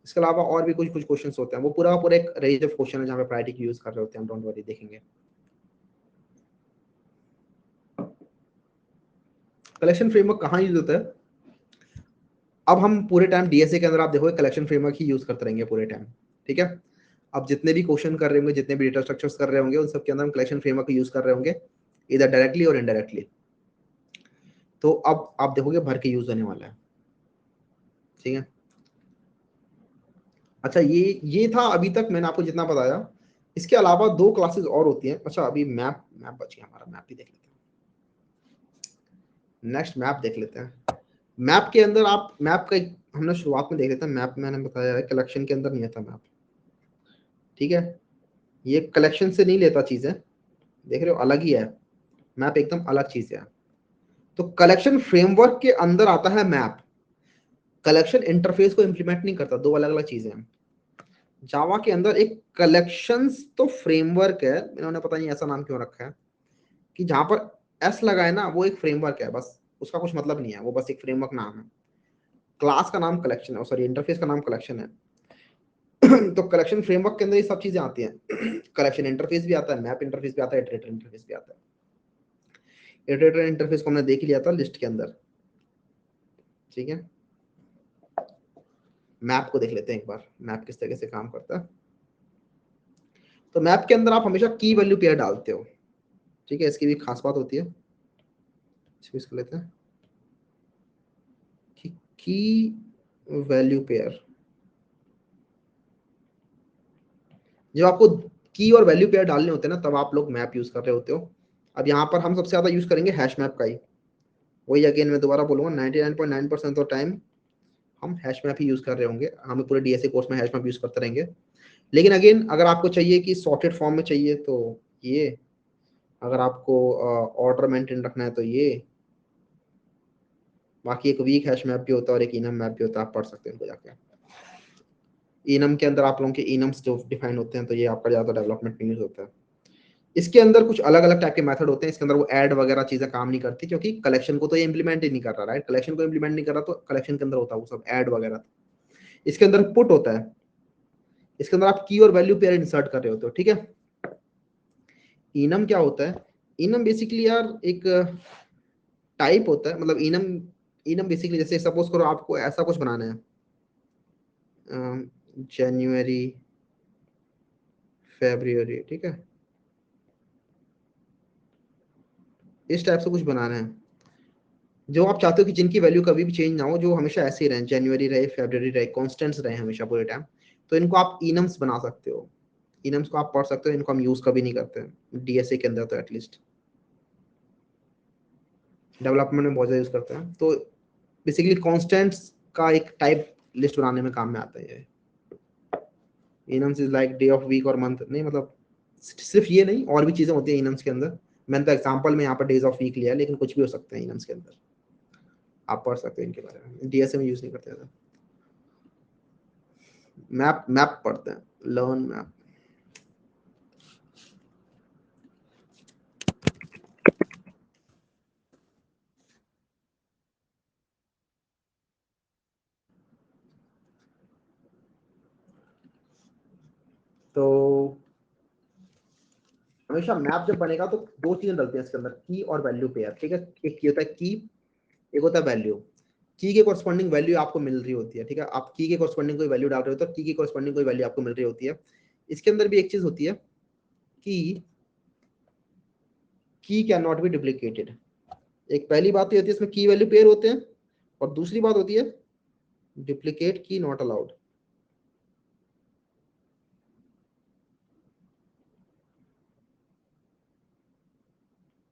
इसके अलावा और भी कुछ कुछ क्वेश्चंस होते हैं, वो पूरा पूरा एक रेंज ऑफ क्वेश्चन है जहाँ पे प्रायोरिटी की यूज कर रहे होते हैं हम, डोंट वरी देखेंगे। कलेक्शन फ्रेमवर्क कहाँ यूज होता है, अब हम पूरे टाइम डीएसए के अंदर आप देखोगे कलेक्शन फ्रेमवर्क ही यूज करते रहेंगे पूरे टाइम, ठीक है। अब जितने भी क्वेश्चन कर रहे होंगे, जितने भी डेटा स्ट्रक्चर्स कर रहे होंगे, उन सब के अंदर हम कलेक्शन फ्रेमवर्क यूज कर रहे होंगे, इधर डायरेक्टली और इनडायरेक्टली। तो अब आप देखोगे भर के यूज होने वाला है, ठीक है। अच्छा ये था अभी तक मैंने आपको जितना बताया। इसके अलावा 2 क्लासेस और होती हैं। अच्छा अभी मैप मैप बच गया हमारा, मैप भी देख लेते हैं। नेक्स्ट मैप देख लेते हैं। मैप के अंदर आप मैप का हमने शुरुआत में देख लेते हैं। मैप मैंने बताया है कलेक्शन के अंदर नहीं आता मैप, ठीक है। ये कलेक्शन से नहीं लेता चीजें, देख रहे हो अलग ही है, मैप एकदम अलग चीज है। तो कलेक्शन फ्रेमवर्क के अंदर आता है मैप, कलेक्शन इंटरफेस को इंप्लीमेंट नहीं करता, 2 अलग अलग चीजें हैं। जावा के अंदर एक कलेक्शंस तो फ्रेमवर्क है, इन्होंने पता नहीं ऐसा नाम क्यों रखा है, कि जहां पर एस लगा है ना वो एक फ्रेमवर्क है, बस उसका कुछ मतलब नहीं है, वो बस एक फ्रेमवर्क नाम है। क्लास का नाम कलेक्शन है, सॉरी इंटरफेस का नाम कलेक्शन है। तो कलेक्शन फ्रेमवर्क के अंदर ये सब चीजें आती हैं। कलेक्शन इंटरफेस भी आता है, मैप इंटरफेस भी आता है, इटरेटर इंटरफेस भी आता है। इटरेटर इंटरफेस को हमने देख लिया था लिस्ट के अंदर, ठीक है। मैप को देख लेते हैं एक बार, मैप किस तरीके से काम करता है। तो मैप के अंदर आप हमेशा की वैल्यू पेयर डालते हो, ठीक है, इसकी भी खास बात होती है। इसको लेते हैं कि की वैल्यू पेयर, जब आपको की और वैल्यू पेयर डालने होते हैं ना तब आप लोग मैप यूज कर रहे होते हो। अब यहाँ पर हम सबसे ज्यादा यूज करेंगे हैश मैप का ही, वही अगेन मैं दोबारा बोलूंगा 99.9% ऑफ टाइम हम हैश मैप ही यूज कर रहे होंगे, हमें पूरे डीएसए कोर्स में हैश मैप यूज करते रहेंगे। लेकिन अगेन अगर आपको चाहिए कि सॉर्टेड फॉर्म में चाहिए तो ये, अगर आपको ऑर्डर मेंटेन रखना है तो ये, बाकी एक वीक हैश मैप भी होता है और एक इनम मैप भी होता है, आप पढ़ सकते हैं उनको जाके। इनम के अंदर आप लोगों के इनम्स जो डिफाइन होते हैं, तो ये आपका ज़्यादा डेवलपमेंट में यूज होता है। इसके अंदर कुछ अलग अलग टाइप के मेथड होते हैं, इसके अंदर वो ऐड वगैरह चीजें काम नहीं करती, क्योंकि कलेक्शन को तो ये इंप्लीमेंट ही नहीं कर रहा, राइट? कलेक्शन को इंप्लीमेंट नहीं कर रहा, तो कलेक्शन के अंदर होता है वो सब ऐड वगैरह। इसके अंदर पुट होता है, इसके अंदर आप की और वैल्यू पेयर इंसर्ट कर रहे होते हो, ठीक है। इनम क्या होता है? इनम बेसिकली यार एक टाइप होता है, मतलब इनम, इनम बेसिकली जैसे सपोज करो आपको ऐसा कुछ बनाना है, जनवरी फेब्रुअरी, ठीक है, इस टाइप से कुछ बनाना है, जो आप चाहते हो कि जिनकी वैल्यू कभी भी चेंज ना हो, जो हमेशा ऐसे ही रहे, जनवरी रहे, फेब्रुअरी रहे, कॉन्स्टेंट्स रहे हमेशा पूरे टाइम, तो इनको आप इनम्स बना सकते हो। इनम्स को आप पढ़ सकते हो, इनको हम यूज कभी नहीं करते डीएसए के अंदर, तो एटलीस्ट डेवलपमेंट में बहुत ज्यादा यूज करते हैं। तो बेसिकली कॉन्स्टेंट्स का एक टाइप लिस्ट बनाने में काम में आता है ये। Enums is like day of week और मंथ, नहीं मतलब सिर्फ ये नहीं, और भी चीजें होती है इनम्स के अंदर। मैंने तो एग्जांपल में यहाँ पर डेज ऑफ वीक लिया है, लेकिन कुछ भी हो सकते हैं इनम्स के अंदर, आप पढ़ सकते हैं इनके बारे में। डीएसए में यूज नहीं करते थे। मैप, मैप पढ़ते हैं, लर्न मैप। तो हमेशा मैप जब बनेगा तो दो चीजें डलती हैं इसके अंदर, की और वैल्यू पेयर, ठीक है। एक की होता है की, एक होता है वैल्यू। की के कोरस्पॉन्डिंग वैल्यू आपको मिल रही होती है, ठीक है, आप की के कोरस्पॉन्डिंग कोई वैल्यू डाल रहे हो तो की के कोरस्पॉन्डिंग कोई वैल्यू आपको मिल रही होती है। इसके अंदर भी एक चीज होती है कि की कैन नॉट बी डुप्लीकेटेड। एक पहली बात तो होती है इसमें की वैल्यू पेयर होते हैं, और दूसरी बात होती है डुप्लीकेट की नॉट अलाउड।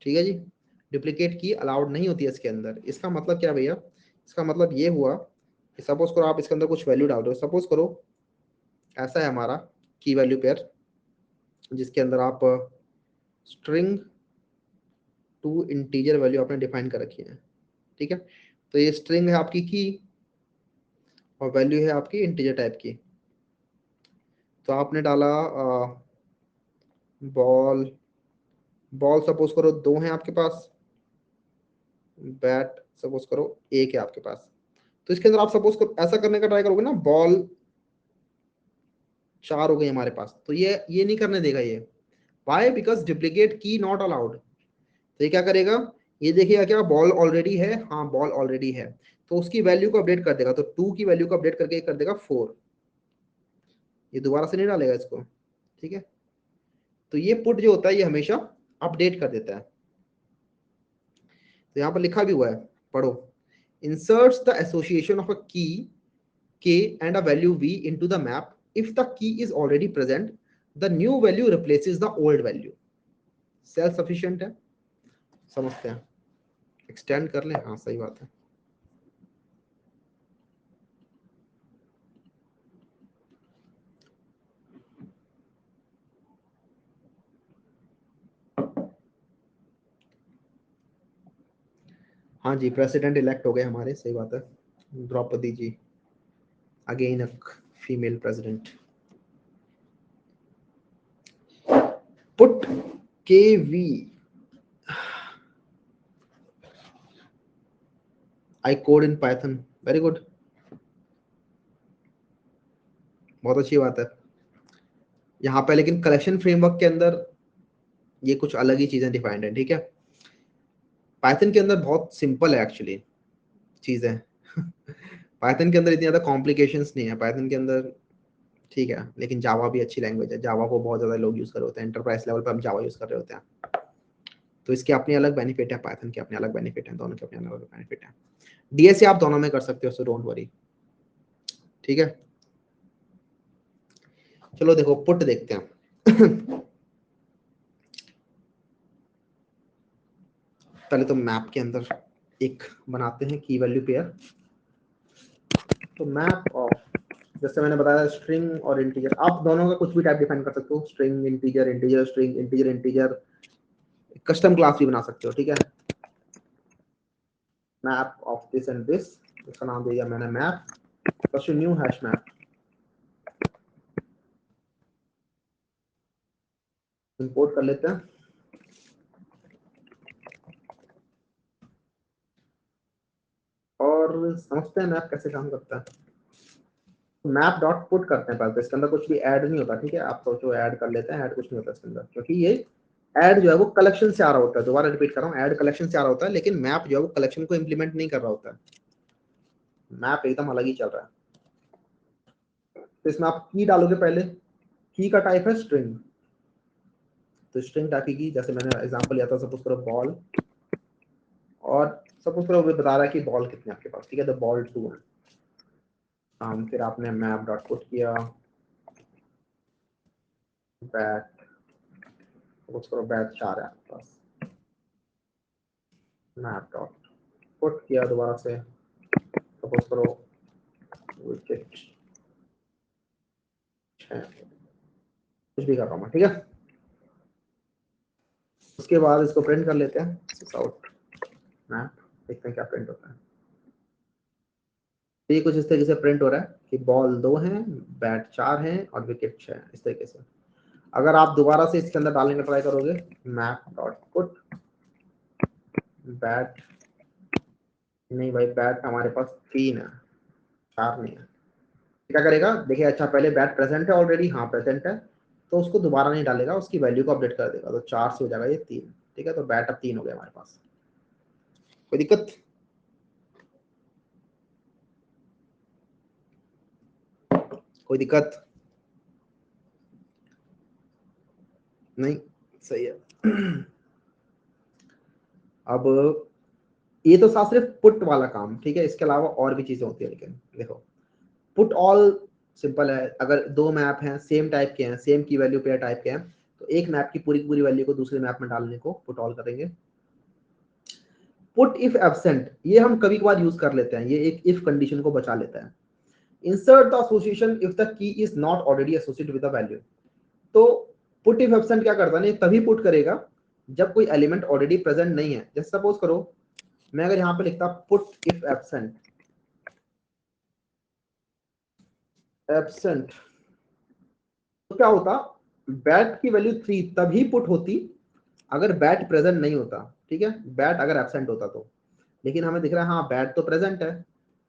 ठीक है जी, डुप्लीकेट की अलाउड नहीं होती है इसके अंदर। इसका मतलब क्या भैया? इसका मतलब ये हुआ कि सपोज करो आप इसके अंदर कुछ वैल्यू डाल रहे हो, सपोज करो ऐसा है हमारा की वैल्यू पेयर, जिसके अंदर आप स्ट्रिंग टू इंटीजर वैल्यू आपने डिफाइन कर रखी है, ठीक है। तो ये स्ट्रिंग है आपकी की, और वैल्यू है आपकी इंटीजर टाइप की। तो आपने डाला बॉल, बॉल सपोज करो दो हैं आपके पास, बैट सपोज करो एक है आपके पास। तो इसके अंदर आप सपोज करो ऐसा करने का ट्राई करोगे ना, बॉल चार हो गई हमारे पास, तो ये नहीं करने देगा ये। वाई? बिकॉज डुप्लीकेट की नॉट अलाउड। तो ये क्या करेगा? ये देखिएगा क्या बॉल ऑलरेडी है, हाँ बॉल ऑलरेडी है, तो उसकी वैल्यू को अपडेट कर देगा। तो 2 की वैल्यू को अपडेट करके कर देगा 4, ये दोबारा से नहीं डालेगा इसको, ठीक है। तो ये पुट जो होता है ये हमेशा अपडेट कर देता है। तो यहाँ पर लिखा भी हुआ है, पढ़ो। Inserts the association of a की k and a value v into the map. If the key is already present, the new value replaces the old value. Self sufficient है, समझते हैं। एक्सटेंड कर लें, हाँ सही बात है। हाँ जी, प्रेसिडेंट इलेक्ट हो गए हमारे, सही बात है, Draupadi ji, again a female president. पुट के वी, I code in Python, very good, बहुत अच्छी बात है। यहाँ पे लेकिन कलेक्शन फ्रेमवर्क के अंदर ये कुछ अलग ही चीजें डिफाइंड है, ठीक है। पाइथन के अंदर बहुत सिंपल है एक्चुअली चीजें। पाइथन के अंदर इतनी ज्यादा कॉम्प्लिकेशंस नहीं है पाइथन के अंदर, ठीक है। लेकिन जावा भी अच्छी लैंग्वेज है, जावा को बहुत ज्यादा लोग यूज कर रहे होते हैं, एंटरप्राइज लेवल पर हम जावा यूज कर रहे होते हैं। तो इसके अपने अलग बेनिफिट है, पाइथन के अपने अलग बेनिफिट है, दोनों के अपने अलग बेनिफिट है। डीएसए आप दोनों में कर सकते हो, सो डोंट वरी, ठीक है। चलो देखो पुट देखते हैं। पहले तो मैप के अंदर एक बनाते हैं की वैल्यू पेयर। तो मैप ऑफ जैसे मैंने बताया स्ट्रिंग और इंटीजर, आप दोनों का कुछ भी टाइप डिफाइन कर सकते हो, string integer, integer string, integer integer, custom class भी बना सकते हो, ठीक है। Map of this and this, इसका नाम दे दिया मैंने map, first new hash map import कर लेते हैं और समझते हैं मैप कैसे काम करता है। मैप डॉट पुट करते हैं पहले, तो इसके अंदर कुछ भी ऐड नहीं होता, ठीक है। आप सोचो ऐड कर लेते हैं, ऐड कुछ नहीं होता इसके अंदर, क्योंकि ये ऐड जो है वो कलेक्शन से आ रहा होता है। दोबारा रिपीट कर रहा हूँ, ऐड कलेक्शन से आ रहा होता है, लेकिन मैप जो है वो कलेक्शन को इंप्लीमेंट नहीं कर रहा होता है। मैप एकदम अलग ही चल रहा है। तो इसमें आप की डालोगे पहले, की का टाइप है स्ट्रिंग, तो स्ट्रिंग टाइप की, जैसे मैंने एग्जांपल लिया था, सपोज करो बॉल, और सपोज करो वो बता रहा है कि बॉल कितने आपके पास, ठीक है, तो बॉल 2 है। फिर आपने मैप डॉट पुट किया बैट, सपोज करो बैट 4 है आपके पास, मैप डॉट पुट किया दोबारा से, सपोज करो विकेट 6, कुछ भी कर रहा हूँ मैं, ठीक है। उसके बाद इसको प्रिंट कर लेते हैं आउट मैप, देखते हैं क्या प्रिंट होता है। तो ये कुछ इस तरीके से प्रिंट हो रहा है कि बॉल 2 है, बैट 4 है और विकेट 6 है, इस तरीके से। अगर आप दोबारा से इसके अंदर डालने का ट्राई करोगे, मैप डॉट पुट बैट, नहीं भाई बैट हमारे पास 3 है, 4 नहीं है। क्या करेगा, देखिए अच्छा पहले बैट प्रेजेंट है ऑलरेडी, हाँ प्रेजेंट है, तो उसको दोबारा नहीं डालेगा, उसकी वैल्यू को अपडेट कर देगा, तो 4 से हो जाएगा ये 3, ठीक है। तो बैट अब 3 हो गया हमारे पास, कोई दिक्कत? कोई दिक्कत नहीं? सही है। अब ये तो था सिर्फ पुट वाला काम, ठीक है। इसके अलावा और भी चीजें होती है, लेकिन देखो पुट ऑल सिंपल है। अगर 2 मैप हैं, सेम टाइप के हैं, सेम की वैल्यू पेयर टाइप के हैं, तो एक मैप की पूरी पूरी वैल्यू को दूसरे मैप में डालने को पुट ऑल करेंगे। पुट इफ एब्सेंट, ये हम कभी कभार यूज कर लेते हैं, ये एक इफ कंडीशन को बचा लेता है। Insert the association if the key is not already associated with the value, तो पुट इफ एब्सेंट क्या करता है, तभी पुट करेगा जब कोई एलिमेंट ऑलरेडी प्रेजेंट नहीं है। जैसे सपोज करो मैं अगर यहाँ पे लिखता पुट इफ एब्सेंट, एब्सेंट, तो क्या होता, बैट की वैल्यू 3 तभी पुट होती अगर बैट प्रेजेंट नहीं होता, ठीक है, बैट अगर एब्सेंट होता तो। लेकिन हमें दिख रहा है हाँ बैट तो प्रेजेंट है,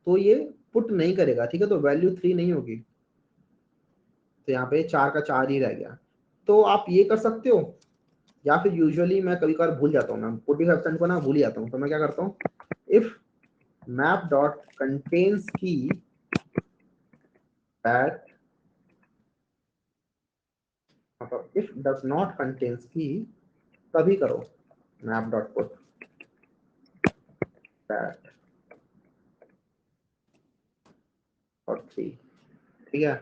तो ये पुट नहीं करेगा, ठीक है, तो वैल्यू 3 नहीं होगी, तो यहाँ पे 4 का 4 ही रह गया। तो आप ये कर सकते हो, या फिर यूजुअली मैं कभी कभार भूल जाता हूँ, मैं पुट इफ एब्सेंट को ना भूल जाता हूँ, तो मैं क्या करता हूँ, इफ मैप डॉट कंटेन्स की बैट, मतलब इफ डज नॉट कंटेन्स की, तभी करो मैप डॉट पुट बैट और 3, ठीक है।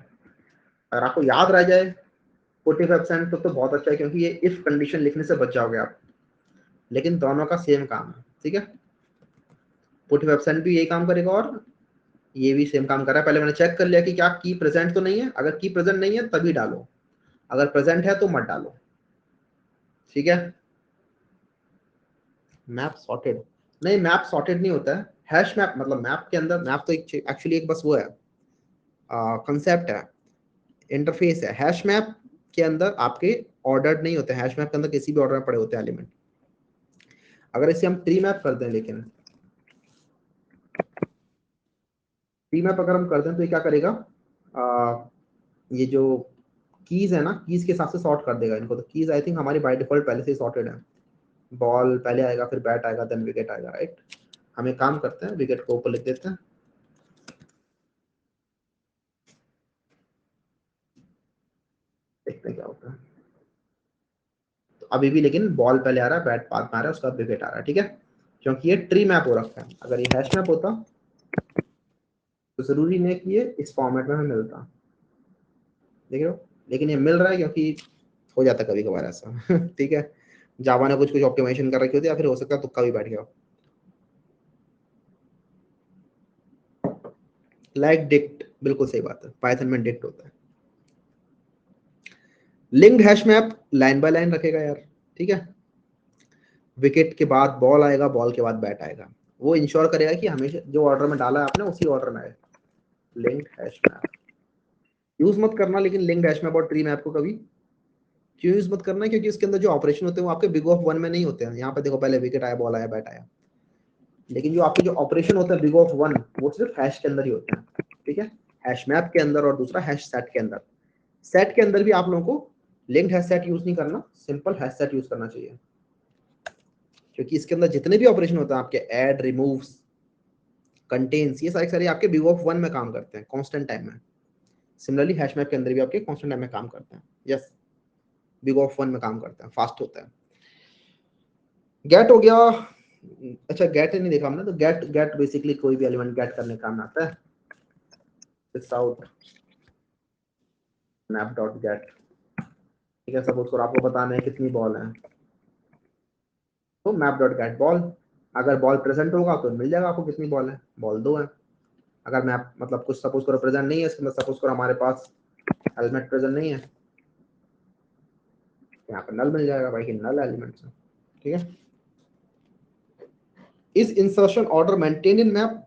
अगर आपको याद रह जाए पुट इफ एब्सेंट तो बहुत अच्छा है, क्योंकि ये इफ कंडीशन लिखने से बच जाओगे आप। लेकिन दोनों का सेम काम है, ठीक है। पुट इफ एब्सेंट भी यही काम करेगा और ये भी सेम काम कर रहा है। पहले मैंने चेक कर लिया कि क्या की प्रेजेंट तो नहीं है, अगर की प्रेजेंट नहीं है तभी डालो, अगर प्रेजेंट है तो मत डालो, ठीक है। मैप सॉर्टेड, नहीं मैप सॉर्टेड नहीं होता है। हैश मैप मतलब मैप के अंदर, मैप तो एक्चुअली एक बस वो है, कंसेप्ट है, इंटरफेस है। हैश मैप के अंदर आपके ऑर्डर्ड नहीं होते, हैश मैप के अंदर किसी भी ऑर्डर में पड़े होते हैं एलिमेंट। अगर इसे हम ट्री मैप कर दें, लेकिन ट्री मैप अगर हम कर दें तो ये क्या करेगा, ये जो कीज है ना, कीज के हिसाब से सॉर्ट कर देगा इनको। तो कीज आई थिंक हमारी बाय डिफॉल्ट पहले से ही सॉर्टेड है, बॉल पहले आएगा, फिर बैट आएगा, देन विकेट आएगा, राइट। हम एक काम करते हैं, विकेट को ऊपर लिख देते हैं, देखते हैं क्या होता है। तो अभी भी लेकिन बॉल पहले आ रहा है, बैट बाद में आ रहा है, उसका विकेट आ रहा है, ठीक है, क्योंकि ये ट्री मैप हो रखा है। अगर ये हैश मैप होता तो जरूरी नहीं कि ये इस फॉर्मेट में हमें मिलता, देख रहे हो। लेकिन ये मिल रहा है क्योंकि हो जाता है कभी कभार ऐसा। ठीक है, जावा ने कुछ कुछ ऑप्टिमाइजेशन कर रखी होती है, या फिर हो सकता है तुक्का भी बैठ गया। लाइक डिक्ट, बिल्कुल सही बात है, पाइथन में डिक्ट होता है। Linked hash map line by line रखेगा यार, ठीक है। विकेट के बाद बॉल आएगा, बॉल के बाद बैट आएगा, वो इंश्योर करेगा कि हमेशा जो ऑर्डर में डाला है आपने उसी ऑर्डर में आए। लिंक्ड हैश मैप यूज मत करना, लेकिन लिंक्ड हैश मैप और ट्री मैप को कभी क्यों यूज मत करना, क्योंकि उसके अंदर जो ऑपरेशन होते हैं वो आपके बिग ऑफ वन में नहीं होते हैं। यहाँ पे देखो, पहले विकेट आया, बॉल आया, बैट आया, लेकिन जो आपके जो ऑपरेशन होते हैं बिग ऑफ वन, वो सिर्फ हैश के अंदर ही होते हैं, ठीक है। हैश मैप के अंदर और दूसरा हैश सेट के अंदर। सेट के अंदर भी आप लोगों को लिंक्ड हैश सेट यूज नहीं करना, सिंपल हैश सेट यूज करना चाहिए, क्योंकि इसके अंदर जितने भी ऑपरेशन होते हैं आपके ऐड, रिमूव्स, कंटेन्स, ये सारे सारे आपके बिग ऑफ वन में काम करते हैं, कांस्टेंट टाइम में। सिमिलरली हैश मैप के अंदर भी आपके कांस्टेंट टाइम में काम करते हैं, यस, बिग ऑफ वन में काम करते हैं, फास्ट होता है। गेट हो गया, अच्छा गेट नहीं देखा हमने, तो गेट गेट बेसिकली कोई भी एलिमेंट गेट करने का काम आता है। विदाउट मैप डॉट गेट, ठीक है। सपोज करो आपको बताना है कितनी बॉल है, तो मैप डॉट गेट बॉल। अगर बॉल प्रेजेंट होगा तो मिल जाएगा आपको कितनी बॉल है, बॉल 2 है। अगर मैप मतलब कुछ सपोज करो प्रेजेंट नहीं है, इसके मतलब सपोज करो हमारे पास हेलमेट प्रेजेंट नहीं है, यहाँ पे नल मिल जाएगा भाई कि नल एलिमेंट्स है, ठीक है। इस इंसर्शन ऑर्डर मेंटेन इन मैप,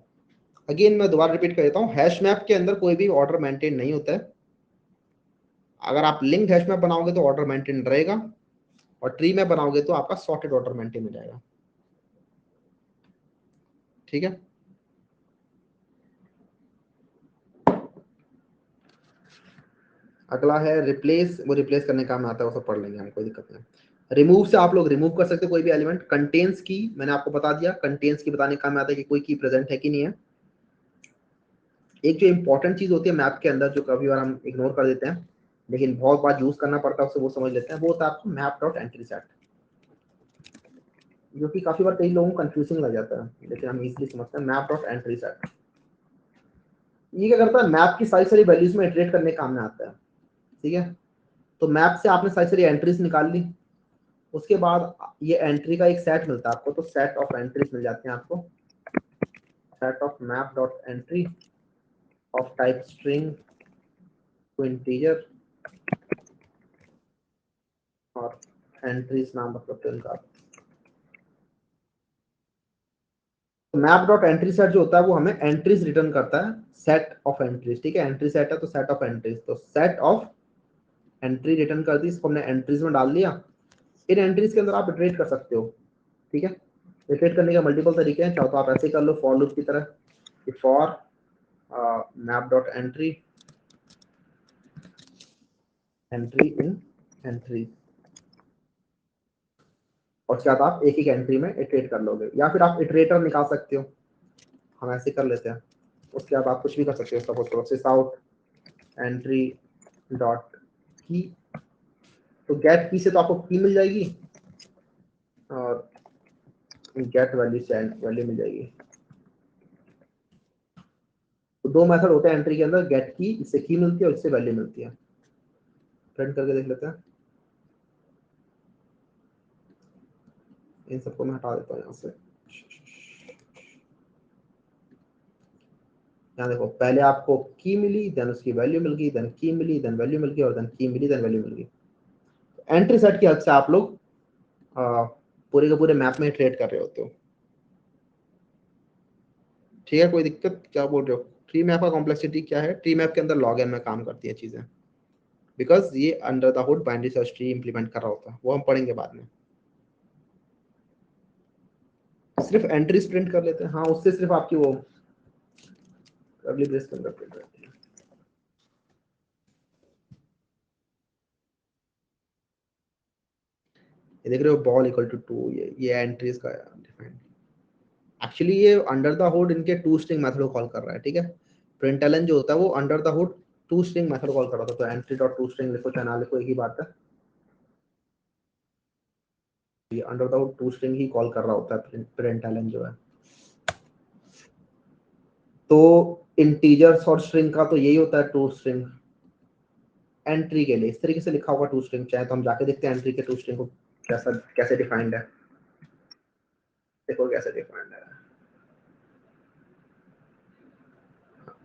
अगेन मैं दोबारा रिपीट कर देता हूँ, हैश मैप के अंदर कोई भी ऑर्डर मेंटेन नहीं होता है। अगर आप लिंक्ड हैश मैप बनाओगे तो ऑर्डर मेंटेन रहेगा, और ट्री मैप बनाओगे तो आपका सॉर्टेड ऑर्डर मेंटेन हो जाएगा, ठीक है। अगला है रिप्लेस, वो रिप्लेस करने का काम आता है, वो सब पढ़ लेंगे हम, कोई दिक्कत नहीं। रिमूव से आप लोग रिमूव कर सकते हो कोई भी एलिमेंट। कंटेन्स की मैंने आपको बता दिया, कंटेन्स की बताने का काम आता है कि कोई की प्रेजेंट है कि नहीं है। एक जो इंपॉर्टेंट चीज होती है मैप के अंदर, जो कभी बार हम इग्नोर कर देते हैं लेकिन बहुत बार यूज करना पड़ता है, उससे वो समझ लेते हैं, वो होता है आपको मैप डॉट एंट्री सेट, जो कि काफी बार कई लोगों को कंफ्यूजिंग लग जाता है, लेकिन हम इजीली समझते हैं। मैप डॉट एंट्री सेट ये क्या करता है, मैप की सारी सारी वैल्यूज में इटरेट करने के काम में आता है, ठीक है। तो मैप से आपने सारी सारी एंट्रीज निकाल ली, उसके बाद ये एंट्री का एक सेट मिलता है आपको, तो सेट ऑफ एंट्रीज मिल जाते हैं आपको। Set of map dot entry of type string to integer, और एंट्रीज नाम मतलब प्रिंट का। मैप डॉट एंट्री सेट जो होता है वो हमें एंट्रीज रिटर्न करता है, सेट ऑफ एंट्रीज, ठीक है। एंट्री सेट है तो सेट ऑफ एंट्रीज, तो सेट ऑफ एंट्री रिटर्न कर दी, इसको हमने एंट्रीज में डाल दिया। इन एंट्रीज के अंदर आप इटरेट कर सकते हो, ठीक है। इटरेट करने के मल्टीपल तरीके हैं, चाहो तो आप ऐसे कर लो फॉर लूप की तरह, कि for map dot entry entry in entry, और उसके बाद आप एक एक एंट्री में इटरेट कर लोगे, या फिर आप इटरेटर निकाल सकते हो, हम ऐसे कर लेते हैं। उसके बाद आप कुछ भी कर सकते हो, सपोज करो सिस आउट एंट्री डॉट की, तो गेट की से तो आपको की मिल जाएगी, और गेट वैल्यू से वैल्यू मिल जाएगी। तो दो मेथड होते हैं एंट्री के अंदर, गेट की, इससे की मिलती है और इससे वैल्यू मिलती है। प्रिंट करके देख लेते हैं, इन सबको मैं हटा देता हूँ यहाँ से। यहाँ देखो, पहले आपको की मिली, देन उसकी वैल्यू मिल गई, देन की मिली, देन वैल्यू मिल गई, और देन की मिली, देन वैल्यू मिल गई। एंट्री सेट की हेल्प से आप लोग पूरे के पूरे मैप में ट्रेड कर रहे होते हो, ठीक है। कोई दिक्कत, क्या बोल रहे हो? ट्री मैप का कॉम्प्लेक्सिटी क्या है? ट्री मैप के अंदर लॉग एन में काम करती है चीजें, बिकॉज ये under the hood binary search tree implement कर रहा होता है, वो हम पढ़ेंगे बाद में। सिर्फ एंट्रीज प्रिंट कर लेते हैं, हाँ, उससे सिर्फ आपकी वो कर्ली ब्रेस के अंदर प्रिंट रहती है। ये देख रहे हो, बॉल इक्वल टू 2, ये एंट्रीज का डिफाइन। एक्चुअली ये अंडर द हुड इनके टू स्ट्रिंग मेथड को कॉल कर रहा है, ठीक है। प्रिंटलन जो होता है वो under the hood to string method call कर रहा था, तो एंट्री डॉट टू स्ट्रिंग लिखो चाहे ना लिखो एक ही बात है, ये under the hood to string ही कॉल कर रहा होता है प्रिंटलन जो है। तो इंटीजर्स और स्ट्रिंग का तो यही होता है, टू स्ट्रिंग। एंट्री के लिए इस तरीके से लिखा होगा टू स्ट्रिंग, चाहे तो हम जाके देखते हैं एंट्री के टू स्ट्रिंग को कैसा कैसे डिफाइंड है। देखो कैसे डिफाइंड है,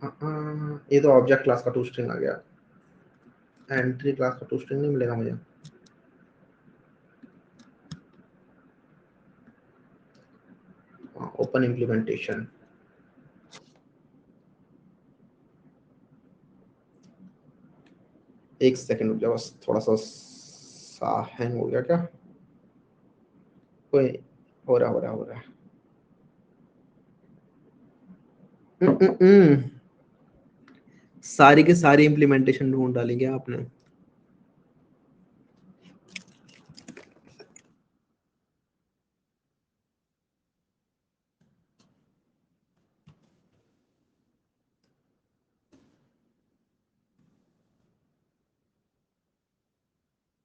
ये तो ऑब्जेक्ट क्लास का टू स्ट्रिंग आ गया, एंट्री क्लास का टू स्ट्रिंग नहीं मिलेगा मुझे। ओपन इम्प्लीमेंटेशन, एक सेकंड रुक जाओ बस, थोड़ा सा हैंग हो गया क्या, कोई हो रहा है। सारी के सारी इम्प्लीमेंटेशन ढूंढ डालेंगे आपने।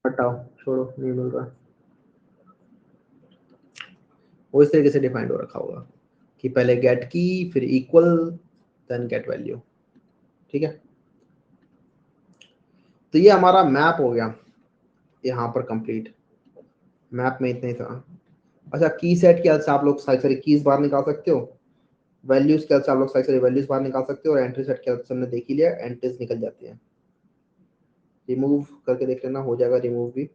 हटाओ, छोड़ो, नहीं मिल रहा। वो इस तरीके से डिफाइंड हो रखा होगा कि पहले गेट की, फिर इक्वल, देन गेट वैल्यू। ठीक है, तो ये हमारा मैप हो गया यहाँ पर कंप्लीट। मैप में इतना ही था। अच्छा, की सेट के अलग से आप लोग सारी सारी कीज बाहर निकाल सकते हो, वैल्यूज के अलग से आप लोग सारी सारी वैल्यूज बाहर निकाल सकते हो, और एंट्री सेट के अलग से हमने देख ही लिया, एंट्रीज निकल जाती हैं। रिमूव करके देख लेना, हो जाएगा रिमूव भी।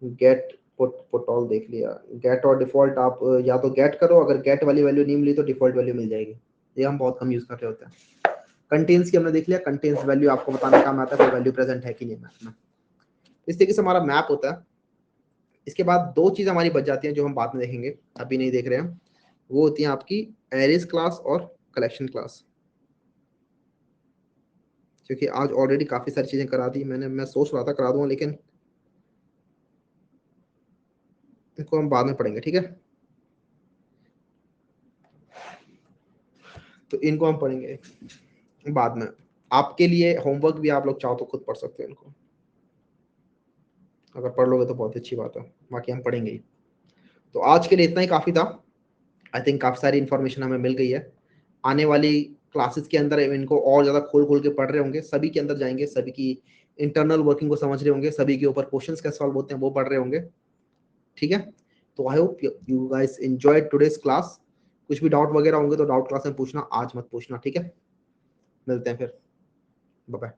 गेट पुट ऑल देख लिया। गेट और डिफॉल्ट आप या तो गेट करो, अगर गेट वाली वैल्यू नहीं मिली तो डिफॉल्ट वैल्यू मिल जाएगी। ये हम बहुत कम यूज कर रहे होते हैं। कंटेन्स की हमने देख लिया, कंटेन्स वैल्यू आपको बताने काम आता है वैल्यू प्रेजेंट है कि नहीं मैप में। इस तरीके से हमारा मैप होता है। इसके बाद दो चीज हमारी बच जाती हैं जो हम बाद में देखेंगे, अभी नहीं देख रहे हैं। वो होती है आपकी एरेज क्लास और कलेक्शन क्लास। क्योंकि आज ऑलरेडी काफी सारी चीजें करा दी मैंने, मैं सोच रहा था करा दूंगा, लेकिन इनको हम बाद में पढ़ेंगे। ठीक है, तो इनको हम पढ़ेंगे बाद में। आपके लिए होमवर्क भी, आप लोग चाहो तो खुद पढ़ सकते हो इनको, अगर पढ़ लोगे तो बहुत अच्छी बात है, बाकी हम पढ़ेंगे ही। तो आज के लिए इतना ही काफी था। आई थिंक काफी सारी इन्फॉर्मेशन हमें मिल गई है। आने वाली क्लासेस के अंदर इनको और ज्यादा खोल खोल के पढ़ रहे होंगे, सभी के अंदर जाएंगे, सभी की इंटरनल वर्किंग को समझ रहे होंगे, सभी के ऊपर क्वेश्चंस कैसे सॉल्व होते हैं वो पढ़ रहे होंगे। ठीक है, तो I hope you guys enjoyed today's class. कुछ भी डाउट वगैरह होंगे तो डाउट क्लास में पूछना, आज मत पूछना। ठीक है, मिलते हैं फिर, बाय बाय।